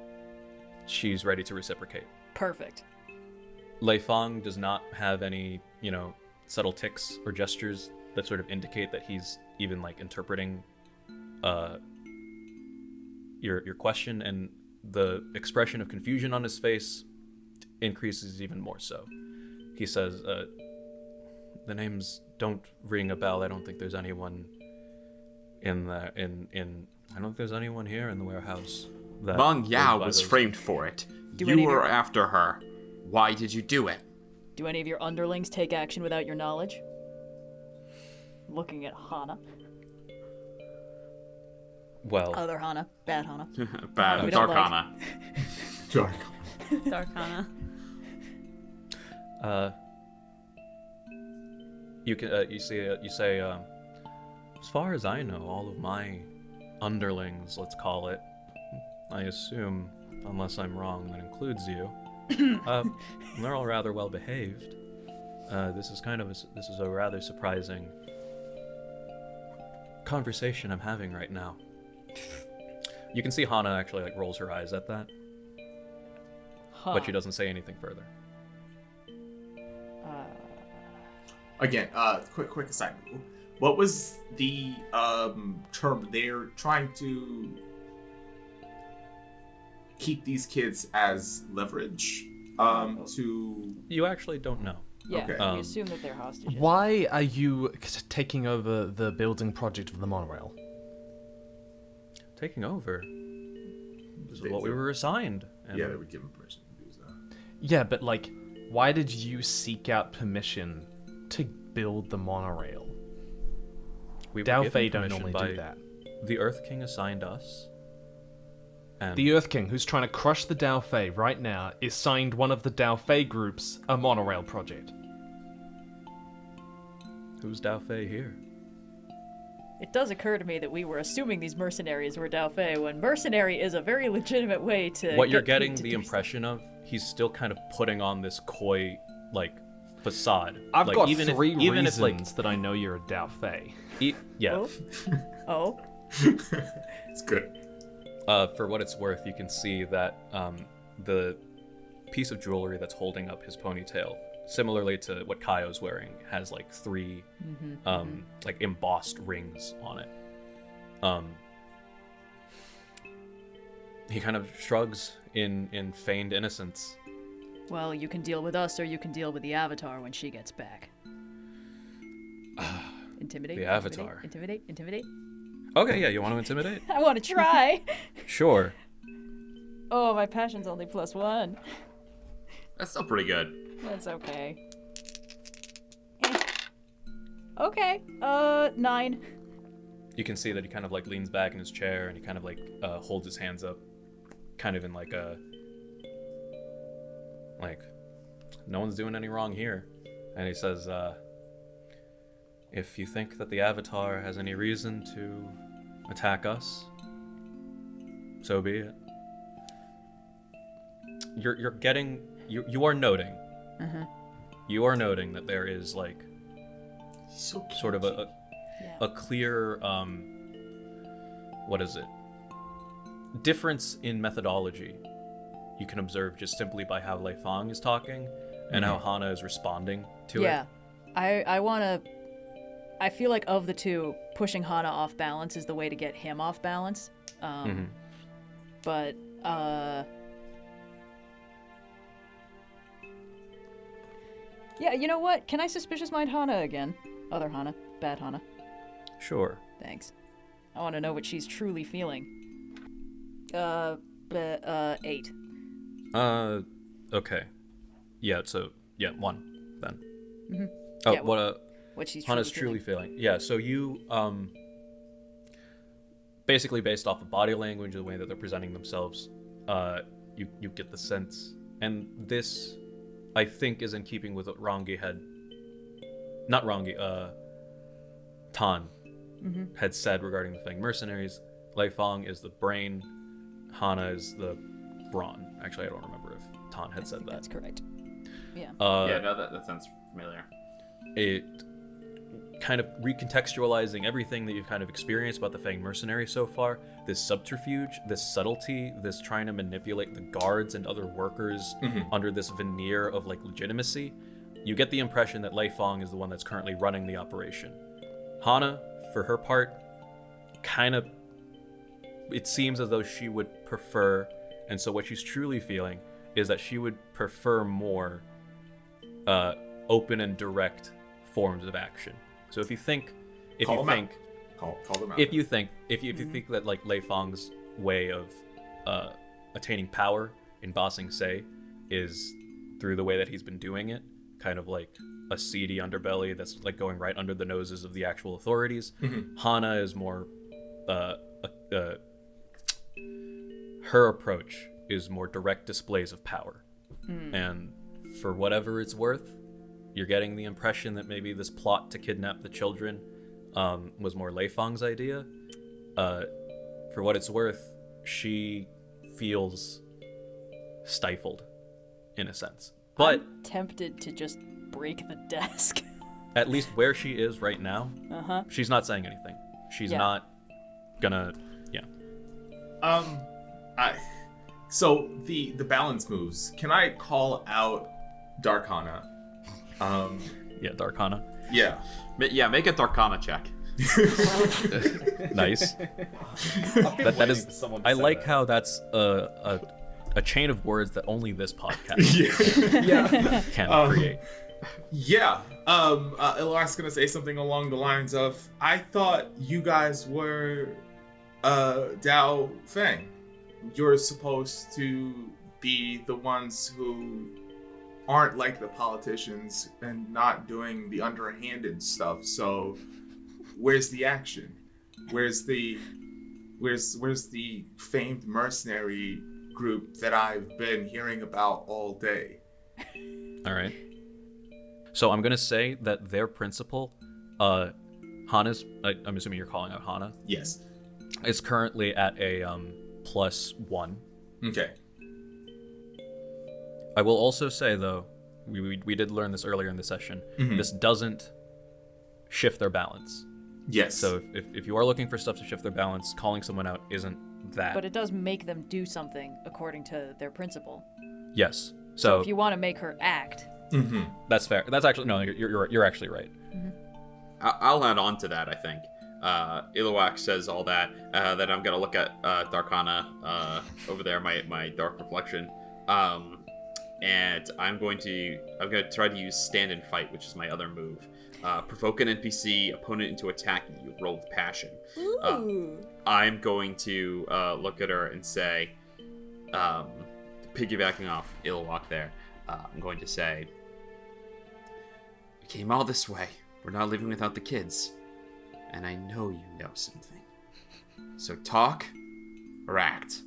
she's ready to reciprocate. Perfect. Lei Fang does not have any, subtle tics or gestures that sort of indicate that he's even like interpreting your question, and the expression of confusion on his face increases even more so. He says, the names don't ring a bell. I don't think there's anyone I don't think there's anyone here in the warehouse that Meng Yao goes by was those- framed for it. Do any You of were your- after her. Why did you do it? Do any of your underlings take action without your knowledge? Looking at Hanna. Well, Other Hanna. Bad Hanna. Bad we don't Dark like. Hanna. Dark. Dark Hanna. you say, as far as I know, all of my underlings, let's call it, I assume, unless I'm wrong, that includes you, they're all rather well behaved. This is a rather surprising conversation I'm having right now. You can see Hanna actually rolls her eyes at that, but she doesn't say anything further. Again, quick aside. What was the term they're trying to keep these kids as leverage? To You actually don't know. Yeah, Okay. we assume that they're hostages. Why are you taking over the building project of the monorail? Taking over. This is what we were assigned. And yeah, they were given permission to do that. Yeah, but why did you seek out permission to build the monorail? we were Dao given Fei don't permission normally by do that. The Earth King assigned us. And The Earth King, who's trying to crush the Dao Fei right now, is signed one of the Dao Fei groups a monorail project. who's Dao Fei here? It does occur to me that we were assuming these mercenaries were Dao Fei, when mercenary is a very legitimate way to. What you're get getting paid to the do impression of, he's still kind of putting on this coy, facade. I've got even three even reasons that I know you're a Dao Fei. yeah. Oh. It's good. For what it's worth, you can see that the piece of jewelry that's holding up his ponytail, similarly to what Kayo's wearing, has three embossed rings on it. He kind of shrugs in feigned innocence. Well, you can deal with us, or you can deal with the Avatar when she gets back. Intimidate. The Avatar. Intimidate. Okay, yeah, you want to intimidate? I want to try. Sure. Oh, my passion's only +1. That's still pretty good. That's okay. Okay. 9. You can see that he kind of like leans back in his chair and he kind of like holds his hands up, kind of in like a no one's doing any wrong here, and he says, if you think that the Avatar has any reason to attack us, so be it. You're getting you are noting. You are noting that there is like sort of a clear what is it? Difference in methodology you can observe just simply by how Lei Fong is talking and how Hanna is responding to it. Yeah. I feel like of the two, pushing Hanna off balance is the way to get him off balance. But yeah, you know what? Can I suspicious mind Hanna again? Other Hanna. Bad Hanna. Sure. Thanks. I want to know what she's truly feeling. 8. Okay. Yeah, so, 1, then. Mm-hmm. Oh, Yeah, what she's Hanna's truly feeling. Yeah, so you, basically based off of body language, the way that they're presenting themselves, you get the sense, and this, I think, is in keeping with what Rangi had, not Rangi, Tan had said regarding the Fang mercenaries. Lei Fong is the brain, Hanna is the brawn. Actually, I don't remember if Tan had said that. That's correct. Yeah. Yeah, no, that sounds familiar. It kind of recontextualizing everything that you've kind of experienced about the Fang mercenary so far, this subterfuge, this subtlety, this trying to manipulate the guards and other workers under this veneer of like legitimacy. You get the impression that Lei Fong is the one that's currently running the operation. Hanna, for her part, kind of, it seems as though she would prefer, and so what she's truly feeling is that she would prefer more open and direct forms of action. So if you think Call them out. if you think that like Lei Fong's way of attaining power in bossing Sei is through the way that he's been doing it, kind of like a seedy underbelly that's like going right under the noses of the actual authorities, Hanna is more her approach is more direct displays of power. And for whatever it's worth, you're getting the impression that maybe this plot to kidnap the children was more Lei Fong's idea. For what it's worth, she feels stifled, in a sense. But I'm tempted to just break the desk. at least where she is right now, she's not saying anything. She's not gonna, So the balance moves. Can I call out Dark Hanna? Dark Hanna. Yeah. Yeah, make a Darkana check. Nice. that is. I like how that's a chain of words that only this podcast can create. Yeah. Iluak's gonna say something along the lines of, I thought you guys were Dao Fei. You're supposed to be the ones who aren't like the politicians and not doing the underhanded stuff. So where's the action? Where's the famed mercenary group that I've been hearing about all day? All right. So I'm gonna say that their principal, Hanna's. I'm assuming you're calling out Hanna. Yes. Is currently at a +1. Okay. I will also say though, we did learn this earlier in the session. This doesn't shift their balance. Yes. So if you are looking for stuff to shift their balance, calling someone out isn't that. But it does make them do something according to their principle. Yes. So if you want to make her act. That's fair. That's actually no. You're actually right. I'll add on to that. I think Iluak says all that. That I'm gonna look at Darkana over there, my dark reflection, and I'm gonna try to use stand and fight, which is my other move. Provoke an NPC opponent into attacking you. Roll with passion. I'm going to look at her and say, piggybacking off Iluak there, I'm going to say, we came all this way we're not living without the kids. And I know you know something. So talk or act.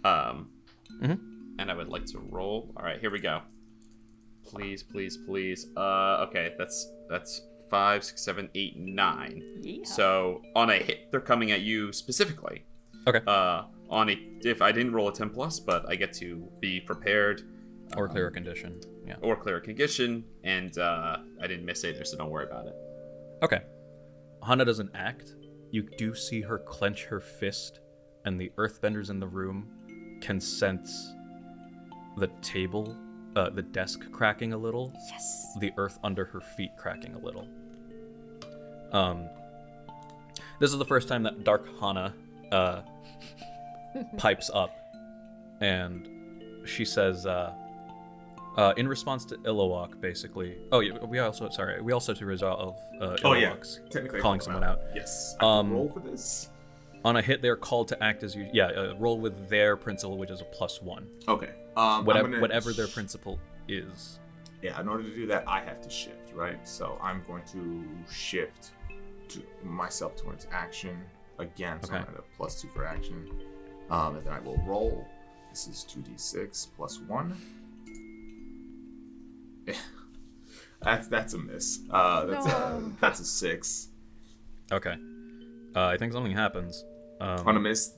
And I would like to roll. All right, here we go. Please. Okay, that's 5, 6, 7, 8, 9. Yeah. So on a hit, they're coming at you specifically. Okay. If I didn't roll a 10 plus, but I get to be prepared. Or clear a condition. Yeah. Or clear a condition, and I didn't miss either, so don't worry about it. Okay. Hanna doesn't act. You do see her clench her fist, and the earthbenders in the room can sense the table, the desk cracking a little. Yes. The earth under her feet cracking a little. This is the first time that Dark Hanna pipes up, and she says, in response to Iluak, basically. Oh yeah, we also have to resolve Iluak's Technically calling someone out. Yes. I can roll for this. On a hit, they're called to act as you. Roll with their principal, which is a +1. Okay. Whatever their principal is. Yeah, in order to do that, I have to shift, right? So I'm going to shift to myself towards action again. So I'm at a +2 for action. And then I will roll. This is 2d6 +1. That's a miss. That's a 6. Okay. I think something happens. On a miss,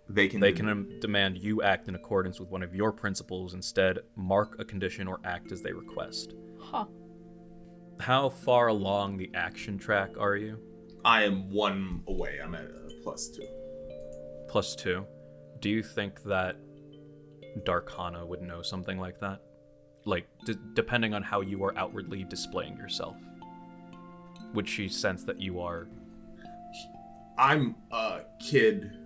they can demand you act in accordance with one of your principles. Instead, mark a condition or act as they request. Huh. How far along the action track are you? I am 1 away. I'm at a +2. +2. Do you think that Dark Hanna would know something like that? Like, depending on how you are outwardly displaying yourself, would she sense that you are? I'm a kid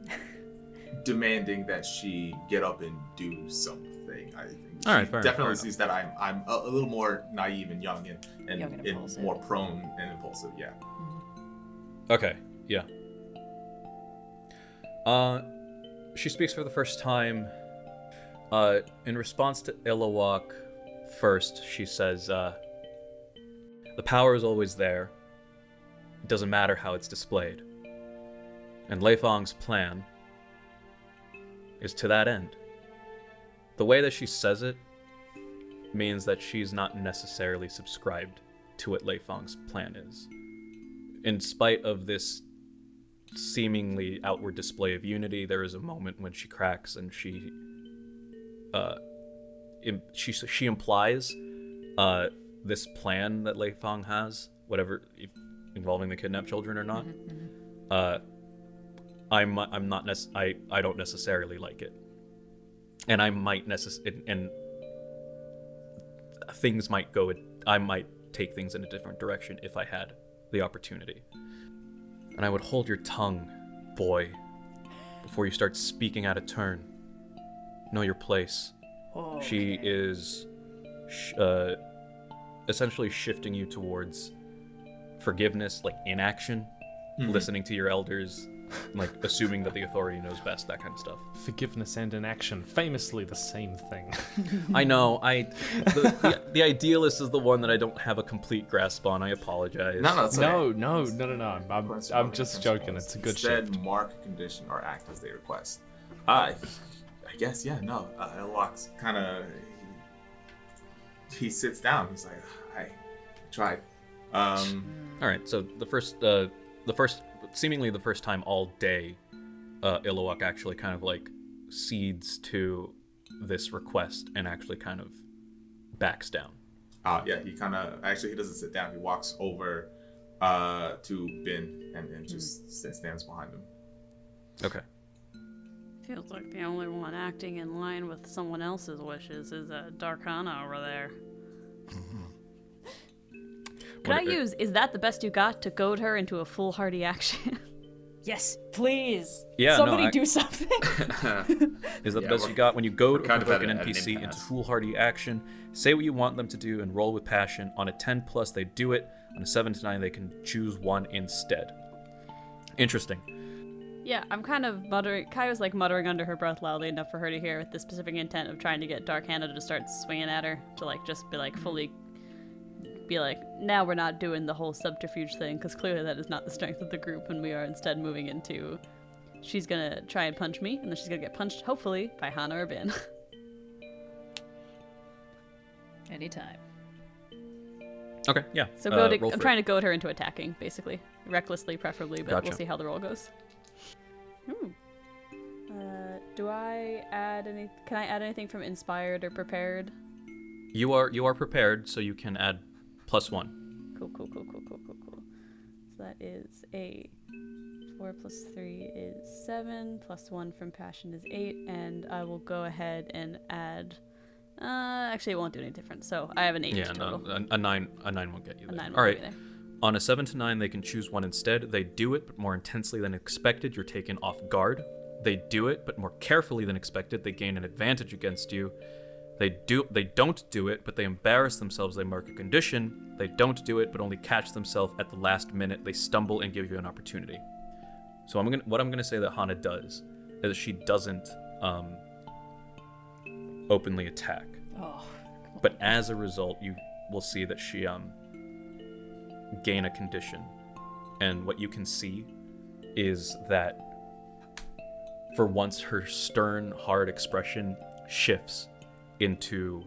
demanding that she get up and do something. I think she definitely sees that I'm a little more naive and young and more prone and impulsive. Yeah. Okay. Yeah. She speaks for the first time. In response to Iluak, first she says, "The power is always there. It doesn't matter how it's displayed. And Lei Fang's plan is to that end." The way that she says it means that she's not necessarily subscribed to what Lei Fang's plan is. In spite of this seemingly outward display of unity, there is a moment when she cracks and she implies this plan that Lei Fang has, whatever, involving the kidnapped children or not. I don't necessarily like it, and I might and things might go. I might take things in a different direction if I had the opportunity. And I would hold your tongue, boy, before you start speaking out of turn. Know your place. Oh, okay. She is essentially shifting you towards forgiveness, like inaction, listening to your elders, like assuming that the authority knows best, that kind of stuff. Forgiveness and inaction, famously the same thing. I know. The idealist is the one that I don't have a complete grasp on. I apologize. No. I'm just joking. It's a good shift. Instead, mark a condition or act as they request. I guess, yeah, no. Iluak's kind of... He sits down. He's like, I tried. All right, so the first seemingly the first time all day, Iluak actually kind of like cedes to this request and actually kind of backs down. Yeah, he doesn't sit down. He walks over to Binh and just stands behind him. Okay. Feels like the only one acting in line with someone else's wishes is Dark Hanna over there. Is that the best you got to goad her into a foolhardy action? Yes, please. Yeah, Somebody do something. Is that the best you got? When you go to provoke an at NPC an into foolhardy action, say what you want them to do and roll with passion. On a 10+, they do it. On a 7 to 9, they can choose one instead. Interesting. Yeah, I'm kind of muttering. Kayo's like muttering under her breath loudly enough for her to hear, with the specific intent of trying to get Dark Hanna to start swinging at her, to like just be like fully be like, now we're not doing the whole subterfuge thing, because clearly that is not the strength of the group, and we are instead moving into, she's gonna try and punch me, and then she's gonna get punched, hopefully, by Hanna or Binh. Anytime. Okay, yeah. So roll I'm for trying it. to goad her into attacking, basically. Recklessly, preferably, but Gotcha. we'll see how the roll goes. Do I add any... Can I add anything from inspired or prepared? You are prepared, so you can add +1. Cool. So that is a 4 plus 3 is 7, plus 1 from passion is 8, and I will go ahead and add... actually, it won't do any difference, so I have an 8 total. No, a 9 won't get you there. A 9 won't All right. get me there. On a 7 to 9, they can choose one instead. They do it, but more intensely than expected. You're taken off guard. They do it, but more carefully than expected. They gain an advantage against you. They don't do it, but they embarrass themselves. They mark a condition. They don't do it, but only catch themselves at the last minute. They stumble and give you an opportunity. So what I'm gonna say that Hanna does is she doesn't openly attack. Oh. But as a result, you will see that she gain a condition, and what you can see is that for once her stern, hard expression shifts into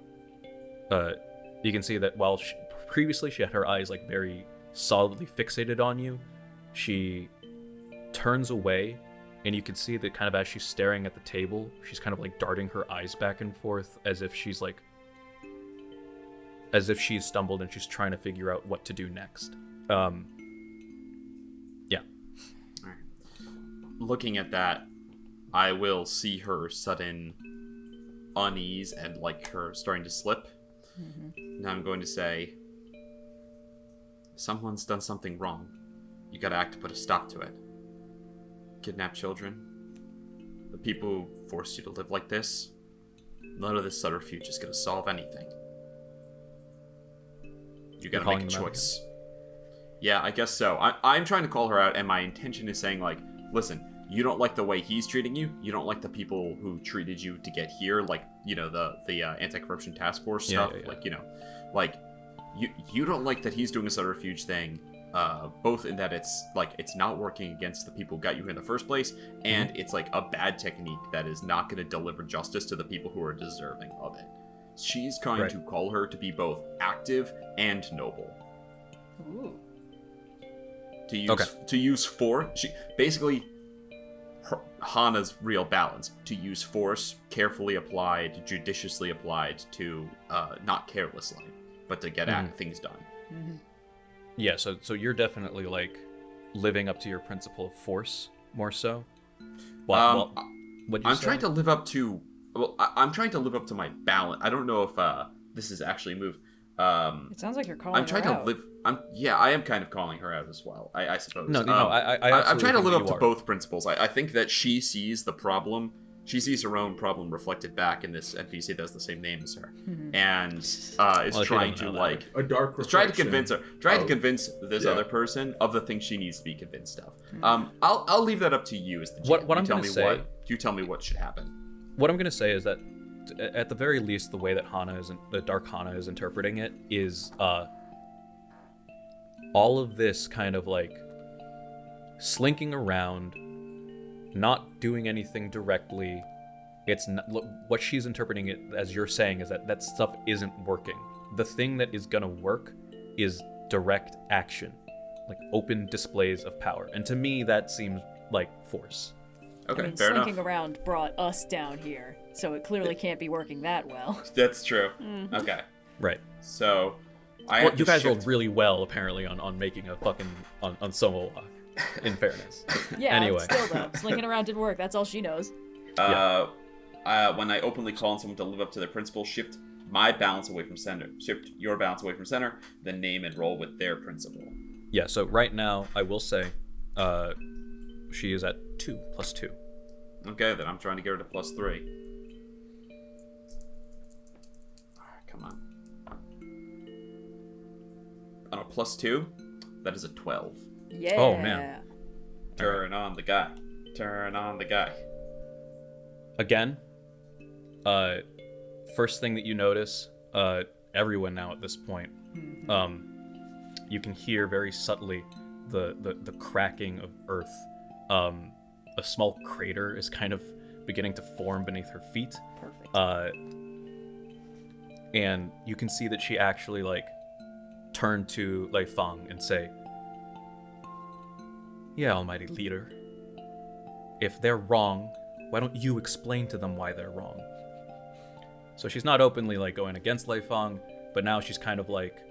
you can see that while previously she had her eyes like very solidly fixated on you, she turns away, and you can see that kind of as she's staring at the table, she's kind of like darting her eyes back and forth as if she's stumbled and she's trying to figure out what to do next. Yeah. All right. Looking at that, I will see her sudden unease and like her starting to slip. And I'm going to say, someone's done something wrong. You gotta act to put a stop to it. Kidnap children. The people who forced you to live like this. None of this subterfuge is gonna solve anything. You gotta make a choice. Yeah, I guess so. I'm trying to call her out, and my intention is saying, like, listen, you don't like the way he's treating you. You don't like the people who treated you to get here, like, you know, the anti-corruption task force stuff. Yeah. Like, you know, like, you don't like that he's doing a subterfuge thing, both in that it's, like, it's not working against the people who got you here in the first place, and it's, like, a bad technique that is not going to deliver justice to the people who are deserving of it. She's trying to call her to be both active and noble. Ooh. To use force, she basically Hanna's real balance, to use force carefully applied, judiciously applied, to not carelessly, but to get things done. Yeah, so you're definitely like living up to your principle of force more so. Well, I'm trying to live up to. Well, I'm trying to live up to my balance. I don't know if this is actually a move. It sounds like you're calling I'm trying her to out. live. I am kind of calling her out as well. I suppose. No. I'm trying to live up to are. both principles. I think that she sees the problem. She sees her own problem reflected back in this NPC that has the same name as her, and is trying to like a dark. Is trying to convince her. Trying to convince this other person of the things she needs to be convinced of. I'll leave that up to you as the GM. What I'm going to say. You tell me what should happen. What I'm going to say is that, at the very least, the way that the Dark Hanna is interpreting it is all of this kind of like slinking around, not doing anything directly. It's not, what she's interpreting it as you're saying is that stuff isn't working. The thing that is going to work is direct action, like open displays of power. And to me, that seems like force. Okay, I mean, fair slinking enough. around brought us down here, so it clearly can't be working that well. That's true. Okay, Right. so You guys rolled really well, apparently, on making a fucking on Soma walk. In fairness. Yeah, Anyway. still though, slinking around didn't work. That's all she knows. when I openly call on someone to live up to their principles, shift my balance away from center, shift your balance away from center, then name and roll with their principle. Yeah. So right now, I will say, she is at 2 + 2. Okay, then I'm trying to get her to +3. Come on. On a +2, that is a 12. Yeah. Oh, man. Turn on the guy. Turn on the guy. Again, first thing that you notice, everyone now at this point. You can hear very subtly the cracking of earth. A small crater is kind of beginning to form beneath her feet. Perfect. And you can see that she actually like turned to Lei Fang and say, "Yeah, Almighty Leader. If they're wrong, why don't you explain to them why they're wrong?" So she's not openly like going against Lei Fang, but now she's kind of like,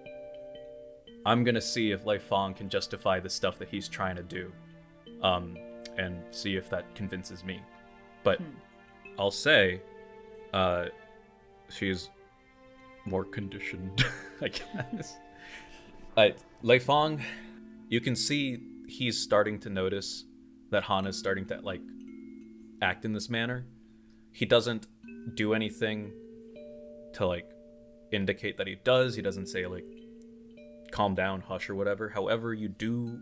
I'm gonna see if Lei Fang can justify the stuff that he's trying to do, and see if that convinces me. But I'll say, she's more conditioned, I guess. Lei Fang, you can see he's starting to notice that Hanna's starting to like act in this manner. He doesn't do anything to like indicate that he does. He doesn't say like calm down, hush, or whatever. However, you do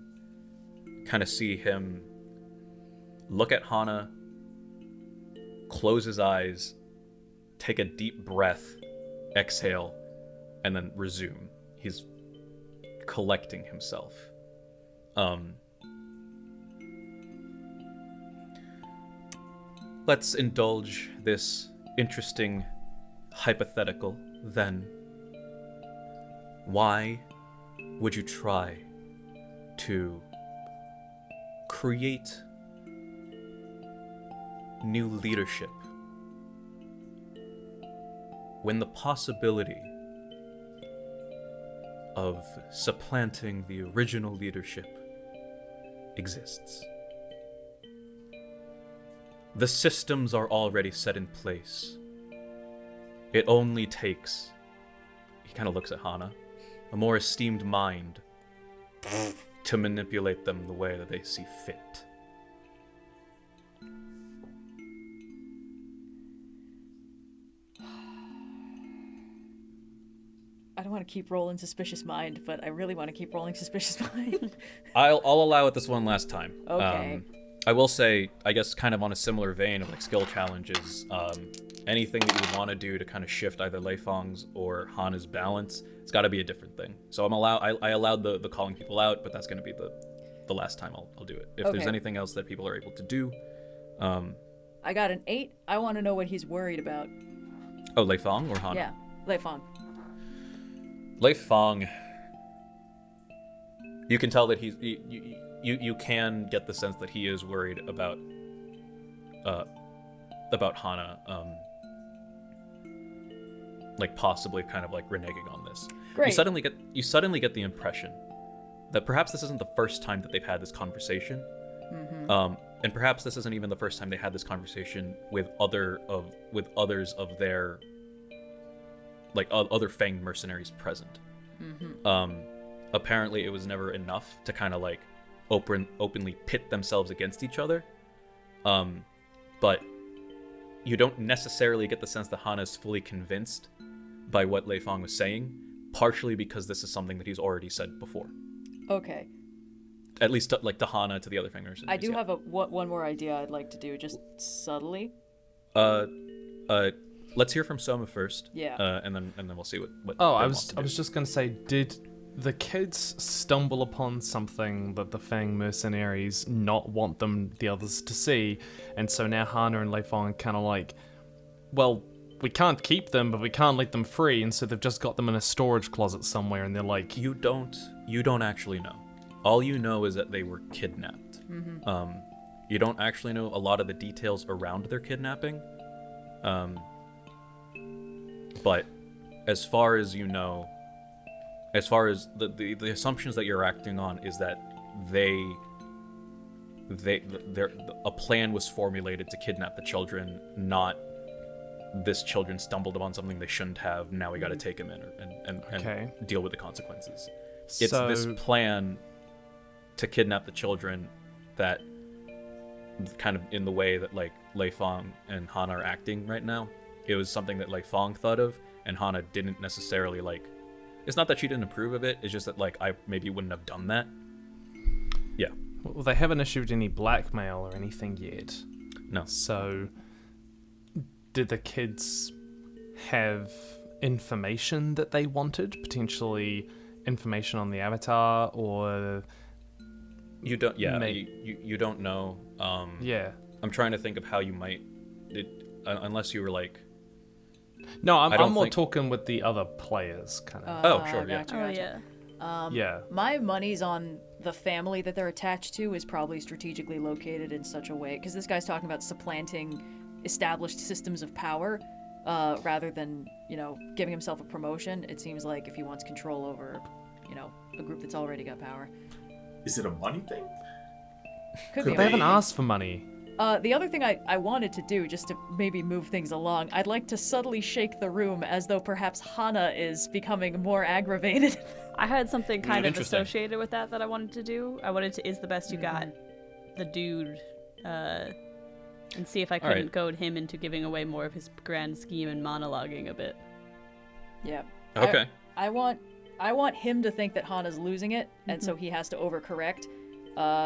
kind of see him look at Hanna, close his eyes, take a deep breath, exhale, and then resume. He's collecting himself. Let's indulge this interesting hypothetical, then. Why would you try to create new leadership when the possibility of supplanting the original leadership exists? The systems are already set in place. It only takes, he kind of looks at Hanna, a more esteemed mind to manipulate them the way that they see fit. I don't want to keep rolling Suspicious Mind, but I really want to keep rolling Suspicious Mind. I'll allow it this one last time. Okay. I will say, I guess kind of on a similar vein of like skill challenges, anything that you would want to do to kind of shift either Lei Fang's or Hanna's balance, it's got to be a different thing. So I allowed the calling people out, but that's going to be the last time I'll do it. If there's anything else that people are able to do. I got an 8. I want to know what he's worried about. Oh, Lei Fang or Hanna? Yeah, Lei Fang. Lei Fang, you can tell that you can get the sense that he is worried about Hanna, like possibly kind of like reneging on this. Great. You suddenly get the impression that perhaps this isn't the first time that they've had this conversation, and perhaps this isn't even the first time they had this conversation with others of their like other fanged mercenaries present. Apparently, it was never enough to kind of like openly pit themselves against each other. But you don't necessarily get the sense that Hanna is fully convinced by what Lei Fang was saying, partially because this is something that he's already said before. Okay. At least to Hanna, to the other fanged mercenaries. I do have one more idea I'd like to do, just subtly. Let's hear from Soma first. Yeah. And then we'll see what. Oh, they I want to do. was just gonna say, did the kids stumble upon something that the Fang mercenaries not want the others to see, and so now Hanna and Lei Fang kind of like, well, we can't keep them, but we can't let them free, and so they've just got them in a storage closet somewhere, and they're like, You don't actually know. All you know is that they were kidnapped. You don't actually know a lot of the details around their kidnapping. But as far as you know, as far as the assumptions that you're acting on is that a plan was formulated to kidnap the children, not this children stumbled upon something they shouldn't have. Now we got to take them in and deal with the consequences. It's this plan to kidnap the children that kind of in the way that like Lei Fang and Hanna are acting right now. It was something that Lei Fang thought of, and Hanna didn't necessarily like. It's not that she didn't approve of it. It's just that like I maybe wouldn't have done that. Yeah. Well, they haven't issued any blackmail or anything yet. No. So, did the kids have information that they wanted, potentially information on the avatar, or You don't. Yeah. You don't know. yeah. I'm trying to think of how you might. Unless you were like. No, I don't I'm more think- talking with the other players, kind of. Oh, sure, yeah. Gotcha, Oh gotcha. yeah. Yeah. My money's on the family that they're attached to is probably strategically located in such a way, because this guy's talking about supplanting established systems of power rather than, giving himself a promotion. It seems like if he wants control over, a group that's already got power. Is it a money thing? Could Could be. They haven't asked for money. The other thing I wanted to do, just to maybe move things along, I'd like to subtly shake the room as though perhaps Hanna is becoming more aggravated. I had something kind of interesting. associated with that I wanted to do. I wanted to is the best you got the dude and see if I couldn't right. goad him into giving away more of his grand scheme and monologuing a bit. Yeah. Okay. I want him to think that Hanna's losing it, and so he has to overcorrect,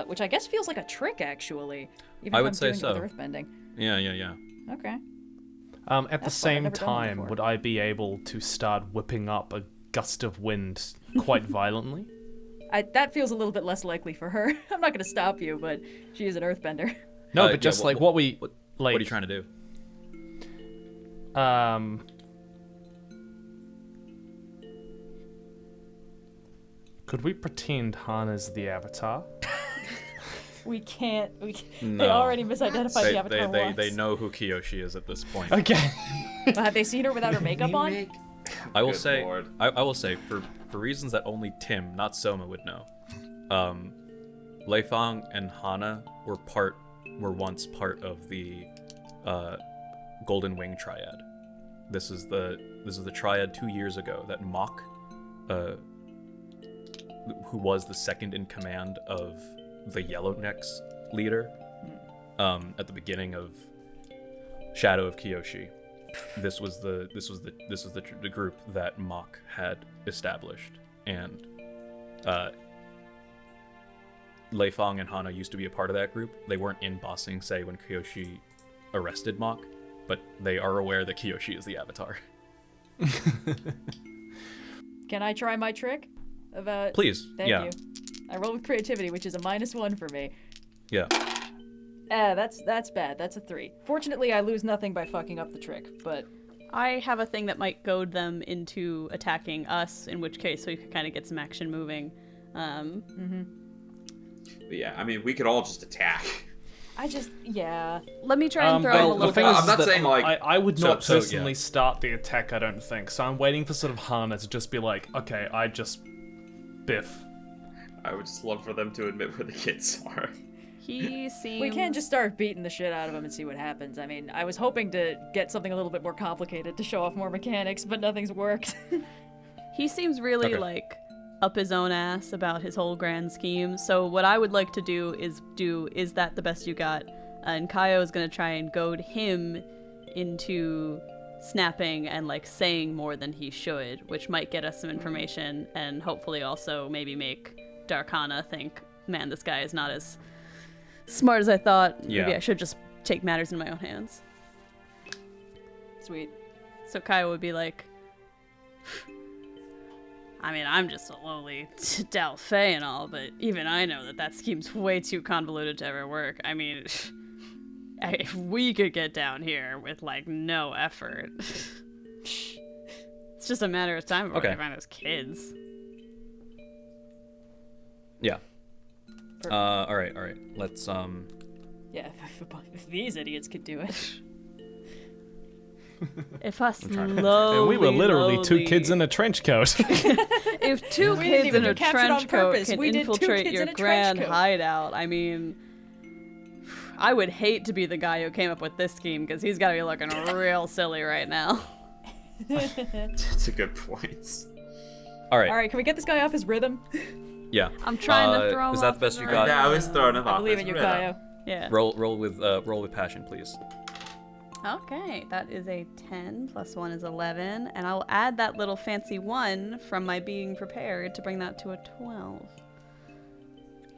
which I guess feels like a trick, actually. Even I if would I'm say doing so. it with earthbending. Yeah. Okay. At the That's fun, I've same never done that time, before. would I be able to start whipping up a gust of wind quite violently? That feels a little bit less likely for her. I'm not going to stop you, but she is an earthbender. No, Yeah, but just what- like what we What like. are you trying to do? Could we pretend Hanna's the avatar? We can't. They No. already misidentified the avatar once. They know who Kiyoshi is at this point. Okay. But have they seen her without her makeup on? I will Good say, lord. I will say, for reasons that only Tim, not Soma, would know, Leifang and Hanna were once part of the Golden Wing Triad. This is the triad 2 years ago that Mok, who was the second in command of the Yellownecks leader, at the beginning of Shadow of Kiyoshi. This was the group that Mok had established, and Leifang and Hanna used to be a part of that group. They weren't in Ba Sing Se when Kiyoshi arrested Mok, but they are aware that Kiyoshi is the Avatar. Can I try my trick? Please, Thank yeah, you. I roll with creativity, which is a -1 for me. yeah. That's bad. That's a 3. Fortunately, I lose nothing by fucking up the trick, but I have a thing that might goad them into attacking us, in which case we could kind of get some action moving. But yeah, I mean, we could all just attack. yeah. Let me try and throw but him a the little thing bit. is I'm not that saying, like- I would not So, yeah. personally start the attack. I don't think so. I'm waiting for sort of Hanna to just be like, okay, I just biff. I would just love for them to admit where the kids are. He seems. We can't just start beating the shit out of him and see what happens. I mean, I was hoping to get something a little bit more complicated to show off more mechanics, but nothing's worked. He seems really Okay. like up his own ass about his whole grand scheme. So what I would like to do is that the best you got? And Kayo is gonna try and goad him into snapping and like saying more than he should, which might get us some information and hopefully also maybe make Darkana think, man, this guy is not as smart as I thought. Maybe Yeah. I should just take matters in my own hands. Sweet. So Kayo would be like, I mean, I'm just a lowly Dao Fei and all, but even I know that scheme's way too convoluted to ever work. I mean, if we could get down here with, like, no effort, it's just a matter of time before Okay. we find those kids. Yeah. All right. Let's Yeah, if these idiots could do it. If us trying to- lowly, And we were literally two lowly- kids in a trench coat. If two We didn't kids even in a do capture it trench on coat purpose. can We did two infiltrate kids your in a trench grand coat. hideout, I mean, I would hate to be the guy who came up with this scheme because he's got to be looking real silly right now. That's a good point. all right. All right, can we get this guy off his rhythm? Yeah. I'm trying to throw him Is that off the best his you got? Yeah, I was throwing him I off. believe his in you, rhythm. Kayo. Yeah. Roll with passion, please. Okay, that is a 10 plus 1 is 11, and I'll add that little fancy 1 from my being prepared to bring that to a 12.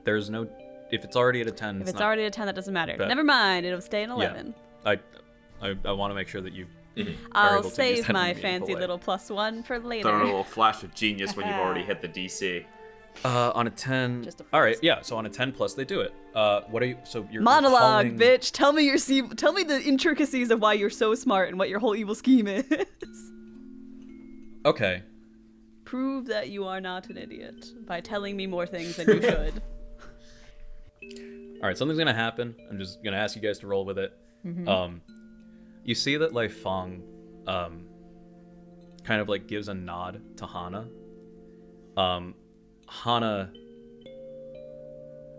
There's no. If it's already at a 10, If it's not, already a 10, that doesn't matter. Bet. Never mind, it'll stay an 11. I want to make sure that you I'll able to use save that in a my meaningful fancy way. little +1 for later. Throwing a little flash of genius when you've already hit the DC. On a 10. Just a All right, flex. yeah. So on a 10 plus, they do it. What are you? So you're Monologue, calling- bitch. Tell me tell me the intricacies of why you're so smart and what your whole evil scheme is. Okay. Prove that you are not an idiot by telling me more things than you should. All right, something's gonna happen. I'm just gonna ask you guys to roll with it. You see that Lai Fong, kind of like gives a nod to Hanna.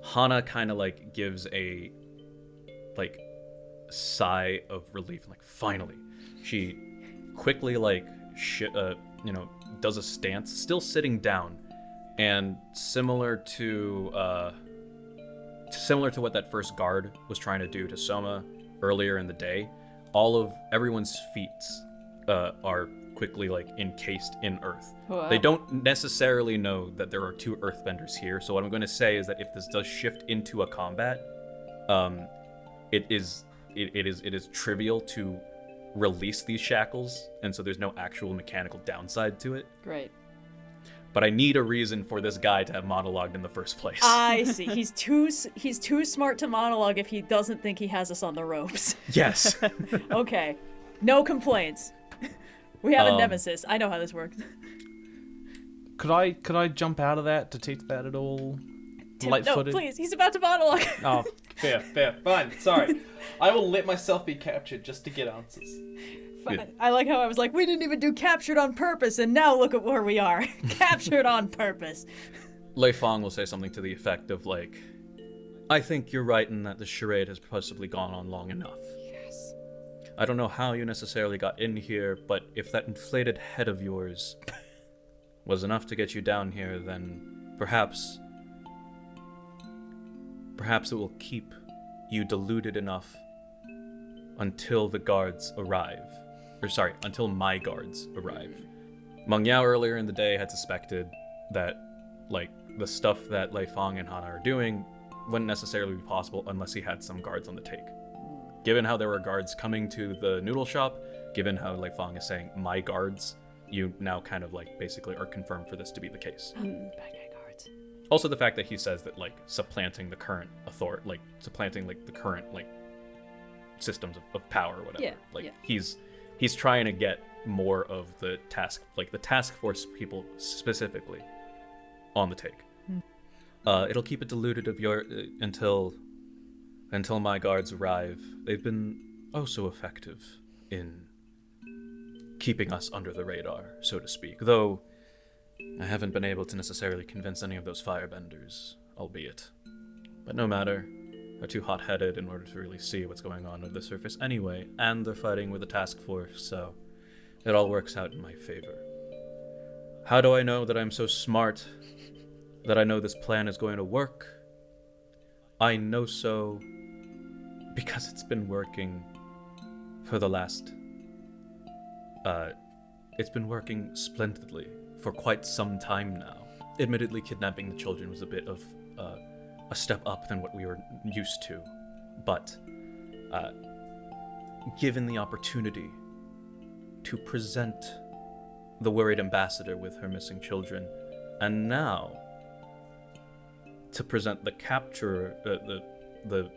Hanna kind of like gives a like sigh of relief, like finally. She quickly like does a stance, still sitting down, and similar to what that first guard was trying to do to Soma earlier in the day, everyone's feet are quickly like encased in earth. Wow. They don't necessarily know that there are two earthbenders here, so what I'm going to say is that if this does shift into a combat, it is trivial to release these shackles, and so there's no actual mechanical downside to it. Great. But I need a reason for this guy to have monologued in the first place. I see. He's too smart to monologue if he doesn't think he has us on the ropes. Yes. Okay. No complaints. We have a nemesis. I know how this works. Could I jump out of that, detect that at all? No, Light-footed? please. He's about to monologue. Oh, fair, fine, sorry. I will let myself be captured just to get answers. I like how I was like, we didn't even do captured on purpose, and now look at where we are. Captured on purpose. Lai Fong will say something to the effect of like, I think you're right in that the charade has possibly gone on long enough. Yes. I don't know how you necessarily got in here, but if that inflated head of yours was enough to get you down here, then perhaps it will keep you deluded enough until the guards arrive. Until my guards arrive. Meng Yao earlier in the day had suspected that, like, the stuff that Lai Fong and Hanna are doing wouldn't necessarily be possible unless he had some guards on the take. Given how there were guards coming to the noodle shop, given how Lai Fong is saying, my guards, you now kind of, like, basically are confirmed for this to be the case. Bad guy cards. Also the fact that he says that, like, supplanting the current systems of power or whatever. Yeah, like, yeah. He's trying to get more of the task force people specifically on the take. It'll keep it diluted of your until my guards arrive. They've been oh so effective in keeping us under the radar, so to speak. Though I haven't been able to necessarily convince any of those firebenders, albeit. But no matter. They're too hot-headed in order to really see what's going on under the surface anyway, and they're fighting with a task force, so it all works out in my favor. How do I know that I'm so smart that I know this plan is going to work? I know so because it's been working for the last... it's been working splendidly for quite some time now. Admittedly, kidnapping the children was a bit of... a step up than what we were used to, but given the opportunity to present the worried ambassador with her missing children, and now to present the capturer, the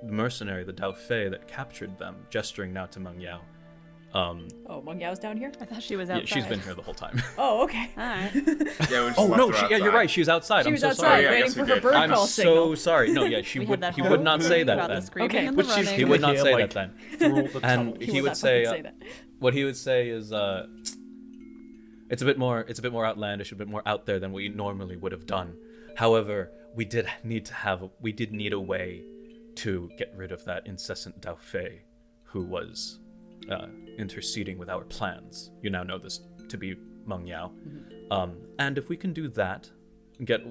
mercenary, the Dao Fei that captured them, gesturing now to Meng Yao. Oh, Meng Yao's down here? I thought she was Yeah, outside. she's been here the whole time. Oh, okay. All right. Yeah, we just Oh left no, her yeah, you're outside. right. She's outside. She I'm was so outside sorry. Yeah, I waiting guess for we her did. bird I'm call so signal. sorry. No, yeah, We had that he whole would not say that about the then. screaming Okay. and the But running. He would not Yeah, say like, that then. through all the And tunnel. he will would not say, fucking that. what he would say is, it's a bit more outlandish, a bit more out there than we normally would have done. However, we did need a way to get rid of that incessant Dao Fei, who was interceding with our plans. You now know this to be Meng Yao. And if we can do that, get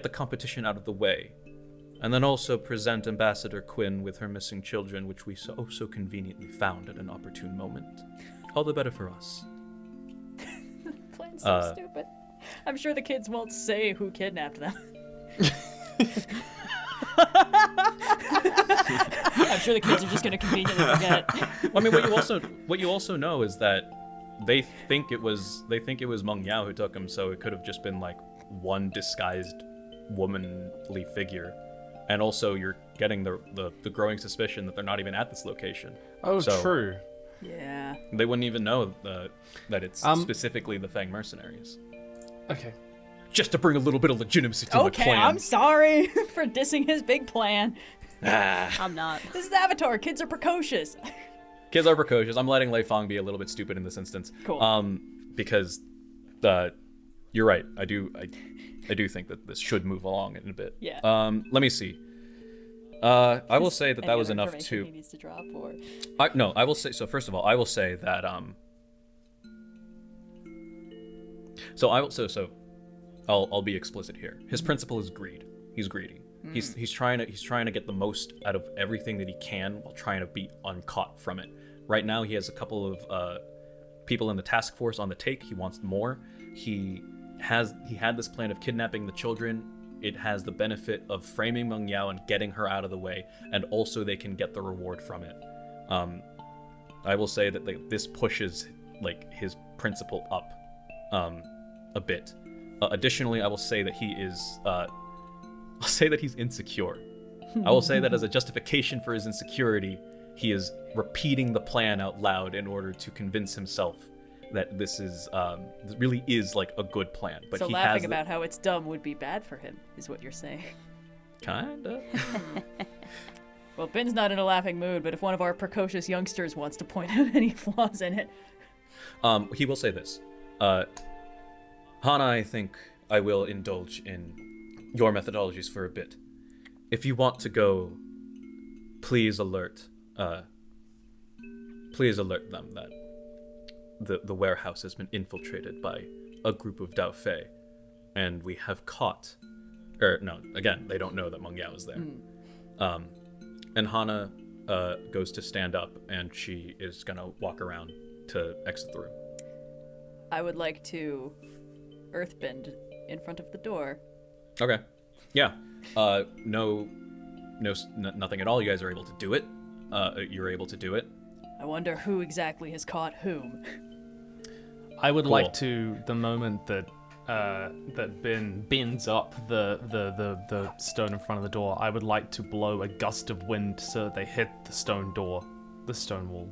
the competition out of the way, and then also present Ambassador Quinn with her missing children, which we so conveniently found at an opportune moment, all the better for us. Plan's so stupid. I'm sure the kids won't say who kidnapped them. I'm sure the kids are just going to conveniently forget. I mean, what you also know is that they think it was Meng Yao who took him, so it could have just been like one disguised womanly figure. And also, you're getting the growing suspicion that they're not even at this location. Oh, So- true. Yeah. They wouldn't even know that it's specifically the Fang mercenaries. Okay. Just to bring a little bit of legitimacy to my Okay, plan. I'm sorry for dissing his big plan. I'm not. This is Avatar. Kids are precocious. Kids are precocious. I'm letting Lei Fong be a little bit stupid in this instance. Cool. Because you're right. I do think that this should move along in a bit. Yeah. Let me see. I will say that Any was other enough information to. he needs to drop, or... No, I will say. So first of all, I will say that. I'll be explicit here. His principle is greed. He's greedy. He's trying to get the most out of everything that he can while trying to be uncaught from it. Right now, he has a couple of people in the task force on the take. He wants more. He had this plan of kidnapping the children. It has the benefit of framing Meng Yao and getting her out of the way, and also they can get the reward from it. I will say that this pushes his principle up a bit. Additionally, I will say that I'll say that he's insecure. I will say that as a justification for his insecurity, he is repeating the plan out loud in order to convince himself that this really is like a good plan. But So he laughing has about how it's dumb would be bad for him, is what you're saying. Kinda. Well, Bin's not in a laughing mood, but if one of our precocious youngsters wants to point out any flaws in it... He will say this. Hanna, I think I will indulge in your methodologies for a bit. If you want to go, please alert them that the warehouse has been infiltrated by a group of Dao Fei, and we have caught... again, they don't know that Meng Yao is there. And Hanna goes to stand up, and she is going to walk around to exit the room. I would like to earthbend in front of the door. Okay. Yeah. Nothing at all. You guys are able to do it. You're able to do it. I wonder who exactly has caught whom. I would Cool. like to, the moment that Binh bends up the stone in front of the door, I would like to blow a gust of wind so that they hit the stone door, the stone wall.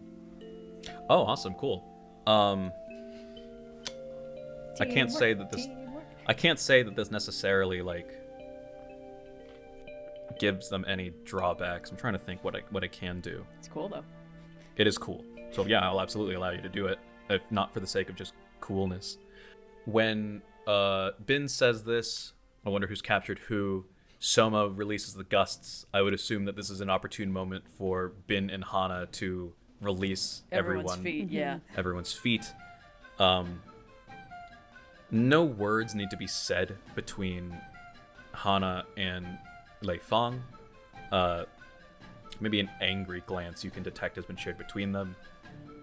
Oh, awesome. Cool. I can't say that this necessarily gives them any drawbacks. I'm trying to think what I can do. It's cool, though. It is cool. So yeah, I'll absolutely allow you to do it, if not for the sake of just coolness. When Binh says this, I wonder who's captured who. Soma releases the gusts. I would assume that this is an opportune moment for Binh and Hanna to release Everyone's feet, yeah. everyone's feet. No words need to be said between Hanna and Lei Fong. Maybe an angry glance you can detect has been shared between them,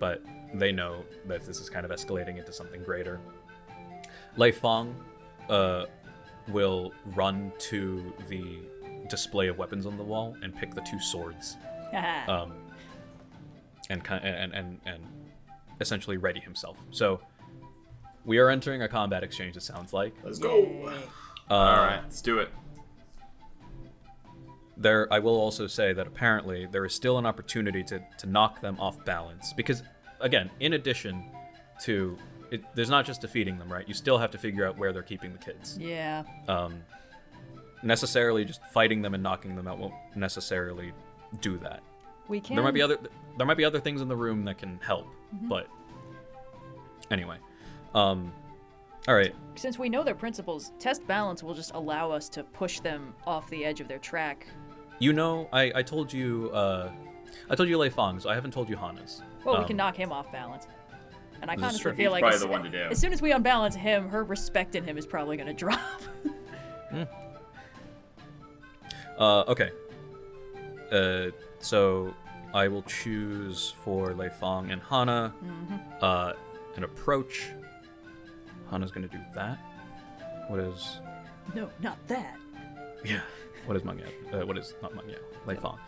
but they know that this is kind of escalating into something greater. Lei Fong will run to the display of weapons on the wall and pick the two swords, and essentially ready himself. So we are entering a combat exchange. It sounds like. Let's go. All right, let's do it. I will also say that apparently there is still an opportunity to knock them off balance, because again, in addition to it, there's not just defeating them, right? You still have to figure out where they're keeping the kids. Yeah. Necessarily just fighting them and knocking them out won't necessarily do that. We can... There might be other things in the room that can help, but anyway. All right. Since we know their principles, test balance will just allow us to push them off the edge of their track. You know, I told you Lei Fong's. I haven't told you Hanna's. Well, we can knock him off balance. And I This is honestly true. feel like Probably the one to do. as soon as we unbalance him, her respect in him is probably going to drop. Okay. So I will choose for Lei Fong and Hanna an approach. Hanna's going to do that. What is... No, not that. Yeah. What is Meng Yao? What is not Meng Yao? Lei Fong.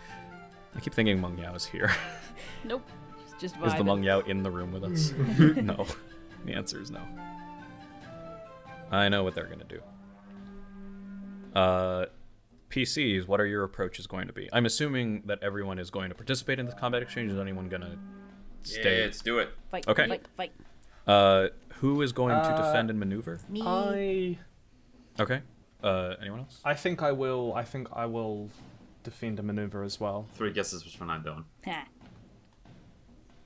I keep thinking Meng Yao is here. Nope. Just Is the vibing. Meng Yao in the room with us? No. The answer is no. I know what they're going to do. PCs, what are your approaches going to be? I'm assuming that everyone is going to participate in this combat exchange. Is anyone going to stay? Yeah, let's do it. Fight, Okay. fight. Who is going to defend and maneuver? Me. Okay. Anyone else? I think I will defend a maneuver as well. 3 guesses which one I'm doing. Ha.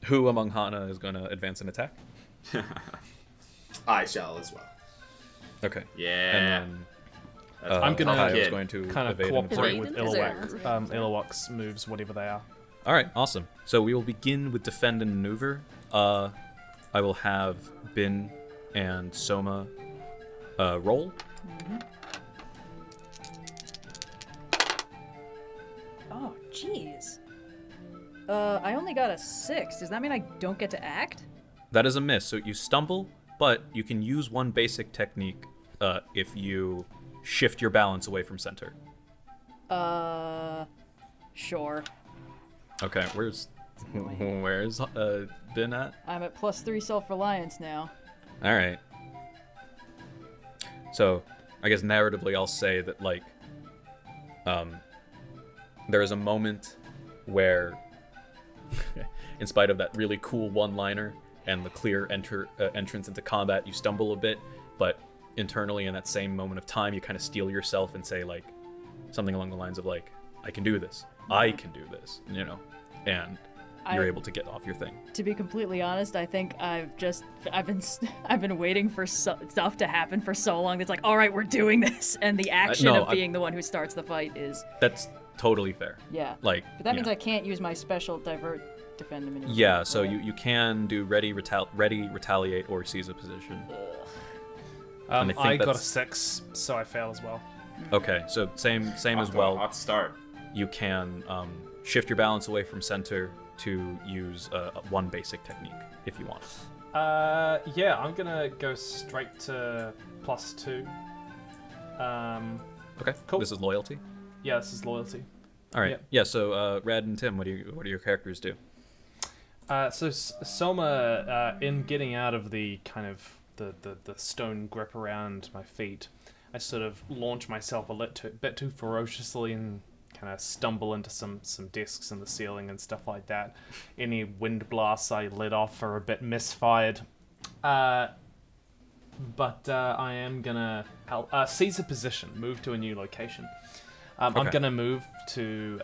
Who among Hanna is going to advance and attack? I shall as well. Okay. Yeah. And then I'm gonna Kayo is kid. going to Kind of evade and cooperate observe. with Evade and Iluak. Iluak's moves, whatever they are. All right, awesome. So we will begin with defend and maneuver. I will have Binh and Soma roll. Oh, jeez. I only got a 6. Does that mean I don't get to act? That is a miss. So you stumble, but you can use one basic technique if you shift your balance away from center. Sure. Okay, where's Binh at? I'm at +3 self-reliance now. All right. So, I guess narratively, I'll say that there is a moment where, in spite of that really cool one-liner and the clear entrance into combat, you stumble a bit, but internally in that same moment of time, you kind of steel yourself and say something along the lines of I can do this. I can do this. And you're able to get off your thing. To be completely honest, I think I've been waiting for stuff to happen for so long. It's all right, we're doing this, and the action of being the one who starts the fight is. That's totally fair. Yeah. But that means I can't use my special divert, defend, and maneuver. Yeah. So you can do ready, retaliate, or seize a position. And I think I got a that's- 6, so I fail as well. Okay. So same as well. Hot start. You can shift your balance away from center to use one basic technique if you want. Yeah, I'm gonna go straight to +2. Okay. Cool. This is loyalty. Yeah, this is loyalty. All right. Yep. Yeah. So Red and Tim, what do your characters do? So Soma, in getting out of the kind of the stone grip around my feet, I sort of launch myself a bit too ferociously and kind of stumble into some desks in the ceiling and stuff like that. Any wind blasts I let off are a bit misfired. But I am gonna seize a position, move to a new location. I'm Okay. gonna move to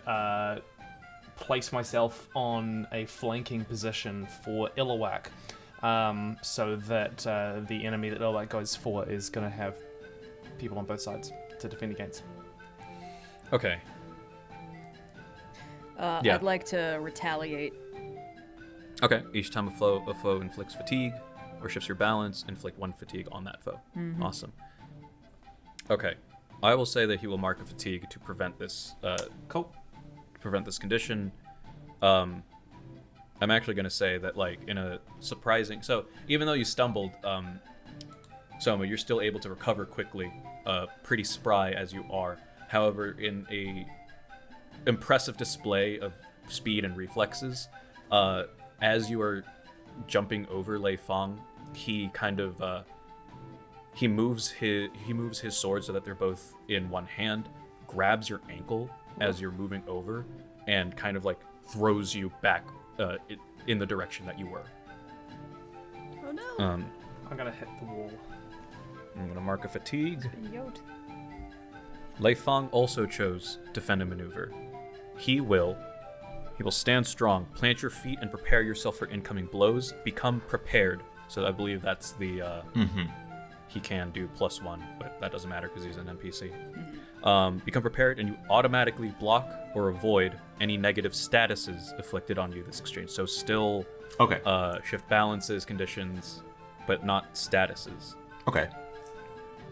place myself on a flanking position for Iluak, so that the enemy that Iluak goes for is gonna have people on both sides to defend against. Okay. Yeah. I'd like to retaliate. Okay. Each time a foe inflicts fatigue or shifts your balance, inflict 1 fatigue on that foe. Mm-hmm. Awesome. Okay. I will say that he will mark a fatigue to prevent this Cool. condition. I'm actually going to say that in a surprising, so even though you stumbled, Soma, you're still able to recover quickly, pretty spry as you are. However, in a impressive display of speed and reflexes, as you are jumping over Lei Fang, he kind of he moves his sword so that they're both in one hand, grabs your ankle as you're moving over, and kind of throws you back in the direction that you were. Oh no. I'm gonna hit the wall. I'm gonna mark a fatigue. Yot. Lei Fang also chose defend and maneuver. He will stand strong, plant your feet, and prepare yourself for incoming blows. Become prepared. So I believe that's the he can do +1, but that doesn't matter because he's an NPC. Become prepared, and you automatically block or avoid any negative statuses afflicted on you this exchange. So still Okay. shift balances, conditions, but not statuses. Okay.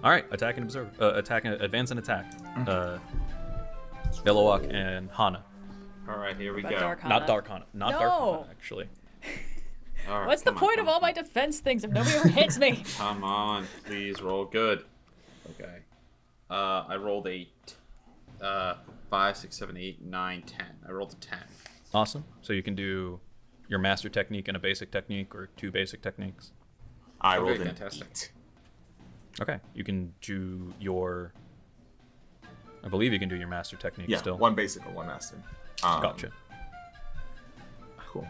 All right, attack and observe. Advance and attack. Iluak and Hanna. All right, here we But go. Dark Not Hanna. Dark Hanna. Not No. Dark Hanna, actually. All right, What's the come on, point come of all on, my defense things if nobody ever hits me? Come on, please roll good. Okay. I rolled a 5, 6, 7, 8, 9, 10. I rolled a 10. Awesome. So you can do your master technique and a basic technique, or 2 basic techniques. I Okay, rolled an fantastic. 8. Okay. You can do your. I believe you can do your master technique Yeah, still. 1 basic or 1 master. Gotcha. Cool.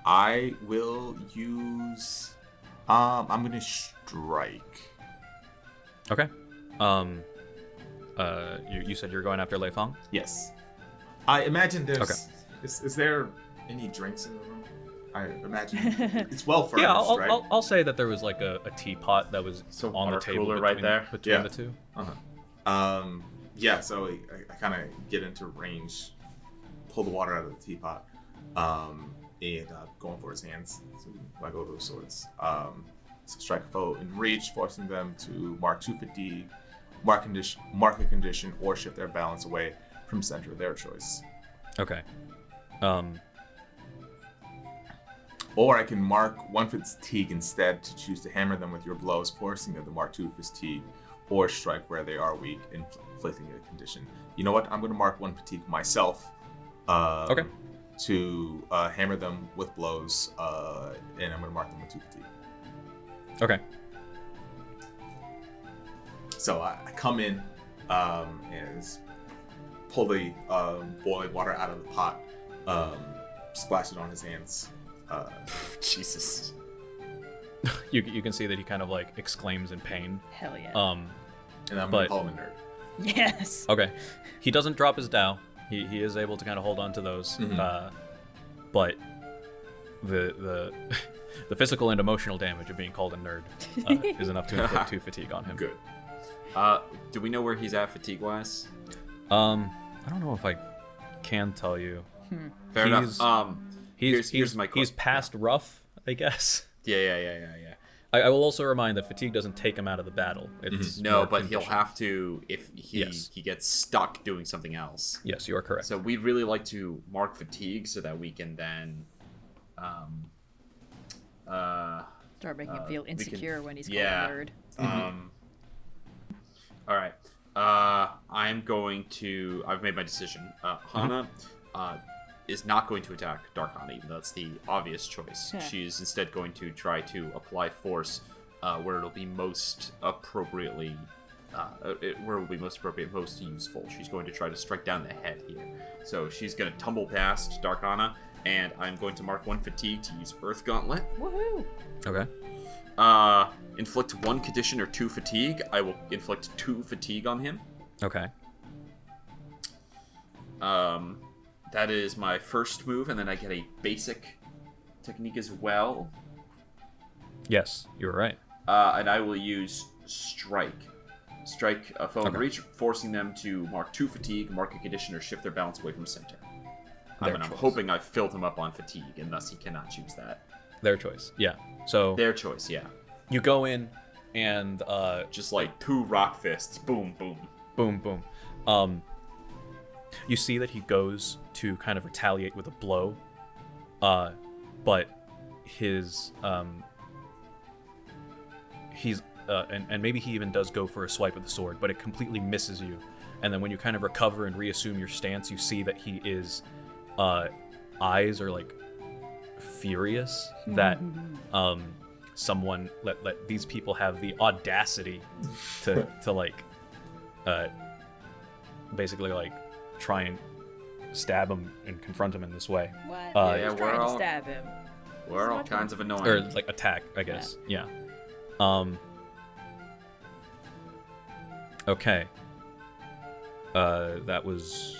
I will use. I'm gonna strike. Okay. You said you're going after Lei Feng? Yes. I imagine there's. Okay. Is there any drinks in the room? I imagine it's well furnished, Yeah, I'll, right? I'll say that there was like a teapot that was So on the water table cooler between, right there? between Yeah. the two. Yeah. So I kind of get into range, pull the water out of the teapot, and going for his hands. So I go to those swords. So strike a foe in reach, forcing them to mark 2 fatigue, mark a condition, or shift their balance away from center of their choice. Okay. Or I can mark 1 fatigue instead to choose to hammer them with your blows, forcing them to mark 2 fatigue, or strike where they are weak, inflicting a condition. You know what? I'm going to mark 1 fatigue myself. Okay. To hammer them with blows, and I'm going to mark them with 2 fatigue. Okay. So I come in and pull the boiling water out of the pot, splash it on his hands. Jesus. You can see that he kind of like exclaims in pain. Hell yeah. And I'm going But- to call him a nerd. Yes. Okay. He doesn't drop his Dao. He is able to kind of hold on to those. But the the physical and emotional damage of being called a nerd is enough to inflict 2 fatigue on him. Good. Do we know where he's at fatigue-wise? I don't know if I can tell you. Fair He's- enough. He's Here's my he's question. past rough, I guess. Yeah. I will also remind that fatigue doesn't take him out of the battle. It's No, more but he'll conditioned. have to if he Yes. he gets stuck doing something else. Yes, you are correct. So we'd really like to mark fatigue so that we can then, Start making him feel we can- insecure when he's called yeah. a nerd. All right. I'm going to. I've made my decision. Hanna is not going to attack Dark Hanna, even though that's the obvious choice. Yeah. She's instead going to try to apply force where it'll be most appropriately. Where it will be most appropriate, most useful. She's going to try to strike down the head here. So she's going to tumble past Dark Hanna, and I'm going to mark 1 fatigue to use Earth Gauntlet. Woohoo! Okay. Inflict 1 condition or 2 fatigue. I will inflict 2 fatigue on him. Okay. That is my first move, and then I get a basic technique as well. Yes, you were right. And I will use Strike. Strike a foe in Okay. reach, forcing them to mark 2 fatigue, mark a condition, or shift their balance away from center. Their I'm choice. hoping I've filled him up on fatigue, and thus he cannot choose that. Their choice. Yeah. So Their choice, yeah. you go in and Just like 2 rock fists. Boom, boom. boom, boom. You see that he goes to kind of retaliate with a blow, but his he's and maybe he even does go for a swipe with the sword, but it completely misses you. And then when you kind of recover and reassume your stance, you see that he is eyes are like furious that someone let these people have the audacity to like basically like try and stab him and confront him in this way, What? Yeah, Who's we're trying to all- stab him? We're all kinds of annoying. or like attack, I guess. Yeah. Okay. That was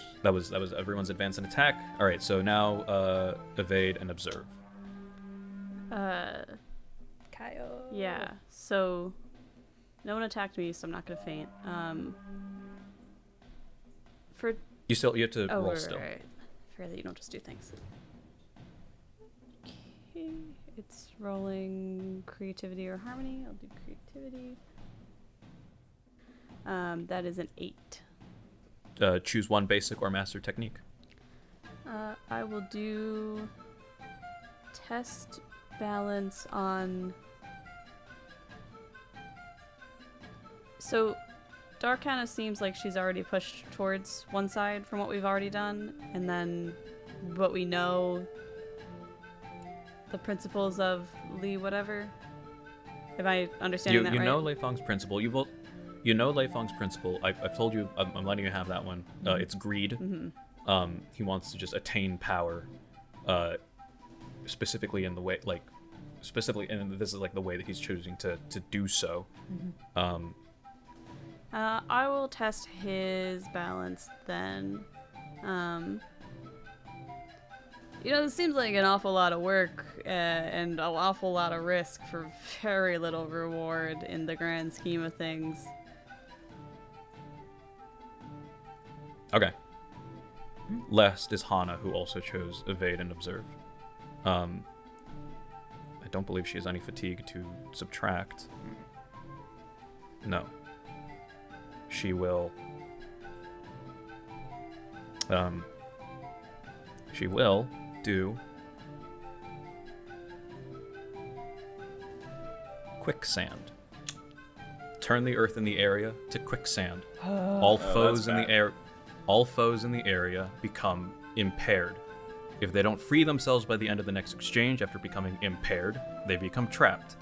everyone's advance and attack. All right, so now evade and observe. Kayo. Yeah, so no one attacked me, so I'm not gonna faint. For You have to roll right, still. right. Fair that you don't just do things. Okay, it's rolling creativity or harmony. I'll do creativity. That is an 8. Choose one basic or master technique. I will do test balance on. So Dark kind of seems like she's already pushed towards one side from what we've already done, and then what we know, the principles of Lee whatever. Am I understanding that right? You know Lei Feng's principle. You know Lei Feng's principle. I've told you. I'm letting you have that one. It's greed. Mm-hmm. He wants to just attain power, specifically in the way, like, specifically, and this is like the way that he's choosing to do so. Mm-hmm. I will test his balance then. This seems like an awful lot of work and an awful lot of risk for very little reward in the grand scheme of things. Okay. Last is Hanna, who also chose evade and observe. I don't believe she has any fatigue to subtract. No. She will. She will do quicksand. Turn the earth in the area to quicksand. All foes in the air. All foes in the area become impaired. If they don't free themselves by the end of the next exchange after becoming impaired, they become trapped.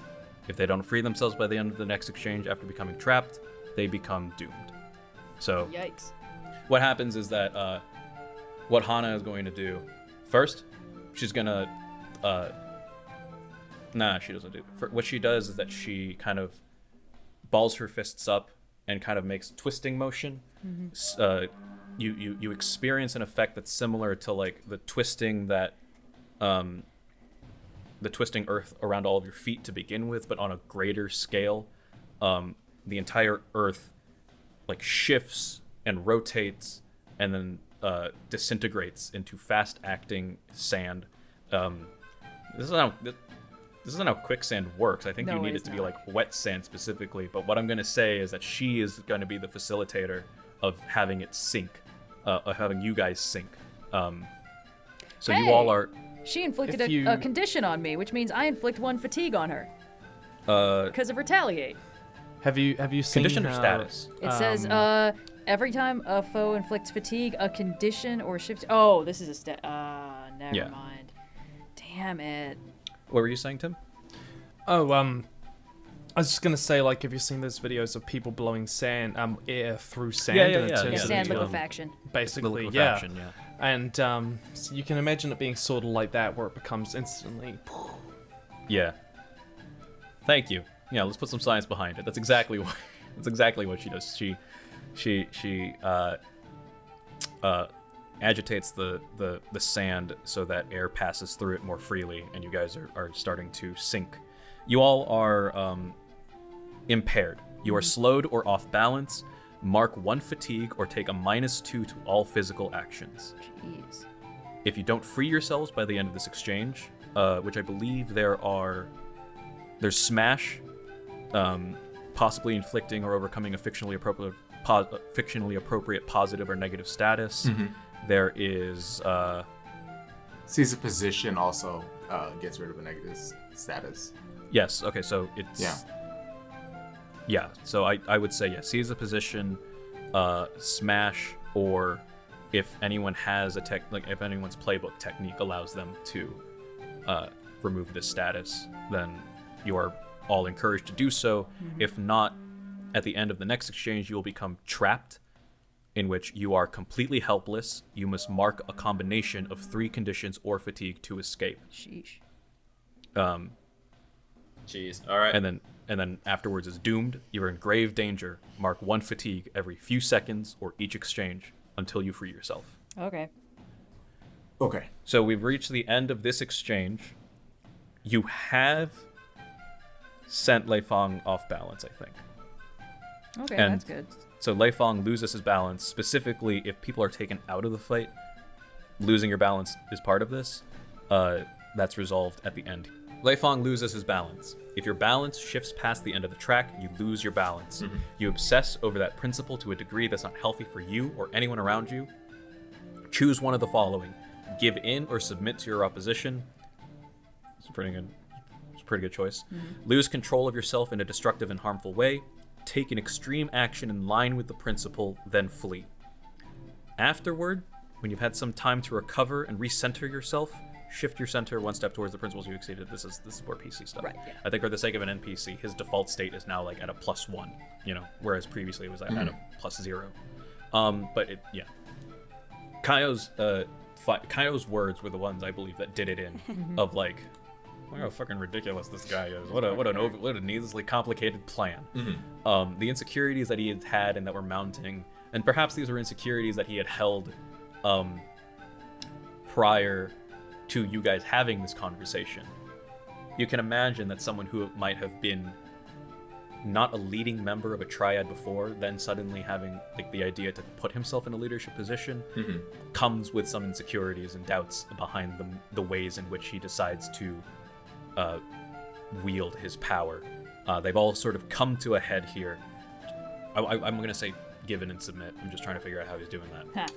If they don't free themselves by the end of the next exchange after becoming trapped, they become doomed. So, Yikes. what happens is that what Hanna is going to do first, she's gonna she doesn't do it. What she does is that she kind of balls her fists up and kind of makes twisting motion. Mm-hmm. You experience an effect that's similar to like the twisting that the twisting earth around all of your feet to begin with, but on a greater scale. The entire earth like shifts and rotates and then disintegrates into fast-acting sand. This isn't how quicksand works. I think No, you need it it is to be not. like wet sand specifically. But what I'm going to say is that she is going to be the facilitator of having it sink, of having you guys sink. So you all Hey! are. She inflicted If you- a condition on me, which means I inflict 1 fatigue on her Uh, because of retaliate. Have you seen condition or how, status? It says, every time a foe inflicts fatigue, a condition or shift. Oh, this is a stat. Never Yeah. mind. Damn it. What were you saying, Tim? Oh, I was just gonna say, like, have you seen those videos of people blowing sand, air through sand? Yeah, and it yeah. turns Sand into, liquefaction. basically, Liquefaction, yeah. And so you can imagine it being sort of like that, where it becomes instantly. Yeah. Thank you. Yeah, let's put some science behind it. That's exactly what she does. She agitates the sand so that air passes through it more freely, and you guys are starting to sink. You all are impaired. You are slowed or off balance. Mark 1 fatigue or take a -2 to all physical actions. Jeez. If you don't free yourselves by the end of this exchange, which I believe there's smash, possibly inflicting or overcoming a fictionally appropriate positive or negative status. Mm-hmm. There is Seize a position also gets rid of a negative status. yes. Okay, so it's So I would say yes. Seize a position, smash, or if anyone has if anyone's playbook technique allows them to remove this status, then you are all encouraged to do so. Mm-hmm. If not, at the end of the next exchange, you will become trapped, in which you are completely helpless. You must mark a combination of 3 conditions or fatigue to escape. Sheesh. Jeez. All right. And then afterwards is doomed. You're in grave danger. Mark 1 fatigue every few seconds or each exchange until you free yourself. Okay. Okay. So we've reached the end of this exchange. You have sent Lei Feng off balance, I think. Okay, And- that's good. So Lei Feng loses his balance. Specifically, if people are taken out of the fight, losing your balance is part of this. That's resolved at the end. Lei Feng loses his balance. If your balance shifts past the end of the track, you lose your balance. Mm-hmm. You obsess over that principle to a degree that's not healthy for you or anyone around you. Choose one of the following: give in or submit to your opposition. It's a pretty good choice. Mm-hmm. Lose control of yourself in a destructive and harmful way. take an extreme action in line with the principle, then flee. Afterward, when you've had some time to recover and recenter yourself, shift your center one step towards the principles you exceeded. This is more PC stuff. Right, yeah. I think for the sake of an NPC, his default state is now like at a +1, whereas previously it was at a +0. But Kayo's words were the ones I believe that did it in of like, look how fucking ridiculous this guy is. What a needlessly complicated plan. The insecurities that he had and that were mounting, and perhaps these were insecurities that he had held prior to you guys having this conversation. You can imagine that someone who might have been not a leading member of a triad before, then suddenly having like the idea to put himself in a leadership position, comes with some insecurities and doubts behind the ways in which he decides to wield his power. They've all sort of come to a head here. I'm going to say given and submit. I'm just trying to figure out how he's doing that.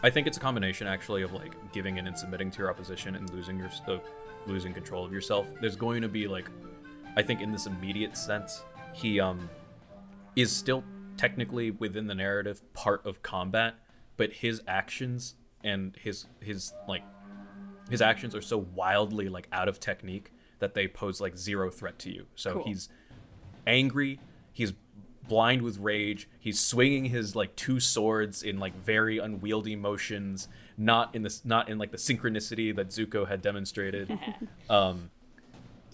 I think it's a combination actually of like giving in and submitting to your opposition and losing control of yourself. There's going to be like, I think in this immediate sense, he is still technically within the narrative part of combat, but his actions and his actions are so wildly like out of technique that they pose like zero threat to you. So Cool. He's angry, he's blind with rage, he's swinging his like two swords in like very unwieldy motions, not in like the synchronicity that Zuko had demonstrated.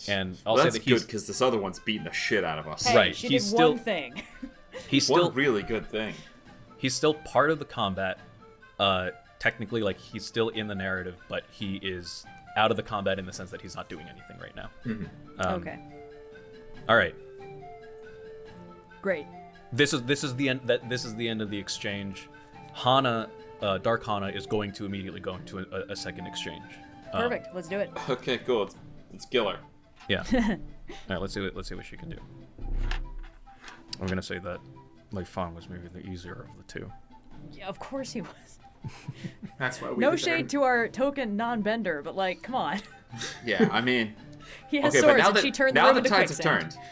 And I'll say that's that good because this other one's beating the shit out of us. Hey, Right, she he's did still- one thing. he's One still really good thing. he's still part of the combat. Technically, like he's still in the narrative, but he is out of the combat in the sense that he's not doing anything right now. Okay. All right. Great. This is the end. This is the end of the exchange. Hanna, Dark Hanna, is going to immediately go into a second exchange. Perfect. Let's do it. Okay, cool. Let's kill her. Yeah. All right. Let's see what she can do. I'm gonna say that Lei Fang was maybe the easier of the two. Yeah, of course he was. That's why we No did shade that. to our token non-bender, but like, come on. Yeah, I mean, He has okay, but swords now and she turned the now room the into tides have quicksand. turned.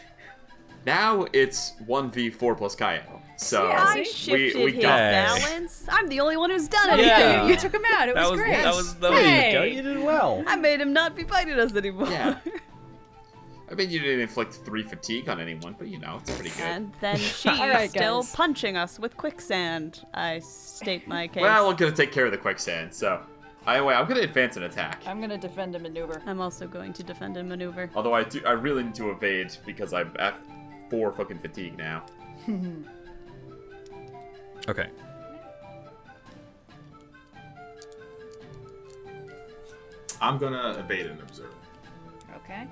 Now it's 1v4 plus Kayo. So Yeah, I see? shifted we his got balance. I'm the only one who's done anything. Yeah. You took him out. It was great. That was Hey! You did well. I made him not be fighting us anymore. Yeah. I mean, you didn't inflict 3 fatigue on anyone, but it's pretty good. And then she's All right, still guys. punching us with quicksand. I state my case. Well, I'm gonna take care of the quicksand, so I'm gonna advance an attack. I'm gonna defend a maneuver. I'm also going to defend and maneuver. Although I really need to evade because I'm at 4 fucking fatigue now. Okay. I'm gonna evade and observe. Okay.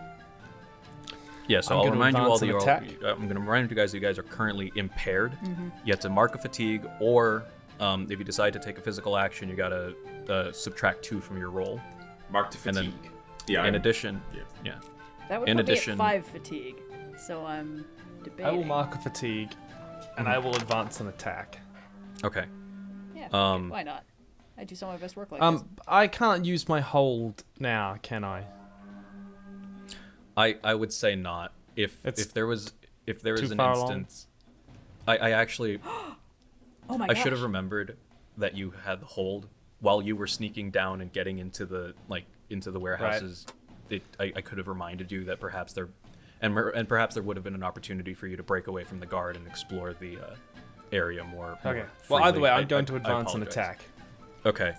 Yeah, so I'm I'll gonna remind you all advance that an you're attack. I'm going to remind you guys that you guys are currently impaired. You have to mark a fatigue, or if you decide to take a physical action, you got to subtract 2 from your roll. Mark to And fatigue. then, Yeah. in addition, Yeah. yeah. That would In put addition- me at 5 fatigue. So I'm debating. I will mark a fatigue, and I will advance an attack. Okay. Yeah, fuck it, why not? I do some of my best work like this. I can't use my hold now, can I? I would say not. If It's there was too an far along. instance, I actually Oh my I gosh. should have remembered that you had the hold while you were sneaking down and getting into the warehouses. I could have reminded you that perhaps perhaps there would have been an opportunity for you to break away from the guard and explore the area more. Okay. more Well, either freely. way, I'm I- going to I advance an apologize. attack. Okay.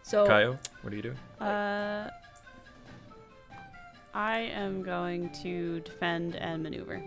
So Kayo, what do you do? I am going to defend and maneuver.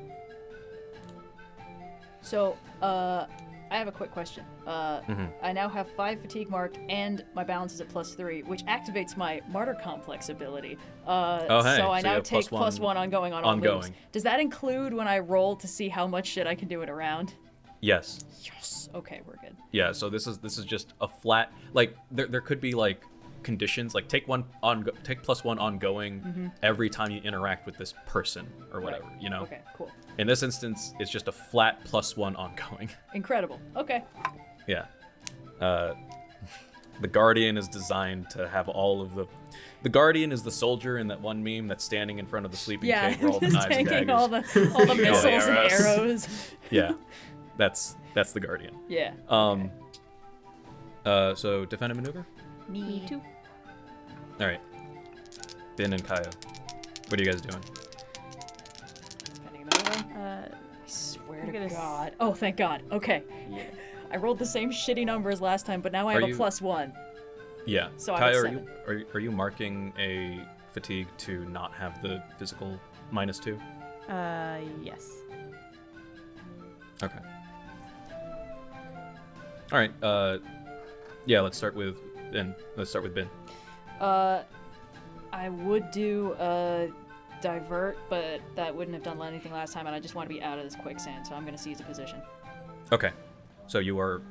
So, I have a quick question. I now have 5 fatigue marked, and my balance is at +3, which activates my Martyr Complex ability. Hey, So I so you now have take +1 +1 ongoing on all moves. ongoing. Does that include when I roll to see how much shit I can do in a round? Yes. Yes. Okay, we're good. Yeah. So this is just a flat. Like there could be like conditions like take +1 ongoing every time you interact with this person or whatever. Right. You know. Okay, cool. In this instance, it's just a flat +1 ongoing. Incredible. Okay. Yeah. The Guardian is designed to have all of the. The Guardian is the soldier in that one meme that's standing in front of the sleeping kid where all the just knives and taking daggers. all the missiles and arrows. arrows. Yeah, that's the Guardian. Yeah. So defend and maneuver. Me too. All right. Binh and Kayo, what are you guys doing? Defending and maneuvering. I swear I'm to gonna God. Oh, thank God. Okay. Yeah. I rolled the same shitty number as last time, but now I have Are a you- +1. Yeah. So I have Kayo, are you marking a fatigue to not have the physical -2? Yes. Okay. All right. Yeah. Let's start with Binh. I would do divert, but that wouldn't have done anything last time, and I just want to be out of this quicksand, so I'm gonna seize a position. Okay. So you are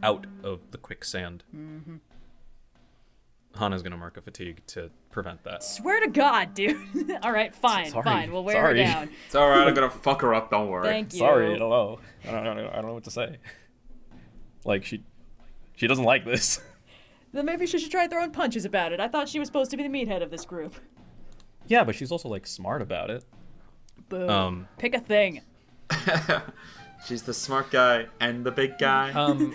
out of the quicksand. Mm-hmm. Hanna's gonna mark a fatigue to prevent that. Swear to God, dude. All right, fine, Sorry. fine. We'll wear Sorry. her down. It's alright, I'm gonna fuck her up, don't worry. Thank you. Sorry, I don't know. I don't know what to say. Like she doesn't like this. Then maybe she should try throwing punches about it. I thought she was supposed to be the meathead of this group. Yeah, but she's also like smart about it. Boom. Pick a thing. She's the smart guy and the big guy.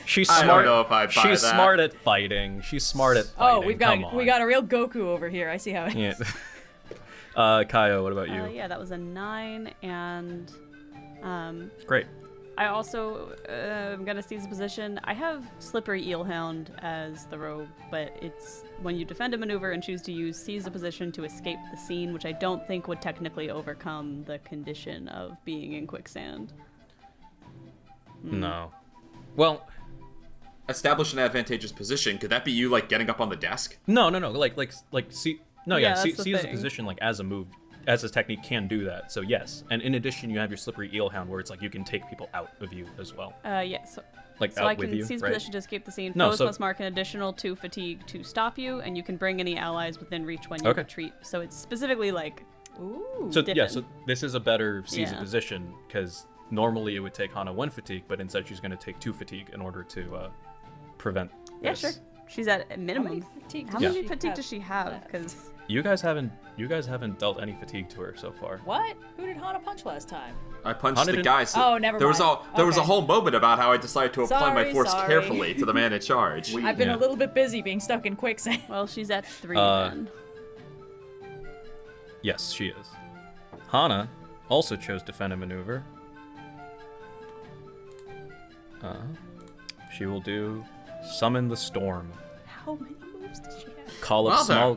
She's I smart. don't know if I buy She's that. smart at fighting. She's smart at fighting. Oh, we Come on. got a real Goku over here. I see how it is. Yeah. Kayo, what about you? Yeah, that was a 9, and Great. I also am gonna seize a position. I have Slippery Eelhound as the rogue, but it's when you defend a maneuver and choose to use seize a position to escape the scene, which I don't think would technically overcome the condition of being in quicksand. No. Well, Establish an advantageous position. Could that be you, like, getting up on the desk? no. Like see. No, Yeah, yeah. that's the See as a thing. position, like as a move, as a technique can do that. So yes. And in addition, you have your slippery eelhound, where it's like you can take people out of you as well, Yeah, so like So out I with can you, seize right? position to escape the scene. No, Foes so- must mark an additional 2 fatigue to stop you, and you can bring any allies within reach when you Okay. retreat. So it's specifically like, Ooh. So Dippin'. yeah, so this is a better seize a Yeah. position because normally it would take Hanna 1 fatigue, but instead she's going to take 2 fatigue in order to prevent. yeah, this. sure. She's at a How minimum. many fatigue How does many she fatigue have does she have? left? Because You guys haven't dealt any fatigue to her so far. What? Who did Hanna punch last time? I punched Hanna the didn't- guy. So Oh, never there was mind. there was a Okay. whole moment about how I decided to apply my Sorry, force sorry. carefully to the man in charge. I've been Yeah. a little bit busy being stuck in quicksand. well, she's at 3 Uh, then. Yes, she is. Hanna also chose defend and maneuver. She will do summon the storm. How many moves does she have? Call up Mother-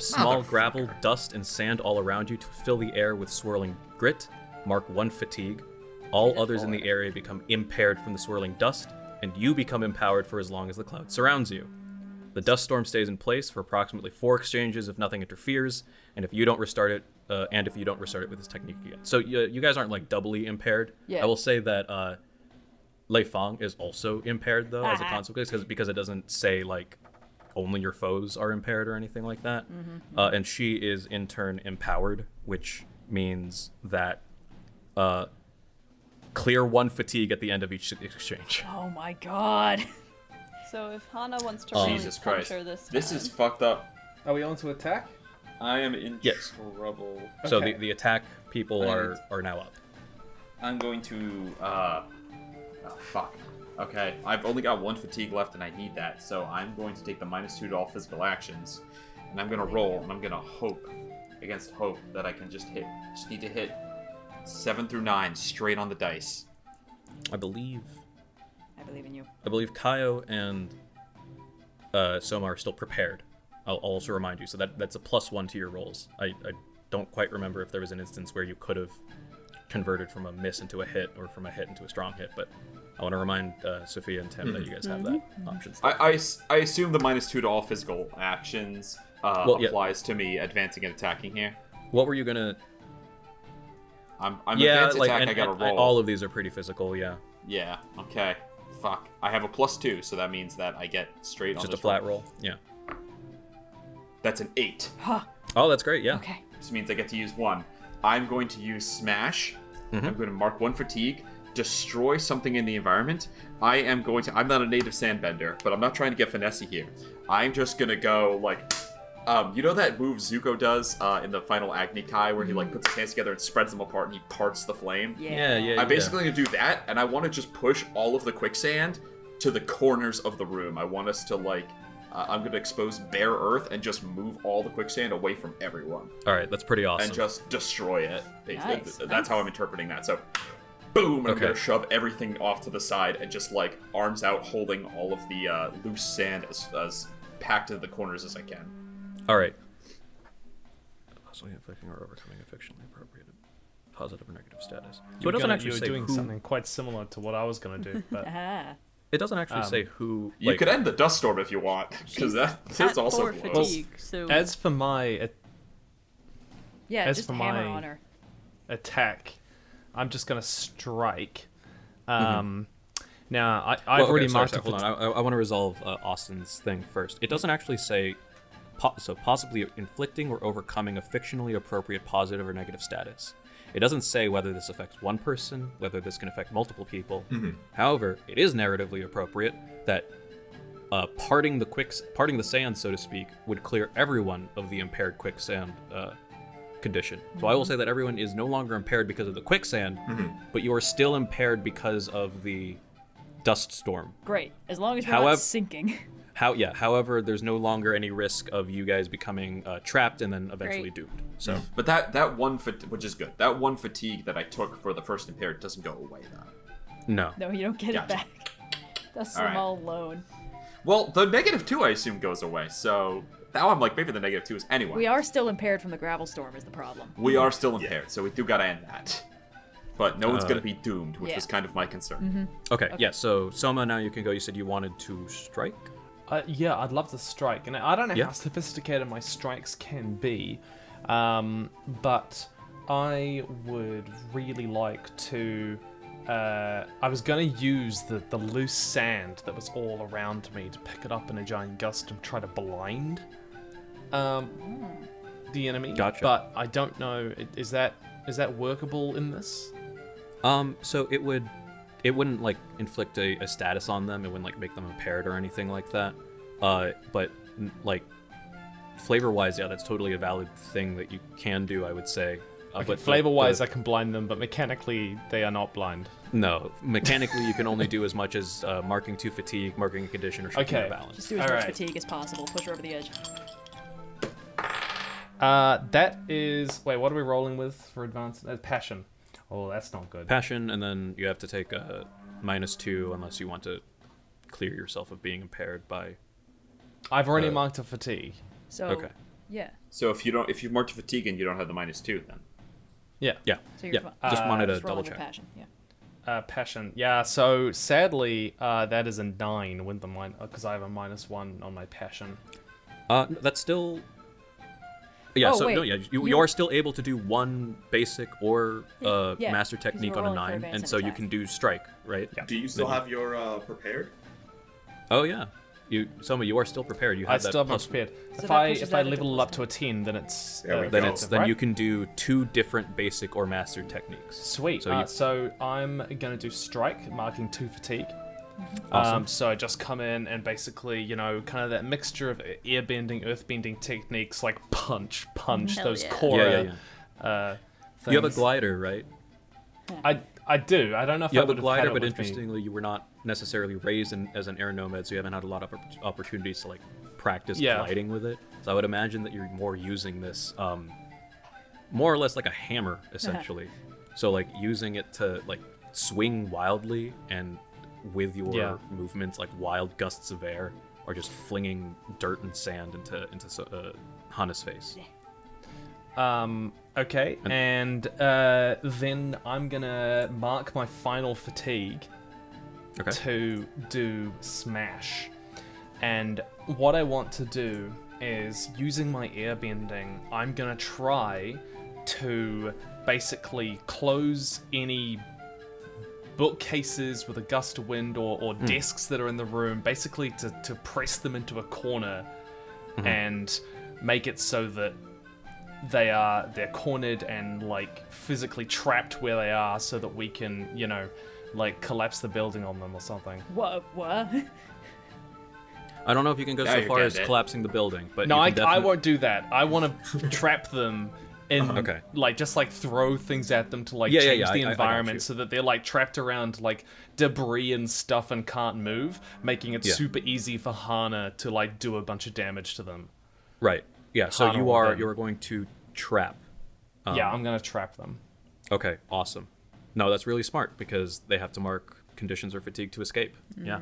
small Motherfucker. gravel, dust, and sand all around you to fill the air with swirling grit. Mark 1 fatigue. All others in the area become impaired from the swirling dust, and you become empowered for as long as the cloud surrounds you. The dust storm stays in place for approximately 4 exchanges if nothing interferes, and if you don't restart it, with this technique again. So you guys aren't like doubly impaired. Yeah. I will say that Lei Fang is also impaired though as a Ah. consequence because it doesn't say like only your foes are impaired or anything like that. And she is in turn empowered, which means that clear 1 fatigue at the end of each exchange. Oh my God. So if Hanna wants to really Jesus punch Christ. her this time, This is fucked up. Are we on to attack? I am in Yes. trouble. So Okay. the attack people Alright. are now up. I'm going to oh fuck. Okay, I've only got 1 fatigue left and I need that, so I'm going to take the -2 to all physical actions. And I'm gonna roll and I'm gonna hope against hope that I can just need to hit 7 through 9 straight on the dice. I believe in you. Kayo and Soma are still prepared. I'll also remind you, so that's a +1 to your rolls. I don't quite remember if there was an instance where you could have converted from a miss into a hit or from a hit into a strong hit, but I want to remind Sophia and Tim that you guys have that option. still. I assume the -2 to all physical actions Well, yeah. applies to me advancing and attacking here. What were you gonna? I'm Yeah, advanced like attack, and, I gotta and roll. all of these are pretty physical. Yeah, Yeah, okay. Fuck. I have a +2, so that means that I get straight on just a this flat roll. Yeah. That's an 8. Huh. Oh, that's great. Yeah. Okay. This means I get to use 1. I'm going to use Smash. Mhm. I'm going to mark 1 fatigue. destroy something in the environment, I'm not a native sandbender, but I'm not trying to get finessey here. I'm just gonna go, like, you know that move Zuko does in the final Agni Kai, where he, like, puts his hands together and spreads them apart and he parts the flame? Yeah. I'm basically gonna do that, and I want to just push all of the quicksand to the corners of the room. I want us to, like, I'm going to expose bare earth and just move all the quicksand away from everyone. All right, that's pretty awesome. And just destroy it. Nice. That's how I'm interpreting that. So, boom, I'm Okay. going to shove everything off to the side and just, like, arms out, holding all of the loose sand as packed to the corners as I can. All right. Possibly inflicting or overcoming a fictionally appropriate positive or negative status. So it doesn't actually you're say doing who. something quite similar to what I was going to do, but Ah. It doesn't actually say who. You like- could end the dust storm if you want, because that's At also 4 close. fatigue, so as for my Yeah, As just for hammer my- on her. attack, I'm just going to strike. Now, I've Well, already okay, marked sorry, it. hold on. I want to resolve Austin's thing first. It doesn't actually say possibly inflicting or overcoming a fictionally appropriate positive or negative status. It doesn't say whether this affects one person, whether this can affect multiple people. However, it is narratively appropriate that parting the sand, so to speak, would clear everyone of the impaired quicksand condition. So I will say that everyone is no longer impaired because of the quicksand, but you are still impaired because of the dust storm. Great. As long as we're However- not sinking. However, there's no longer any risk of you guys becoming trapped and then eventually Great. doomed. So But that one, which is good, that one fatigue that I took for the first impaired doesn't go away, though. no. No, you don't get Gotcha. it back. That's All them right. all alone. Well, the -2 I assume goes away, so now I'm like, maybe the -2 is anyway. We are still impaired from the gravel storm is the problem. We are still impaired, so we do gotta end that. But no one's gonna be doomed, which yeah. was kind of my concern. Okay, yeah. So Soma, now you can go. You said you wanted to strike. Yeah, I'd love to strike, and I don't know Yeah. how sophisticated my strikes can be, but I would really like to. I was going to use the loose sand that was all around me to pick it up in a giant gust and try to blind the enemy. Gotcha. But I don't know. Is that workable in this? So it wouldn't like inflict a status on them. It wouldn't like make them impaired or anything like that. But like flavor-wise, yeah, that's totally a valid thing that you can do. I would say. Okay, But flavor-wise, I can blind them, but mechanically, they are not blind. no, mechanically you can only do as much as marking 2 fatigue, marking a condition, or shifting Okay. your balance. Just do as All much right. fatigue as possible. Push her over the edge. That is... Wait, what are we rolling with for advanced? Passion. Oh, that's not good. Passion, and then you have to take a -2 unless you want to clear yourself of being impaired by. I've already marked a fatigue. So, Okay. yeah. So if you've marked fatigue and you don't have the -2, then Yeah. Yeah. So you're Yeah. fine. Just wanted to Just roll double with check. passion. Yeah. Passion. Yeah, so sadly, that is a 9 with the because I have a -1 on my passion. That's still. Yeah, Oh, so wait, no, yeah, you are still able to do one basic or Yeah, master 'cause you technique were on a rolling for 9, advanced and so you attack. can do strike, right? Yeah. Do you still have your prepared? Oh yeah, Soma, you are still prepared. You I have that still haven't plus. prepared. So If that I pushes if that I into level it plus up to a 10, then it's There we Then go. it's then right? you can do 2 different basic or master techniques. Sweet. So So, you- I'm gonna do strike, marking 2 fatigue. Awesome. So I just come in and basically, kind of that mixture of airbending, earthbending techniques, like punch, Hell those yeah. core. Yeah. You have a things. glider, right? I do. I don't know if You I have a would have glider, had it but with me. interestingly, you were not necessarily raised as an air nomad, so you haven't had a lot of opportunities to like practice Yeah. gliding with it. So I would imagine that you're more using this, more or less like a hammer, essentially. So like using it to like swing wildly and with your Yeah. movements, like wild gusts of air, or just flinging dirt and sand into Hanna's face. Okay, and then I'm gonna mark my final fatigue Okay. to do smash. And what I want to do is, using my airbending, I'm gonna try to basically close any bookcases with a gust of wind or desks that are in the room, basically to press them into a corner and make it so that they're cornered and like physically trapped where they are, so that we can like collapse the building on them or something. What? I don't know if you can go Yeah, so you're far as getting it. collapsing the building, but No, you I can definitely... won't do that. I want to trap them in, Okay. like, just, like, throw things at them to, like, Yeah, change yeah, the I got you. environment so that they're, like, trapped around, like, debris and stuff and can't move, making it Yeah. super easy for Hanna to, like, do a bunch of damage to them. Right. Yeah. So Hanna you will are then- you're going to trap. Yeah, I'm gonna trap them. Okay. Awesome. No, that's really smart because they have to mark conditions or fatigue to escape. Yeah.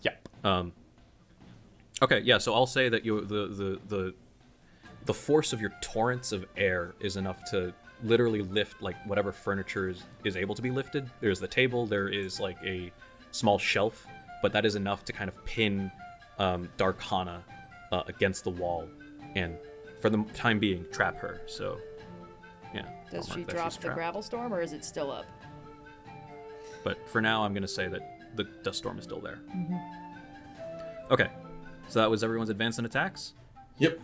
Yeah. Okay. Yeah. So I'll say that the force of your torrents of air is enough to literally lift like whatever furniture is able to be lifted. There's the table. There is like a small shelf, but that is enough to kind of pin Dark Hanna against the wall, and for the time being, trap her. So, yeah. Does I'll she mark that drop she's the trapped. gravel storm, or is it still up? But for now, I'm going to say that the dust storm is still there. Okay. So that was everyone's advance and attacks? Yep.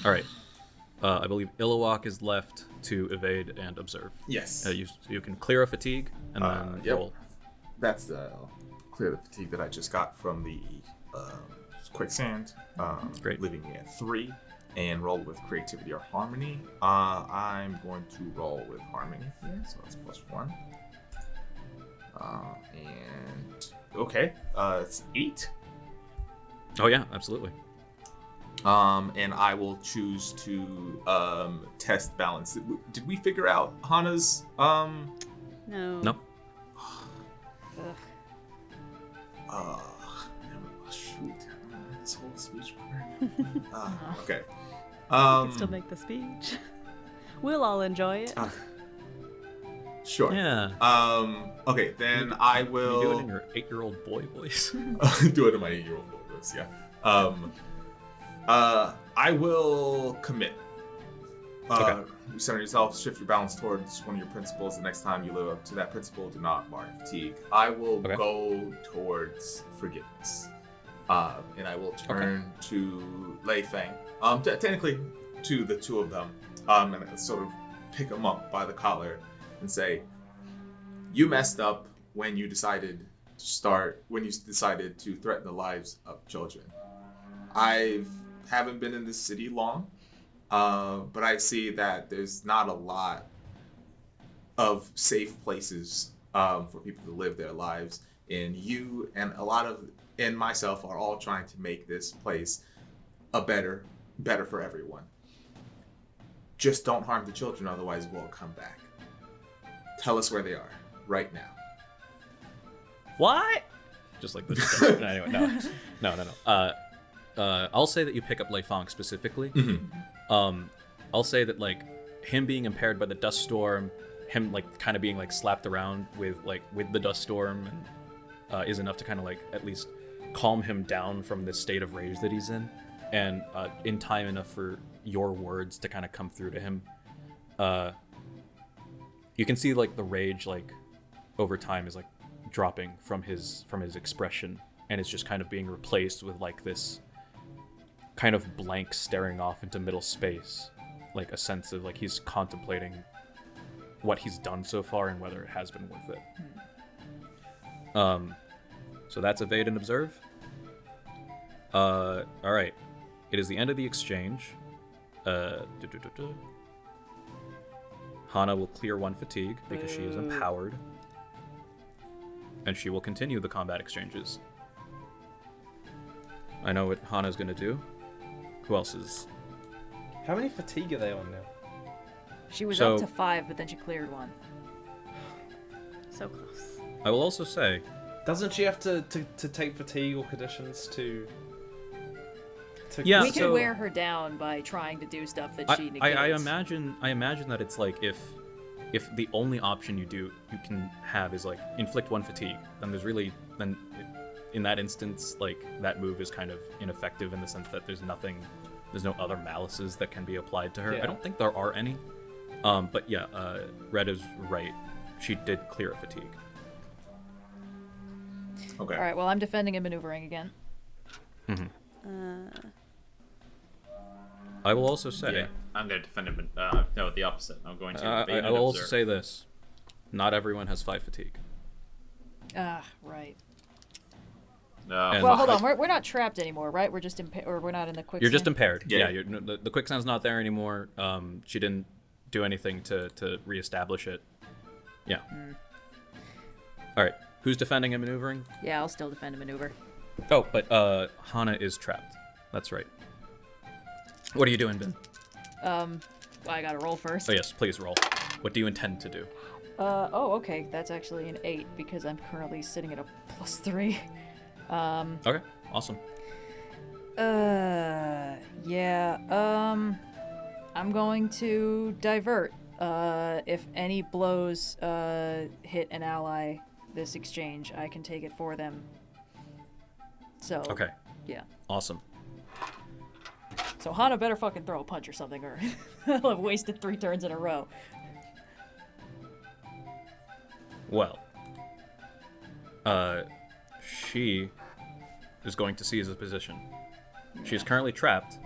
All right. I believe Iluak is left to evade and observe. Yes. You can clear a fatigue and then Yep. roll. That's the clear the fatigue that I just got from the quicksand. Great. Leaving me at 3, and roll with creativity or harmony. I'm going to roll with harmony here, so that's +1. And okay, it's 8. Oh, yeah, absolutely. And I will choose to test balance. Did we figure out Hanna's No. No. Shoot. This whole speech part. Okay. Can still make the speech. We'll all enjoy it. Sure. Yeah. Okay, then I You will do it in your 8-year-old boy voice. do it in my 8-year-old voice. Yeah. I will commit. Okay. You center yourself, shift your balance towards one of your principles. The next time you live up to that principle, do not mark fatigue. I will Okay. go towards forgiveness. And I will turn to Lei Feng. Technically, to the two of them. And I sort of pick them up by the collar and say, "You messed up when you decided to threaten the lives of children. I haven't been in this city long, but I see that there's not a lot of safe places for people to live their lives. And you and myself are all trying to make this place a better for everyone. Just don't harm the children, otherwise we'll come back. Tell us where they are right now." What? Just like this. No, anyway, no. I'll say that you pick up Lei Feng specifically. I'll say that like him being impaired by the dust storm, him like kind of being like slapped around with the dust storm, and is enough to kind of like at least calm him down from this state of rage that he's in, and in time enough for your words to kind of come through to him. You can see like the rage like over time is like dropping from his expression, and it's just kind of being replaced with like this kind of blank staring off into middle space, like a sense of like he's contemplating what he's done so far and whether it has been worth it. So that's evade and observe. All right, it is the end of the exchange. Hanna will clear 1 fatigue because she is empowered, and she will continue the combat exchanges. I know what Hanna's gonna do. Who else is? How many fatigue are they on now? She was So- up to 5, but then she cleared 1. So close. I will also say, Doesn't she have to take fatigue or conditions to Yeah, We could so- wear her down by trying to do stuff that she negates. I imagine that it's like if the only option you can have is like inflict 1 fatigue, then in that instance like that move is kind of ineffective in the sense that there's no other malices that can be applied to her. Yeah. I don't think there are any. But yeah, Red is right. She did clear a fatigue. Okay. All right, well, I'm defending and maneuvering again. I will also say, Yeah, I'm going to defend him. No, the opposite. I'm going to. I evade will and also observe. say this: not everyone has 5 fatigue. Ah, right. No. And- Well, hold on. We're not trapped anymore, right? We're just or we're not in the quicksand. You're just impaired. Yeah. Yeah, the quicksand's not there anymore. She didn't do anything to reestablish it. Yeah. All right. Who's defending and maneuvering? Yeah, I'll still defend a maneuver. Oh, but Hanna is trapped. That's right. What are you doing, Binh? Well, I gotta roll first. Oh yes, please roll. What do you intend to do? Okay. That's actually an 8 because I'm currently sitting at a +3. Okay, awesome. Yeah. I'm going to divert. If any blows hit an ally this exchange, I can take it for them. So. Okay, Yeah. awesome. So Hanna better fucking throw a punch or something, or I'll have wasted 3 turns in a row. Well, she is going to seize the position. She is currently trapped.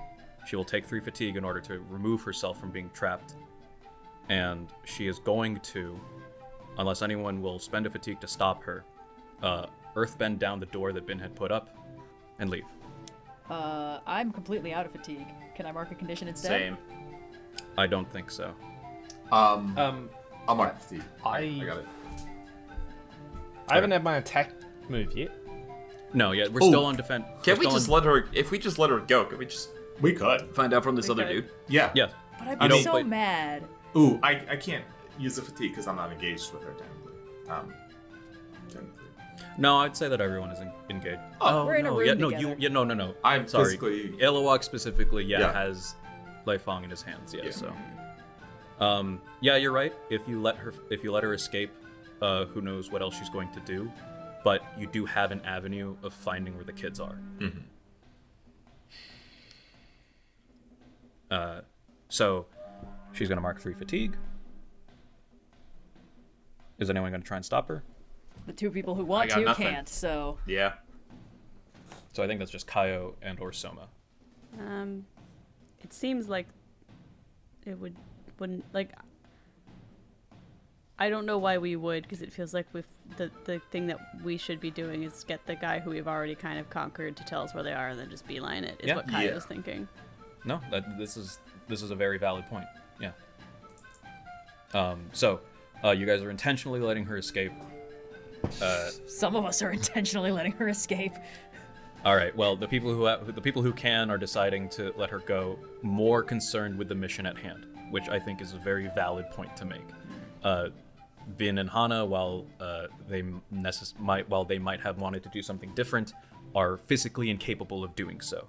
She will take 3 fatigue in order to remove herself from being trapped. And she is going to, unless anyone will spend a fatigue to stop her, earthbend down the door that Binh had put up and leave. I'm completely out of fatigue. Can I mark a condition instead? Same. I don't think so. I'll mark 50. I got it. I haven't had my attack move yet. No, yeah, we're still on defense. Can we just let her? If we just let her go, can we just We could. find out from this We other could. dude? Yeah. Yeah. But I'd I be mean, so but- mad. Ooh, I can't use the fatigue because I'm not engaged with her technically. Technically. No, I'd say that everyone is engaged. Oh, We're in a no, room yeah, together. no. I'm Sorry. physically. Iluak specifically, Yeah. has Leifong in his hands. Yeah, Yeah. so. Yeah, you're right. If you let her escape, who knows what else she's going to do? But you do have an avenue of finding where the kids are. Mhm. So she's gonna mark 3 fatigue. Is anyone gonna try and stop her? The 2 people who want got to nothing. can't, so. Yeah. So I think that's just Kayo and or Soma. It seems like it wouldn't like. I don't know why we would, because it feels like with the thing that we should be doing is get the guy who we've already kind of conquered to tell us where they are, and then just beeline it. Is Yeah. what Kayo Yeah. was thinking. No, this is a very valid point. Yeah. So you guys are intentionally letting her escape. Some of us are intentionally letting her escape. All right. Well, the people who can are deciding to let her go, more concerned with the mission at hand, which I think is a very valid point to make. Binh and Hanna, while they might have wanted to do something different, are physically incapable of doing so.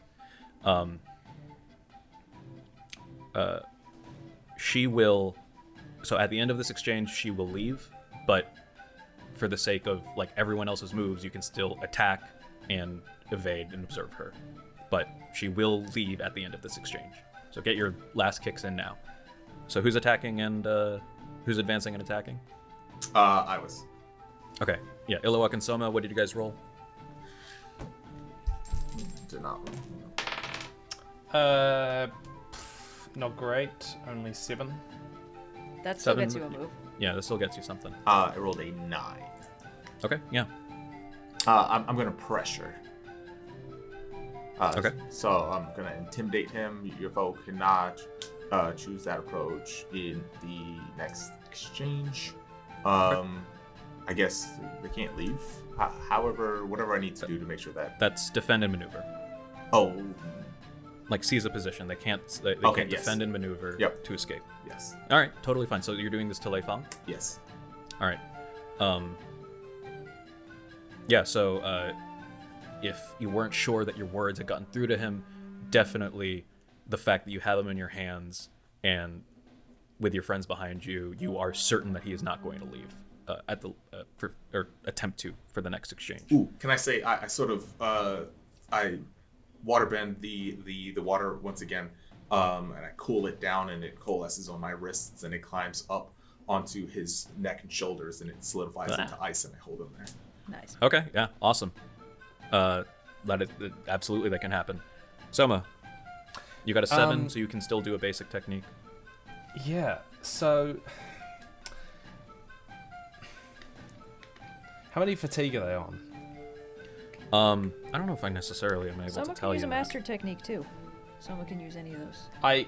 She will. So at the end of this exchange, she will leave, but for the sake of like everyone else's moves, you can still attack and evade and observe her. But she will leave at the end of this exchange. So get your last kicks in now. So who's attacking and who's advancing and attacking? I was. Okay. Yeah, Iluak and Soma, what did you guys roll? Did not. Not great. Only 7. That still 7. gets you a move. Yeah, this still gets you something. I rolled a 9. Okay, yeah. I'm gonna pressure. Okay. So I'm gonna intimidate him. Your foe cannot choose that approach in the next exchange. I guess they can't leave. However, whatever I need to do to make sure that. That's defend and maneuver. Oh, Like seize a position. They can't Okay, can't yes. defend and maneuver Yep. to escape. yes, All right, totally fine. So you're doing this to Leifong? yes. All right. Yeah, so if you weren't sure that your words had gotten through to him, definitely the fact that you have him in your hands and with your friends behind you, you are certain that he is not going to leave at the or attempt to for the next exchange. Ooh, can I say I sort of I waterbend the water once again, and I cool it down, and it coalesces on my wrists, and it climbs up onto his neck and shoulders, and it solidifies into ice, and I hold him there. Nice. Okay, yeah, awesome. Absolutely that can happen. Soma, you got a 7, so you can still do a basic technique. Yeah. So, How many fatigue are they on? I don't know if I necessarily am able Soma to can tell use you a that. master technique too. Soma can use any of those. I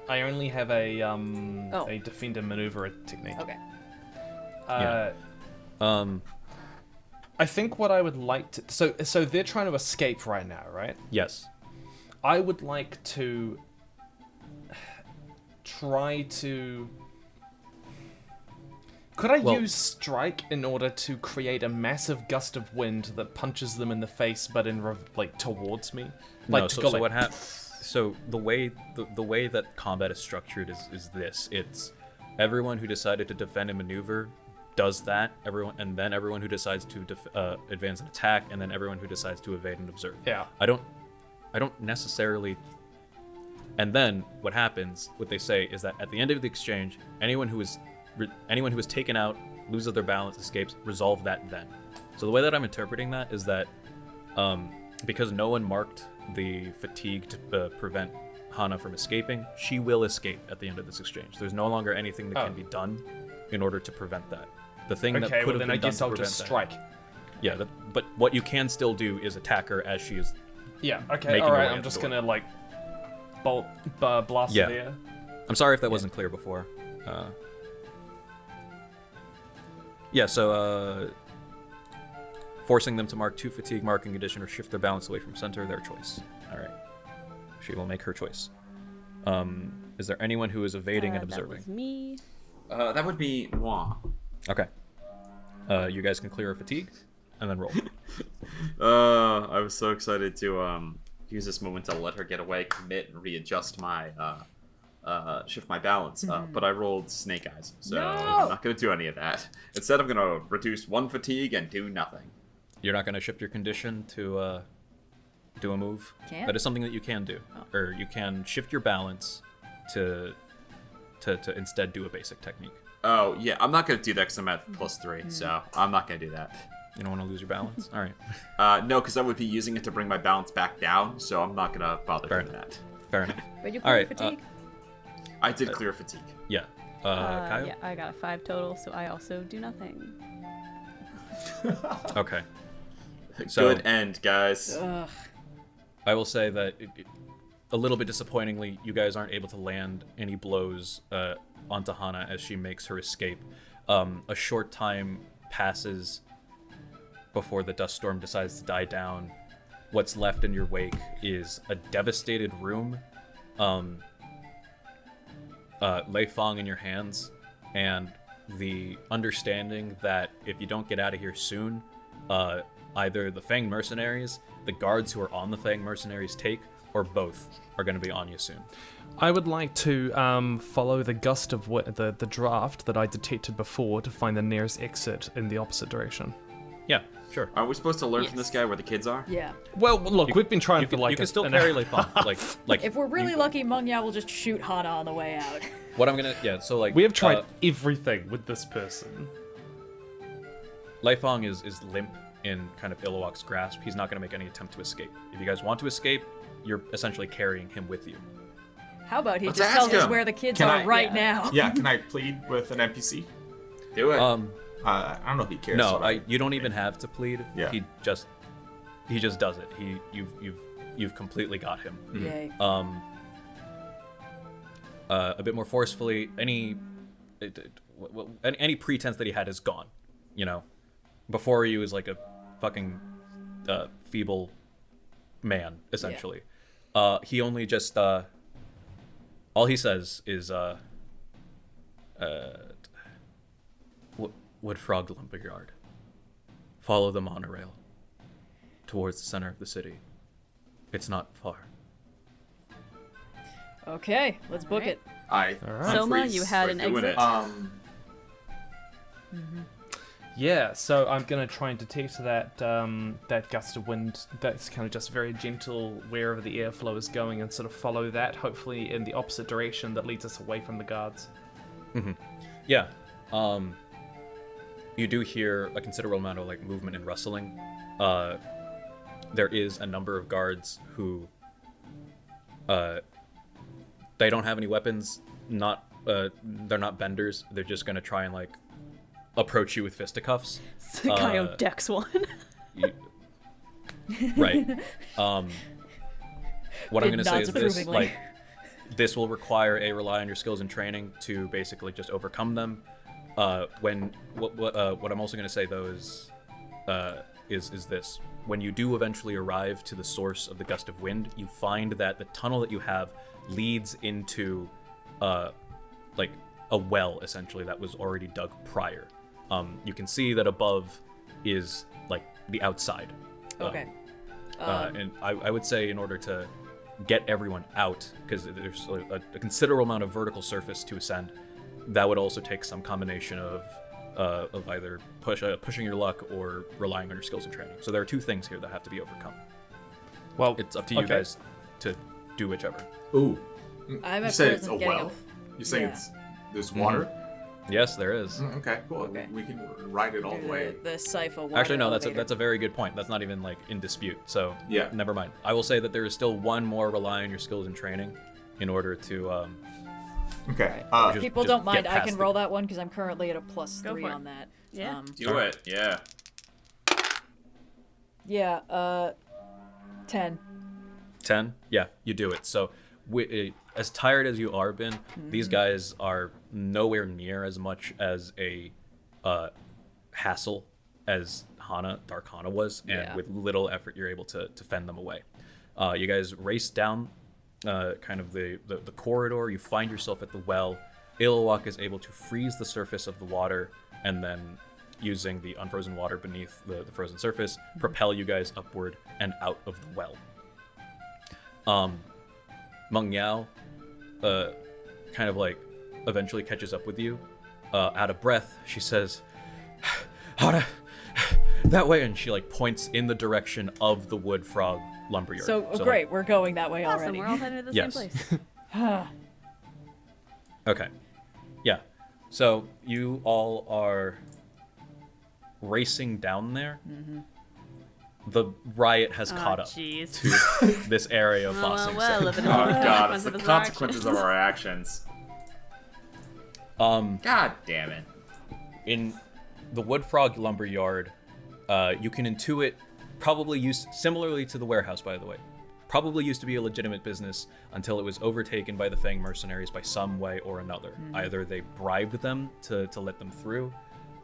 only have a defender maneuver technique. Okay. I think what I would like to so they're trying to escape right now, right? Yes. I would like to try to. Could I use strike in order to create a massive gust of wind that punches them in the face, but towards me? Like No, to so, go so what happens? So the way that combat is structured is this: it's everyone who decided to defend and maneuver does that. Everyone who decides to advance and attack, and then everyone who decides to evade and observe. Yeah. I don't necessarily. And then what happens? What they say is that at the end of the exchange, anyone who is taken out, loses their balance, escapes, resolve that then. So the way that I'm interpreting that is that because no one marked the fatigue to prevent Hanna from escaping, she will escape at the end of this exchange. There's no longer anything that can be done in order to prevent that. The thing that could have been done to prevent that. Strike. Yeah, but what you can still do is attack her as she is. Yeah. Okay. Making All her right. way I'm out just the door. gonna blast Yeah. it there. I'm sorry if that wasn't clear before. So forcing them to mark 2 fatigue marking condition or shift their balance away from center, their choice. All right. She will make her choice. Is there anyone who is evading and observing? That was me. That would be moi. Okay. You guys can clear a fatigue and then roll. I was so excited to use this moment to let her get away, commit, and readjust my shift my balance. But I rolled snake eyes, so I'm not going to do any of that. Instead, I'm going to reduce 1 fatigue and do nothing. You're not going to shift your condition to do a move? Can't? That is something that you can do. Or you can shift your balance to instead do a basic technique. Oh, yeah, I'm not going to do that because I'm at +3, so I'm not going to do that. You don't want to lose your balance? All right. No, because I would be using it to bring my balance back down, so I'm not going to bother Fair doing enough. that. Fair enough. But you All clear right, fatigue. I did clear fatigue. Yeah. Kayo? Yeah, I got a 5 total, so I also do nothing. Okay. So, Good end, guys. Ugh. I will say that a little bit disappointingly, you guys aren't able to land any blows onto Hanna as she makes her escape. A short time passes before the dust storm decides to die down. What's left in your wake is a devastated room, Lei Fong in your hands, and the understanding that if you don't get out of here soon, either the Fang mercenaries, the guards who are on the Fang mercenaries take, or both are going to be on you soon. I would like to follow the gust of the draft that I detected before to find the nearest exit in the opposite direction. Yeah, sure. Are we supposed to learn from this guy where the kids are? Yeah. Well, look, we've been trying You for can, like you can still an carry hour. Lei Fong. Like If we're really lucky, Meng Yao will just shoot Hanna on the way out. what I'm gonna so like We have tried everything with this person. Lei Fong is limp in kind of Iluak's grasp. He's not gonna make any attempt to escape. If you guys want to escape, you're essentially carrying him with you. How about he Let's just ask tells us him. where the kids Can are I- right Yeah. now? Yeah, can I plead with an NPC? Do it. I don't know if he cares. No, so you don't even have to plead. Yeah. He just does it. You've completely got him. Yay. A bit more forcefully, any pretense that he had is gone. You know, before he was like a fucking feeble man, essentially. He only just all he says is Wood Frog Lumberyard. Follow the monorail towards the center of the city. It's not far. Okay, let's book Alright. it. I'm Soma, free you had We're an doing exit. it. Yeah, so I'm gonna try and detect that gust of wind that's kind of just very gentle wherever the airflow is going, and sort of follow that, hopefully in the opposite direction that leads us away from the guards. Yeah. You do hear a considerable amount of like movement and rustling. There is a number of guards who they don't have any weapons. They're not benders. They're just gonna try and like approach you with fisticuffs. Kayo decks one. You- right. What I'm Binh going to say nods is this, approvingly. like, this will require a rely on your skills and training to basically just overcome them. What I'm also going to say though is this: when you do eventually arrive to the source of the gust of wind, you find that the tunnel that you have leads into like a well essentially that was already dug prior. You can see that above is like the outside. Okay. And I would say in order to get everyone out, because there's a considerable amount of vertical surface to ascend, that would also take some combination of either pushing your luck or relying on your skills and training. So there are two things here that have to be overcome. Well, It's up to you guys to do whichever. Ooh. I'm You at said it's present a getting well? You're saying yeah. there's water? Yes, there is. Okay, cool. Okay. We can ride it all the way. The Sypha water Actually, no, elevator. that's a very good point. That's not even like in dispute. So Yeah. never mind. I will say that there is still one more rely on your skills and training in order to Okay. Just- People just don't mind. get I past can the- roll that one because I'm currently at a +3 Go for it. on that. Yeah. Do it. Yeah. Yeah. 10. 10. Yeah, you do it. So as tired as you are, Binh, these guys are nowhere near as much as a hassle as Dark Hanna was, and Yeah. with little effort you're able to fend them away. You guys race down kind of the corridor. You find yourself at the well. Iluak is able to freeze the surface of the water, and then using the unfrozen water beneath the frozen surface, propel you guys upward and out of the well. Meng Yao kind of like eventually catches up with you. Out of breath, she says, "Hanna, that way," and she like points in the direction of the wood frog lumberyard. So, great, we're going that way Awesome. already. We're all headed to the Yes. same place. Okay. Yeah. So you all are racing down there. Mm-hmm. The riot has caught up Jeez. to this area of Bossing well, City. if it Oh is god, it's the of our consequences of actions. our actions. Um, God damn it. in the wood frog lumberyard, you can intuit, probably used similarly to the warehouse, by the way. Probably used to be a legitimate business until it was overtaken by the Fang mercenaries by some way or another. Either they bribed them to let them through,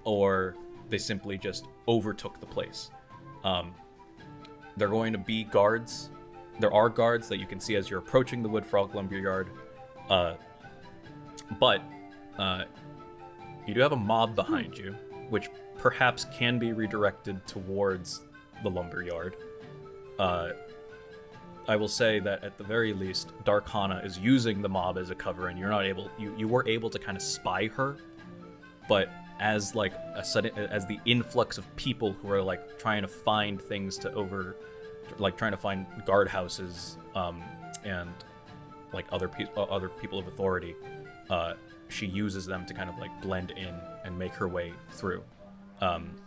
or they simply just overtook the place. There are going to be guards. There are guards that you can see as you're approaching the wood frog lumberyard. But you do have a mob behind you, which perhaps can be redirected towards the lumberyard. I will say that at the very least, Dark Hanna is using the mob as a cover, and you're not able. You were able to kind of spy her, but as like a sudden, as the influx of people who are like trying to find things to trying to find guardhouses, and like other people of authority, she uses them to kind of like blend in and make her way through.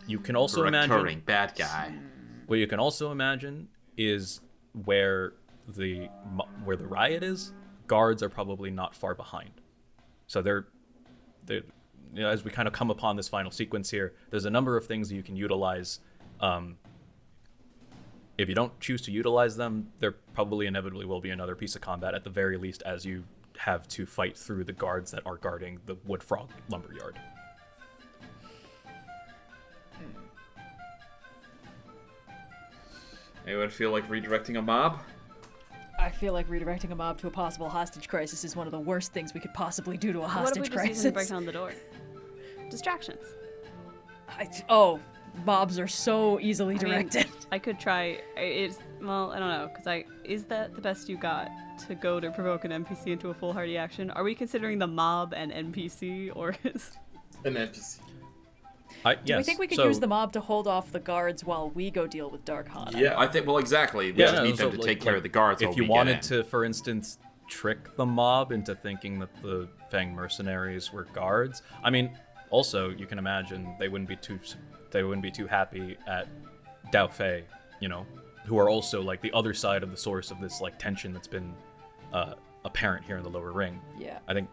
You can also imagine Recurring bad guy. what you can also imagine is where the riot is. Guards are probably not far behind, so they're you know, as we kind of come upon this final sequence here, there's a number of things that you can utilize. If you don't choose to utilize them, there probably inevitably will be another piece of combat, at the very least, as you have to fight through the guards that are guarding the wood frog lumberyard. Anyone feel like redirecting a mob? I feel like redirecting a mob to a possible hostage crisis is one of the worst things we could possibly do to a What if hostage we just use them to break crisis. down the door? Distractions. Mobs are so easily directed. I could try. It's well, I don't know, because is that the best you got to go to provoke an NPC into a foolhardy action? Are we considering the mob an NPC, or is An NPC. Do we think we could use the mob to hold off the guards while we go deal with Dark Hanna? Yeah. I think, well, exactly. We Yeah, just need them so, to take care of the guards If while you we wanted get in. to, for instance, trick the mob into thinking that the Fang mercenaries were guards, I mean, also you can imagine they wouldn't be too happy at Dao Fei, you know, who are also like the other side of the source of this like tension that's been apparent here in the lower ring. Yeah. I think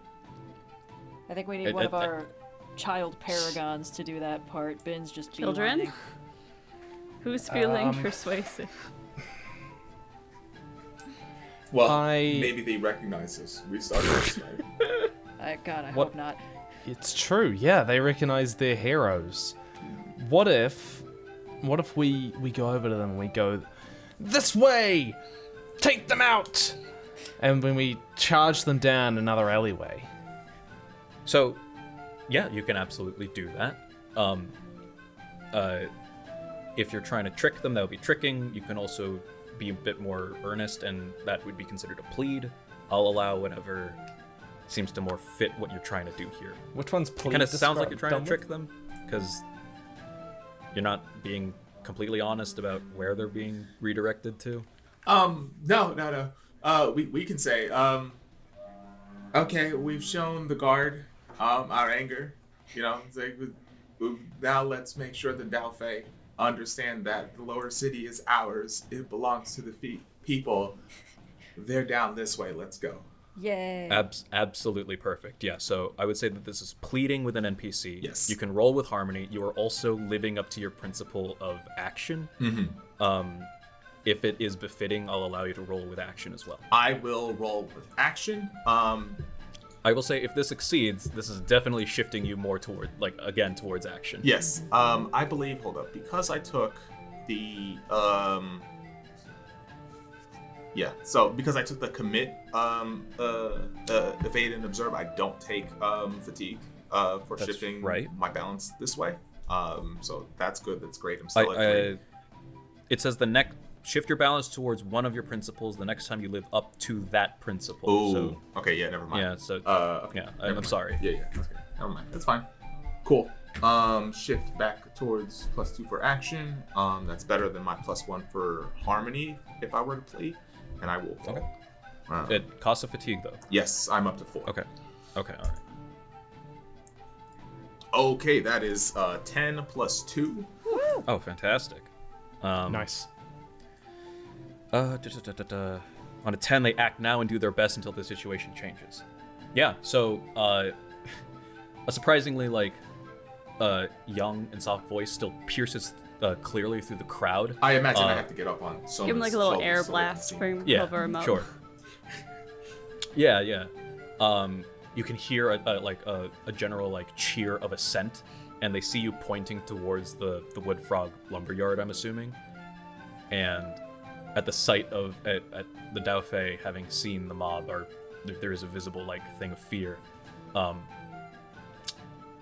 I think we need It- one it- of our child paragons to do that part. Bin's just Children? beelining. Who's feeling persuasive? Well, maybe they recognize us. We started this night. God, I hope not. It's true, yeah, they recognize their heroes. What if we go over to them and we go, "This way! Take them out!" And when we charge them down another alleyway. So, yeah, you can absolutely do that. If you're trying to trick them, that would be tricking. You can also be a bit more earnest, and that would be considered a plead. I'll allow whatever seems to more fit what you're trying to do here. Which one's plead? It kind of sounds like you're trying to trick them, because you're not being completely honest about where they're being redirected to. No. We can say, okay, we've shown the guard our anger. You know, it's like, now let's make sure the Dao Fei understand that the lower city is ours. It belongs to the people. They're down this way. Let's go. Yay. Absolutely perfect. Yeah, so I would say that this is pleading with an NPC. Yes. You can roll with harmony. You are also living up to your principle of action. Mm-hmm. If it is befitting, I'll allow you to roll with action as well. I will roll with action. I will say if this succeeds, this is definitely shifting you more toward, towards action. Yes. I believe, hold up, because I took the, so because I took the commit, evade and observe, I don't take fatigue for That's shifting right. my balance this way. So that's good. That's great. I'm still at 3. It says shift your balance towards one of your principles the next time you live up to that principle. Ooh. So, okay, yeah, never mind. yeah, so Okay, yeah, never I'm mind. sorry. Yeah, okay. Never mind. That's fine. Cool. Shift back towards +2 for action. That's better than my +1 for harmony if I were to play. And I will. Okay. It costs a fatigue though. Yes, I'm up to 4. Okay, all right. Okay, that is 10 + 2. Oh, fantastic. Nice. On a 10, they act now and do their best until the situation changes. Yeah, so a surprisingly young and soft voice still pierces clearly through the crowd. I imagine I have to get up on Soma's Give him like a little shoulders air so they blast can from Yeah, over remote. sure. Yeah. You can hear a general cheer of assent, and they see you pointing towards the wood frog lumberyard, I'm assuming. And at the sight of at the Dao Fei having seen the mob, there is a visible thing of fear.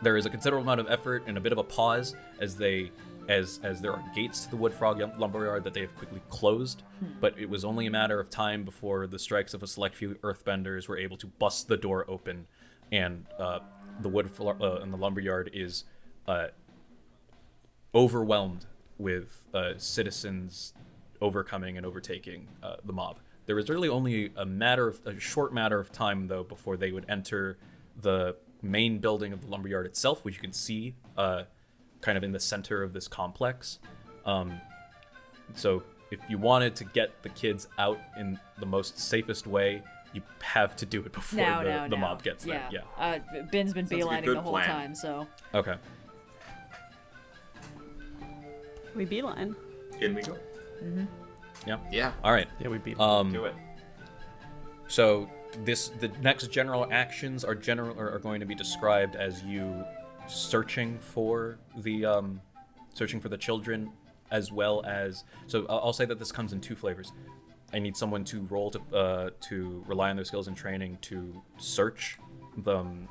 There is a considerable amount of effort and a bit of a pause as there are gates to the wood frog lumberyard that they have quickly closed. But it was only a matter of time before the strikes of a select few earthbenders were able to bust the door open, and the wood and the lumberyard is overwhelmed with citizens overcoming and overtaking the mob. There was really only a short matter of time though before they would enter the main building of the lumberyard itself, which you can see kind of in the center of this complex. So if you wanted to get the kids out in the most safest way, you have to do it before the mob gets there. Yeah. Bin's been Sounds like a beelining good the whole plan. time, so. Okay. We beeline. In we go. Yeah. All right. Yeah, we beat Do it. So the next general actions are going to be described as you searching for the children, as well as. So I'll say that this comes in 2 flavors. I need someone to roll to rely on their skills and training to search them,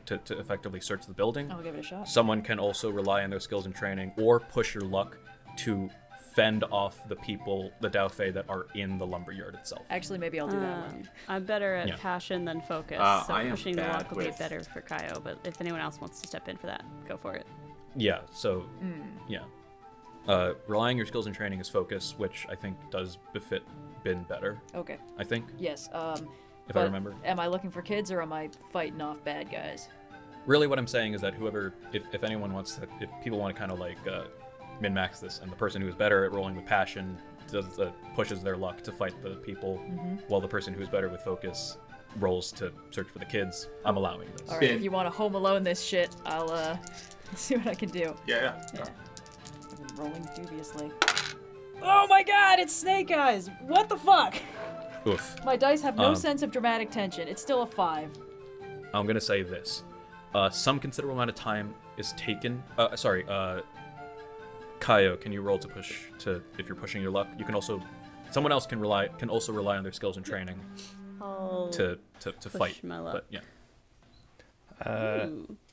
to effectively search the building. I'll give it a shot. Someone can also rely on their skills and training, or push your luck to fend off the Dao Fei that are in the lumberyard itself. Actually, maybe I'll do that one. I'm better at Yeah. passion than focus, so I am pushing the bad luck will be with- better for Kayo, but if anyone else wants to step in for that, go for it. Yeah, so, yeah. Relying your skills and training is focus, which I think does befit Binh better, Okay. I think, Yes. if I But remember. Am I looking for kids or am I fighting off bad guys? Really what I'm saying is that if anyone wants to, if people want to kind of min-max this, and the person who is better at rolling with passion pushes their luck to fight the people, while the person who is better with focus rolls to search for the kids, I'm allowing this. All right, if you want to home alone this shit, I'll see what I can do. Yeah. I've been rolling dubiously. Oh my god, it's Snake Eyes! What the fuck? Oof. My dice have no sense of dramatic tension. It's still a 5. I'm gonna say this. Some considerable amount of time is taken. Kayo, can you roll to push to if you're pushing your luck? You can also, someone else can also rely on their skills and training to fight. my luck. But yeah.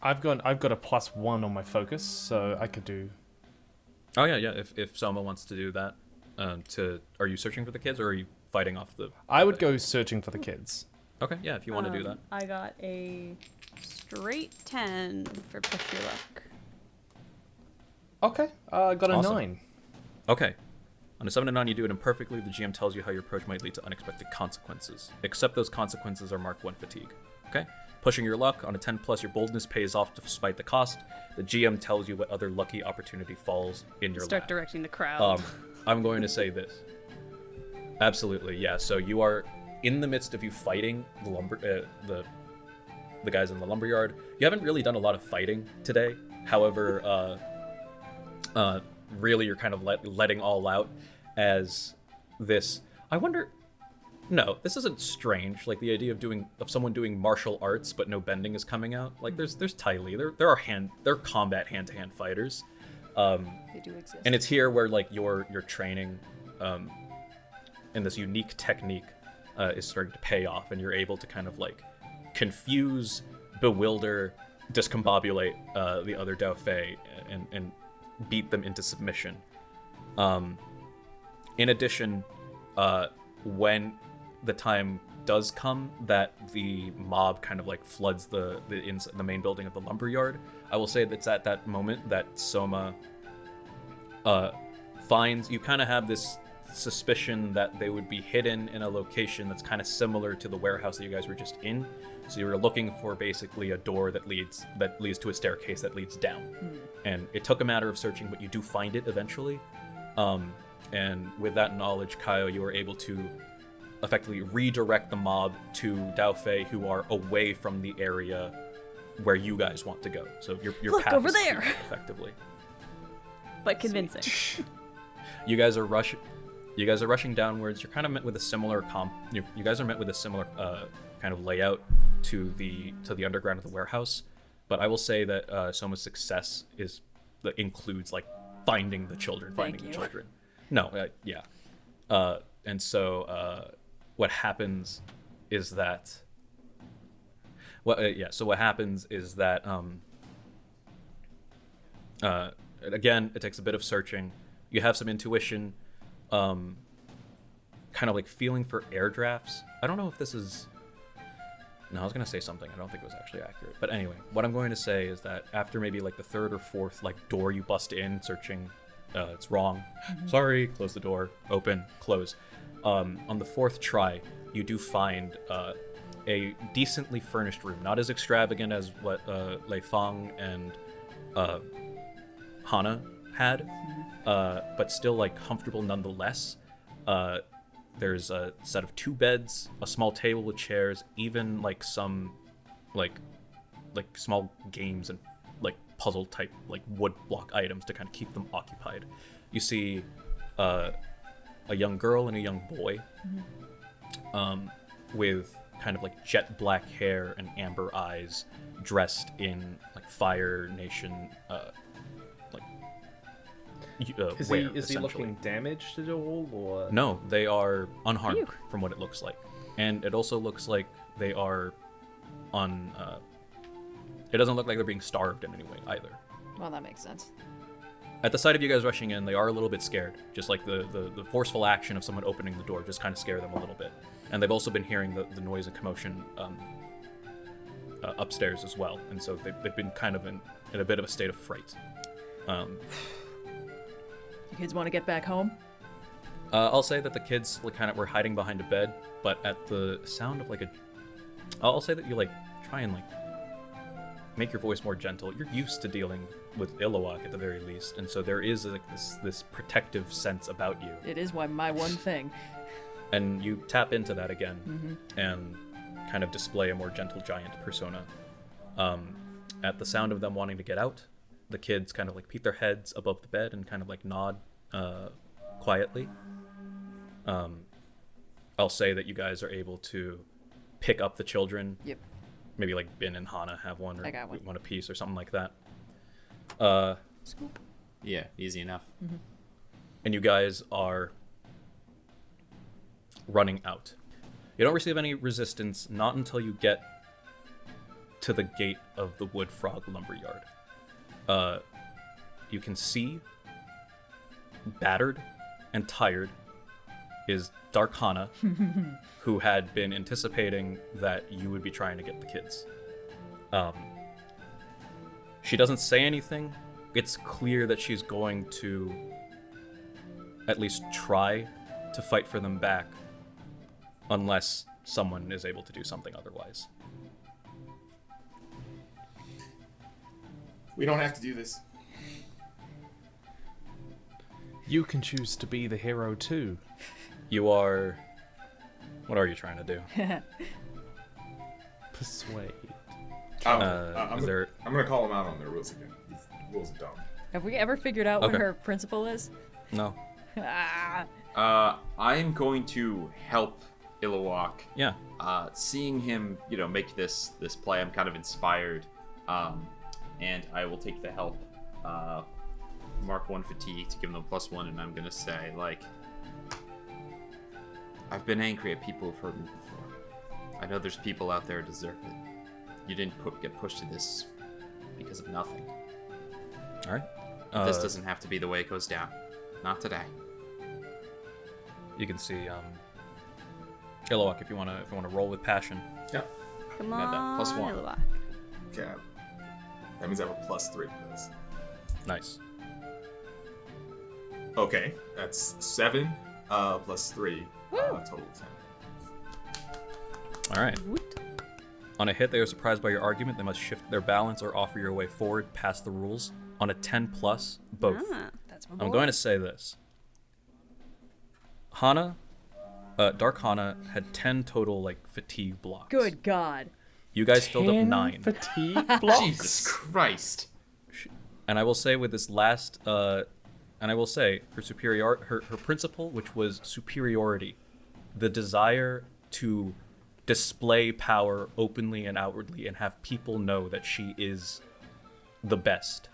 I've got a +1 on my focus, so I could do. Oh yeah. If Soma wants to do that, are you searching for the kids or are you fighting off the? I would go searching for the kids. Okay, yeah, if you want to do that. I got a straight 10 for push your luck. Okay, I got a Awesome. 9. Okay. On a 7 to 9, you do it imperfectly. The GM tells you how your approach might lead to unexpected consequences. Except those consequences are marked 1 fatigue. Okay? Pushing your luck, on a 10 plus, your boldness pays off despite the cost. The GM tells you what other lucky opportunity falls in your Start lap. directing the crowd. I'm going to say this. Absolutely, yeah. So you are in the midst of you fighting the guys in the lumberyard. You haven't really done a lot of fighting today. However, really you're kind of letting all out as this. I wonder. No, this isn't strange. Like the idea of someone doing martial arts but no bending is coming out. Like there's Ty Lee. There are combat hand-to-hand fighters. They do exist. And it's here where like your training in this unique technique is starting to pay off, and you're able to kind of like confuse, bewilder, discombobulate the other Dao Fei and beat them into submission. In addition, when the time does come that the mob kind of like floods the main building of the lumberyard, I will say that's at that moment that Soma finds, you kind of have this suspicion that they would be hidden in a location that's kind of similar to the warehouse that you guys were just in. So you were looking for basically a door that leads to a staircase that leads down. And it took a matter of searching, but you do find it eventually. And with that knowledge, Kayo, you were able to effectively redirect the mob to Dao Fei, who are away from the area where you guys want to go. So your Look, path over is there! clear, effectively. But convincing. You guys are rushing downwards. You're kind of met with a similar you guys are met with a similar kind of layout to the underground of the warehouse. But I will say that Soma's success includes like finding the children. No, yeah. And so what happens is that. So what happens is that again, it takes a bit of searching. You have some intuition, kind of like feeling for air drafts. I don't know if this is. No, I was gonna say something. I don't think it was actually accurate. But anyway, what I'm going to say is that after maybe like the third or fourth like door you bust in searching, it's wrong. Sorry. Close the door. Open. Close. On the fourth try, you do find a decently furnished room, not as extravagant as what Lei Fang and Hanna had, but still like comfortable nonetheless. There's a set of 2 beds, a small table with chairs, even like some like small games and like puzzle type like wood block items to kind of keep them occupied. You see a young girl and a young boy with kind of like jet black hair and amber eyes, dressed in like Fire Nation Is he looking damaged at all, or no? They are unharmed from what it looks like, and it also looks like they are on. It doesn't look like they're being starved in any way either. Well, that makes sense. At the sight of you guys rushing in, they are a little bit scared. Just like the forceful action of someone opening the door just kind of scared them a little bit. And they've also been hearing the noise and commotion upstairs as well. And so they've been kind of in a bit of a state of fright. You kids want to get back home? I'll say that the kids were hiding behind a bed, but at the sound of I'll say that you try and make your voice more gentle. You're used to dealing with Iluak at the very least, and so there is this protective sense about you. It is my one thing. And you tap into that again, and kind of display a more gentle giant persona. At the sound of them wanting to get out, the kids kind of like peek their heads above the bed and kind of like nod quietly. I'll say that you guys are able to pick up the children. Yep. Maybe like Binh and Hanna have one, or I got one apiece or something like that. Scoop. Yeah, easy enough. And you guys are running out. You don't receive any resistance, not until you get to the gate of the Wood Frog Lumberyard. You can see, battered and tired, is Dark Hanna, who had been anticipating that you would be trying to get the kids. She doesn't say anything. It's clear that she's going to at least try to fight for them back, unless someone is able to do something otherwise. We don't have to do this. You can choose to be the hero too. You are... What are you trying to do? Persuade. I'm Is there... gonna call him out on their rules again. These rules are dumb. Have we ever figured out what Okay. her principle is? No. I'm going to help Iluak. Yeah. Seeing him, make this play, I'm kind of inspired. And I will take the help. Mark 1 fatigue to give them a +1, and I'm gonna say, I've been angry at people who've hurt me before. I know there's people out there who deserve it. You didn't get pushed to this because of nothing. All right. But this doesn't have to be the way it goes down. Not today. You can see Iluak if you want to roll with passion. Yep. Come Got that. on, +1. Iluak. Okay. That means I have a +3 for this. Nice. Okay, that's 7 +3, total 10. All right. On a hit, they are surprised by your argument. They must shift their balance or offer your way forward past the rules. On a 10+, both. That's my I'm boy. going to say this. Hanna, Dark Hanna had 10 total fatigue blocks. Good God. You guys filled up 9. Fatigue blocks. Jesus Christ. And I will say with this last, her principle, which was superiority, the desire to display power openly and outwardly and have people know that she is the best.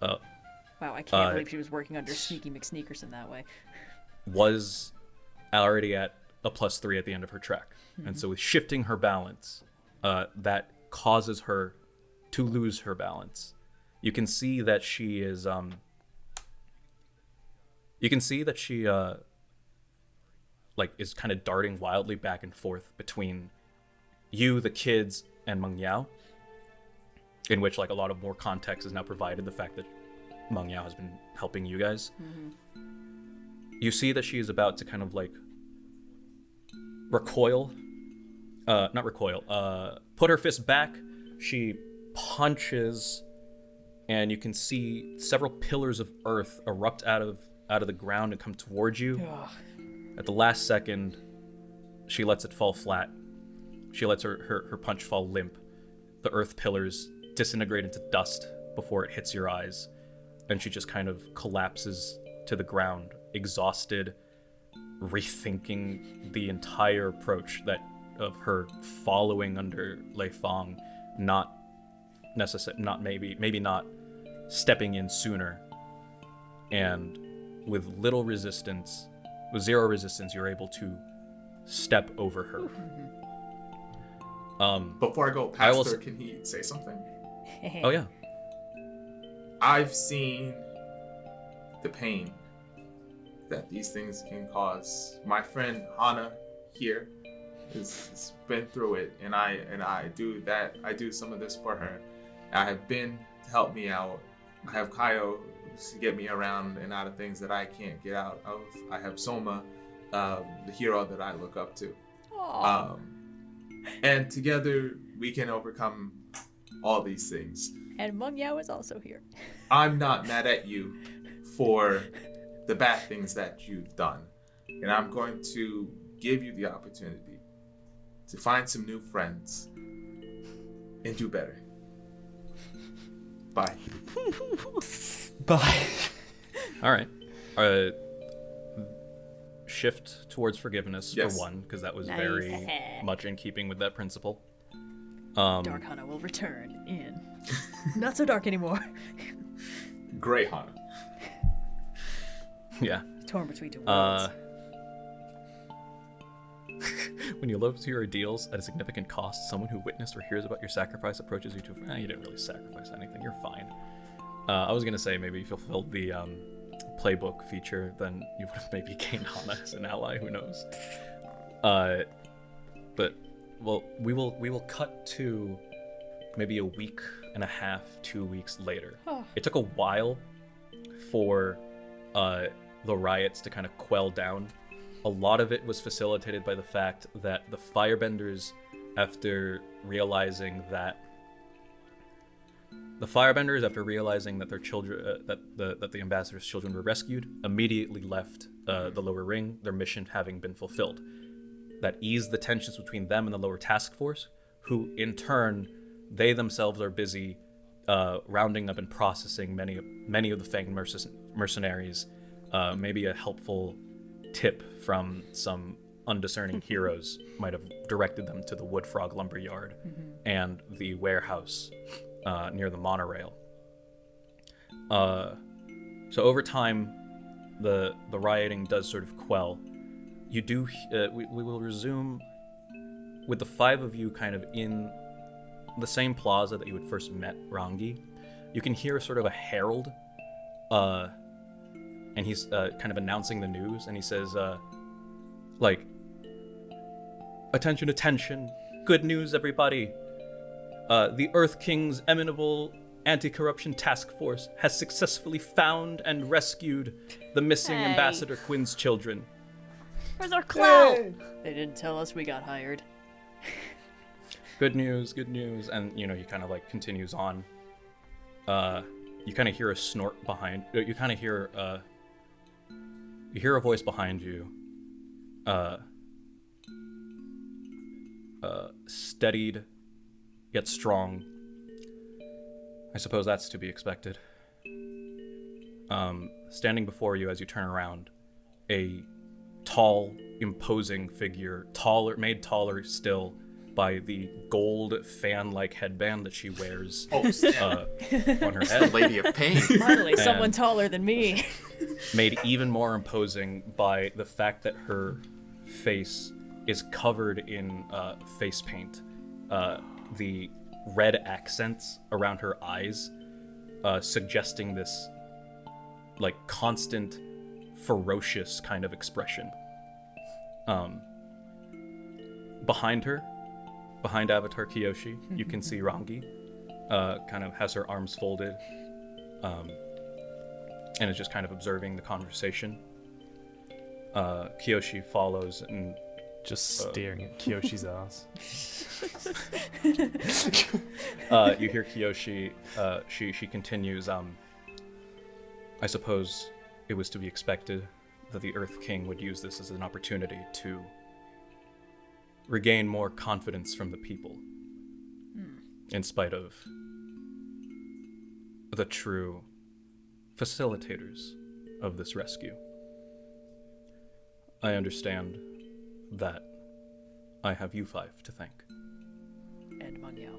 Wow, I can't believe she was working under Sneaky McSneakerson that way. Was already at a +3 at the end of her track. And so with shifting her balance, that causes her to lose her balance. You can see that she is is kind of darting wildly back and forth between you, the kids, and Meng Yao, in which a lot of more context is now provided, the fact that Meng Yao has been helping you guys. You see that she is about to kind of put her fist back. She punches, and you can see several pillars of earth erupt out of the ground and come towards you. At the last second, she lets it fall flat. She lets her punch fall limp. The earth pillars disintegrate into dust before it hits your eyes, and she just kind of collapses to the ground, exhausted, rethinking the entire approach of her following under Lei Fong, maybe not stepping in sooner, and with zero resistance, you're able to step over her. Before I go past her, can he say something? Oh yeah. I've seen the pain that these things can cause. My friend Hanna here has been through it, and I do some of this for her. I have Binh to help me out. I have Kayo to get me around and out of things that I can't get out of. I have Soma, the hero that I look up to. And together we can overcome all these things. And Meng Yao is also here. I'm not mad at you for the bad things that you've done. And I'm going to give you the opportunity to find some new friends and do better. Bye. Bye. All right. Shift towards forgiveness Yes. for one, because that was Nice. very much in keeping with that principle. Dark Hanna will return in. Not so dark anymore. Gray Hanna. Yeah. Torn between two worlds. When you live to your ideals at a significant cost, someone who witnessed or hears about your sacrifice approaches you to. You didn't really sacrifice anything. You're fine. I was gonna say maybe if you fulfilled the playbook feature, then you would have maybe gained Hanna as an ally. Who knows? But well, we will cut to maybe a week and a half, 2 weeks later. It took a while for the riots to kind of quell down. A lot of it was facilitated by the fact that the firebenders, after realizing that their children, that the ambassador's children were rescued, immediately left the lower ring, their mission having been fulfilled. That eased the tensions between them and the lower task force, who in turn, they themselves are busy rounding up and processing many of the fanged mercenaries. Maybe a helpful tip from some undiscerning heroes might have directed them to the Wood Frog Lumberyard and the warehouse near the monorail. So over time, the rioting does sort of quell. We will resume with the five of you kind of in the same plaza that you had first met Rangi. You can hear sort of a herald, and he's kind of announcing the news, and he says, attention, attention, good news, everybody. The Earth King's eminable anti-corruption task force has successfully found and rescued the missing Hey. Ambassador Quinn's children. Where's our clout? They didn't tell us we got hired. Good news, and he kind of continues on. You kind of hear a snort behind. You kind of hear you hear a voice behind you. Steadied, yet strong. I suppose that's to be expected. Standing before you as you turn around, a tall, imposing figure, made taller still by the gold fan-like headband that she wears on her head. Lady of Pain. Finally, someone And- taller than me. Made even more imposing by the fact that her face is covered in face paint. The red accents around her eyes suggesting this constant ferocious kind of expression. Behind Avatar Kiyoshi, you can see Rangi kind of has her arms folded and is just kind of observing the conversation. Kiyoshi follows and Just staring at Kiyoshi's ass. you hear Kiyoshi, she continues, I suppose it was to be expected that the Earth King would use this as an opportunity to regain more confidence from the people, in spite of the true facilitators of this rescue. I understand that I have you five to thank. And Mangyao.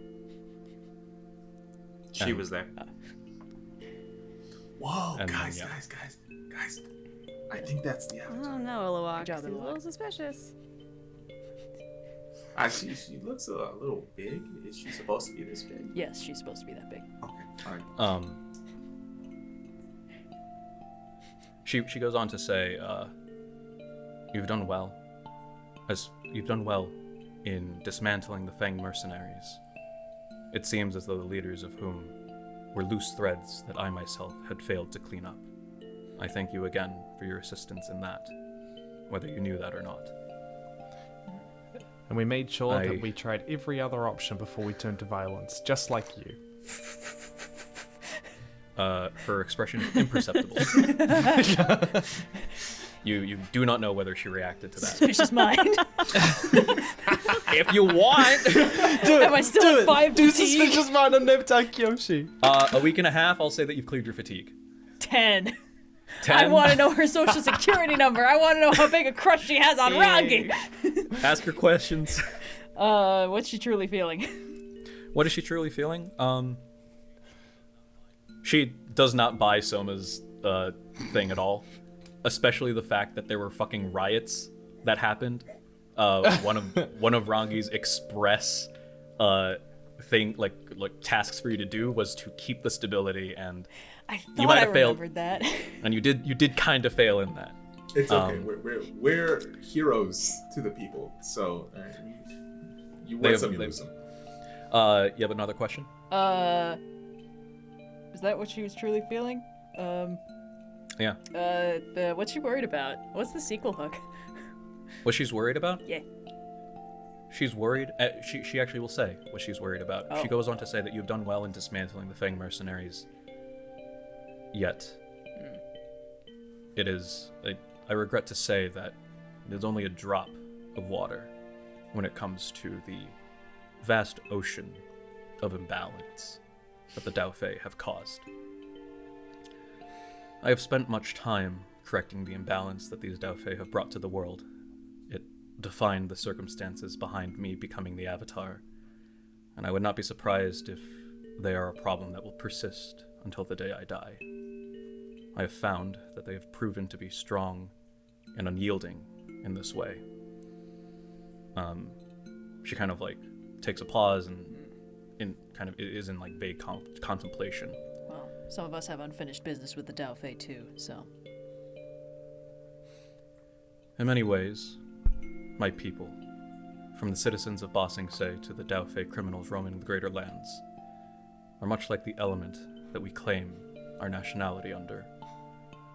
She was there. Whoa, And guys. yeah. I think that's the I Avatar. don't know, Iluak. Good job, Seems a Iluak. little suspicious. She looks a little big. Is she supposed to be this big? Yes, she's supposed to be that big. Okay, all right. She goes on to say, you've done well in dismantling the Fang mercenaries. It seems as though the leaders of whom were loose threads that I myself had failed to clean up. I thank you again for your assistance in that, whether you knew that or not. And we made sure I- that we tried every other option before we turned to violence, just like you. Her expression is imperceptible. You do not know whether she reacted to that. Suspicious mind. If you want. Am I still at 5 Do fatigue? suspicious mind on Neptune Kyoshi. A week and a half, I'll say that you've cleared your fatigue. 10. 10. I want to know her social security number. I want to know how big a crush she has on Rangi. Ask her questions. What's she truly feeling? What is she truly feeling? She does not buy Soma's thing at all. Especially the fact that there were fucking riots that happened. One of Rangi's express thing like tasks for you to do was to keep the stability, and I thought you might have failed. remembered that. And you did kind of fail in that. It's okay. We're heroes to the people. So you win some, you lose some. You have another question? Is that what she was truly feeling? Yeah. What's she worried about? What's the sequel hook? What she's worried about? Yeah. She's worried. She actually will say what she's worried about. Oh. She goes on to say that you've done well in dismantling the Fang mercenaries. Yet, it is. I regret to say that there's only a drop of water when it comes to the vast ocean of imbalance that the Dao Fei have caused. I have spent much time correcting the imbalance that these Dao Fei have brought to the world. It defined the circumstances behind me becoming the Avatar, and I would not be surprised if they are a problem that will persist until the day I die. I have found that they have proven to be strong and unyielding in this way. She kind of like takes a pause and kind of is in like vague contemplation. Well, some of us have unfinished business with the Dao Fei too, so. In many ways, my people, from the citizens of Ba Sing Se to the Dao Fei criminals roaming the greater lands, are much like the element that we claim our nationality under,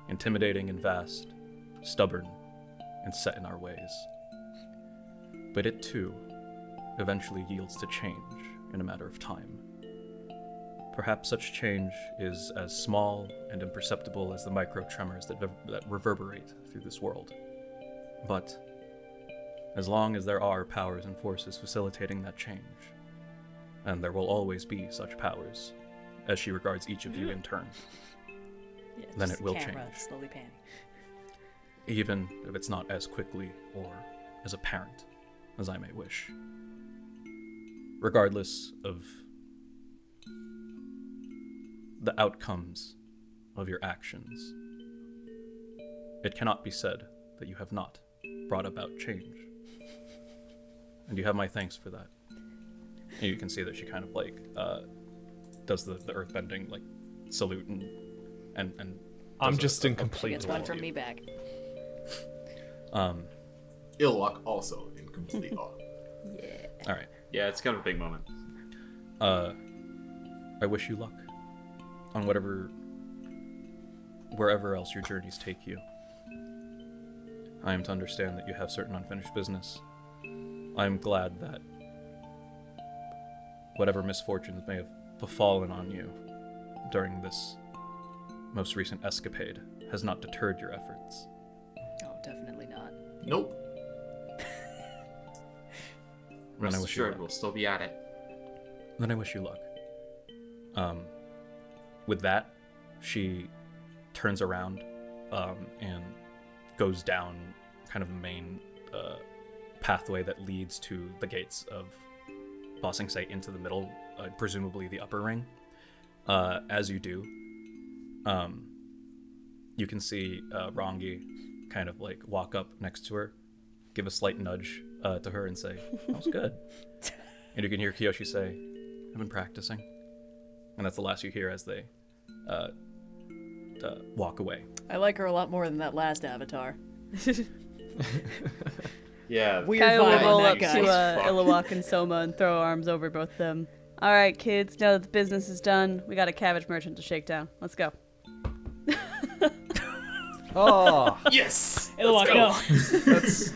intimidating and vast, stubborn, and set in our ways. But it too eventually yields to change in a matter of time. Perhaps such change is as small and imperceptible as the micro-tremors that reverberate through this world. But as long as there are powers and forces facilitating that change, and there will always be such powers, as she regards each of you in turn, Yeah, then just it will camera change. slowly panning. Even if it's not as quickly or as apparent as I may wish. Regardless of the outcomes of your actions, it cannot be said that you have not brought about change. And you have my thanks for that. And you can see that she kind of like does the earthbending like salute and I'm does just in complete Gets one from me back. Iluak also in complete awe. Yeah. All right. Yeah, it's kind of a big moment. I wish you luck on wherever else your journeys take you. I am to understand that you have certain unfinished business. I am glad that whatever misfortunes may have befallen on you during this most recent escapade has not deterred your efforts. Oh, definitely not. Nope. Then I Rest wish you assured, luck. we'll still be at it. Then I wish you luck. With that, she turns around and goes down kind of the main pathway that leads to the gates of Ba Sing Se into the middle, presumably the upper ring. As you do, you can see Rangi kind of like walk up next to her, give a slight nudge to her and say, "That was good." And you can hear Kiyoshi say, "I've been practicing." And that's the last you hear as they walk away. I like her a lot more than that last Avatar. Yeah. Weird Kayo vibe will roll on up that to guy. Iluak and Soma and throw arms over both of them. All right, kids, now that the business is done, we got a cabbage merchant to shake down. Let's go. Oh, Yes. Iluak, no. that's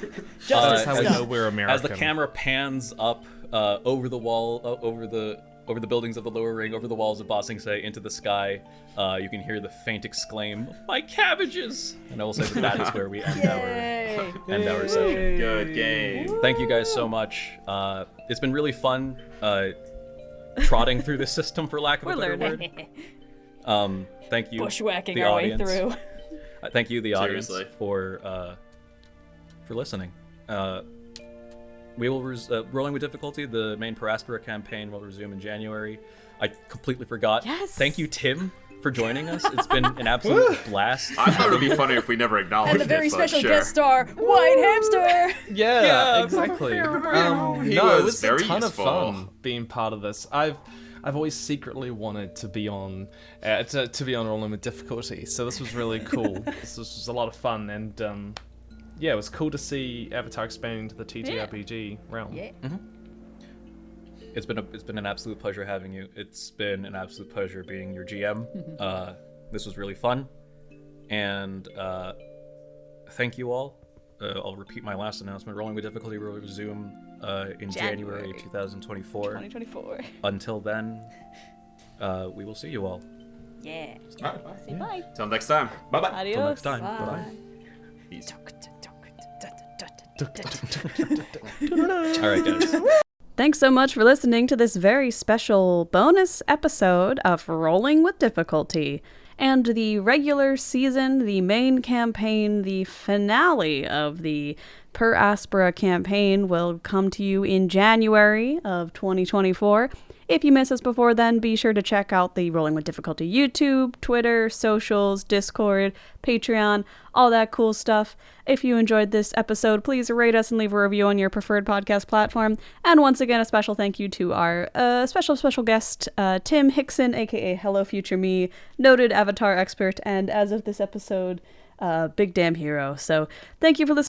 Justice how we stuff. know we're American. As the camera pans up over the wall, over the over the buildings of the lower ring, over the walls of Ba Sing Se, into the sky. You can hear the faint exclaim, "My cabbages!" And I will say that is where we end our session. Good game. Thank you guys so much. It's been really fun trotting through the system, for lack of a better word. Thank you, Bushwhacking the our audience. way through. Thank you, the audience, Seriously. for listening. We will rolling with difficulty. The main Per Aspera campaign will resume in January. I completely forgot. Yes. Thank you, Tim, for joining us. It's been an absolute blast. I thought it would be funny if we never acknowledged And the very it, but special sure. guest star, White Hamster. Yeah, exactly. He No, it was was a very ton useful. of fun being part of this. I've always secretly wanted to be on to be on Rolling with Difficulty, so this was really cool. This was a lot of fun, and yeah, it was cool to see Avatar expanding to the TTRPG realm. Yeah. It's been an absolute pleasure having you. It's been an absolute pleasure being your GM. This was really fun, and thank you all. I'll repeat my last announcement. Rolling with Difficulty will resume in January 2024. 2024. Until then, we will see you all. Yeah. All right, bye. Say bye. Till next time. Bye bye. Adios. Till next time. Bye. Bye-bye. Peace. All right, guys. Thanks so much for listening to this very special bonus episode of Rolling with Difficulty. And the regular season, the main campaign, the finale of the Per Aspera campaign will come to you in January of 2024. If you miss us before then, be sure to check out the Rolling with Difficulty YouTube, Twitter, socials, Discord, Patreon, all that cool stuff. If you enjoyed this episode, please rate us and leave a review on your preferred podcast platform. And once again, a special thank you to our special guest, Tim Hickson, aka Hello Future Me, noted Avatar expert, and as of this episode, big damn hero. So thank you for listening.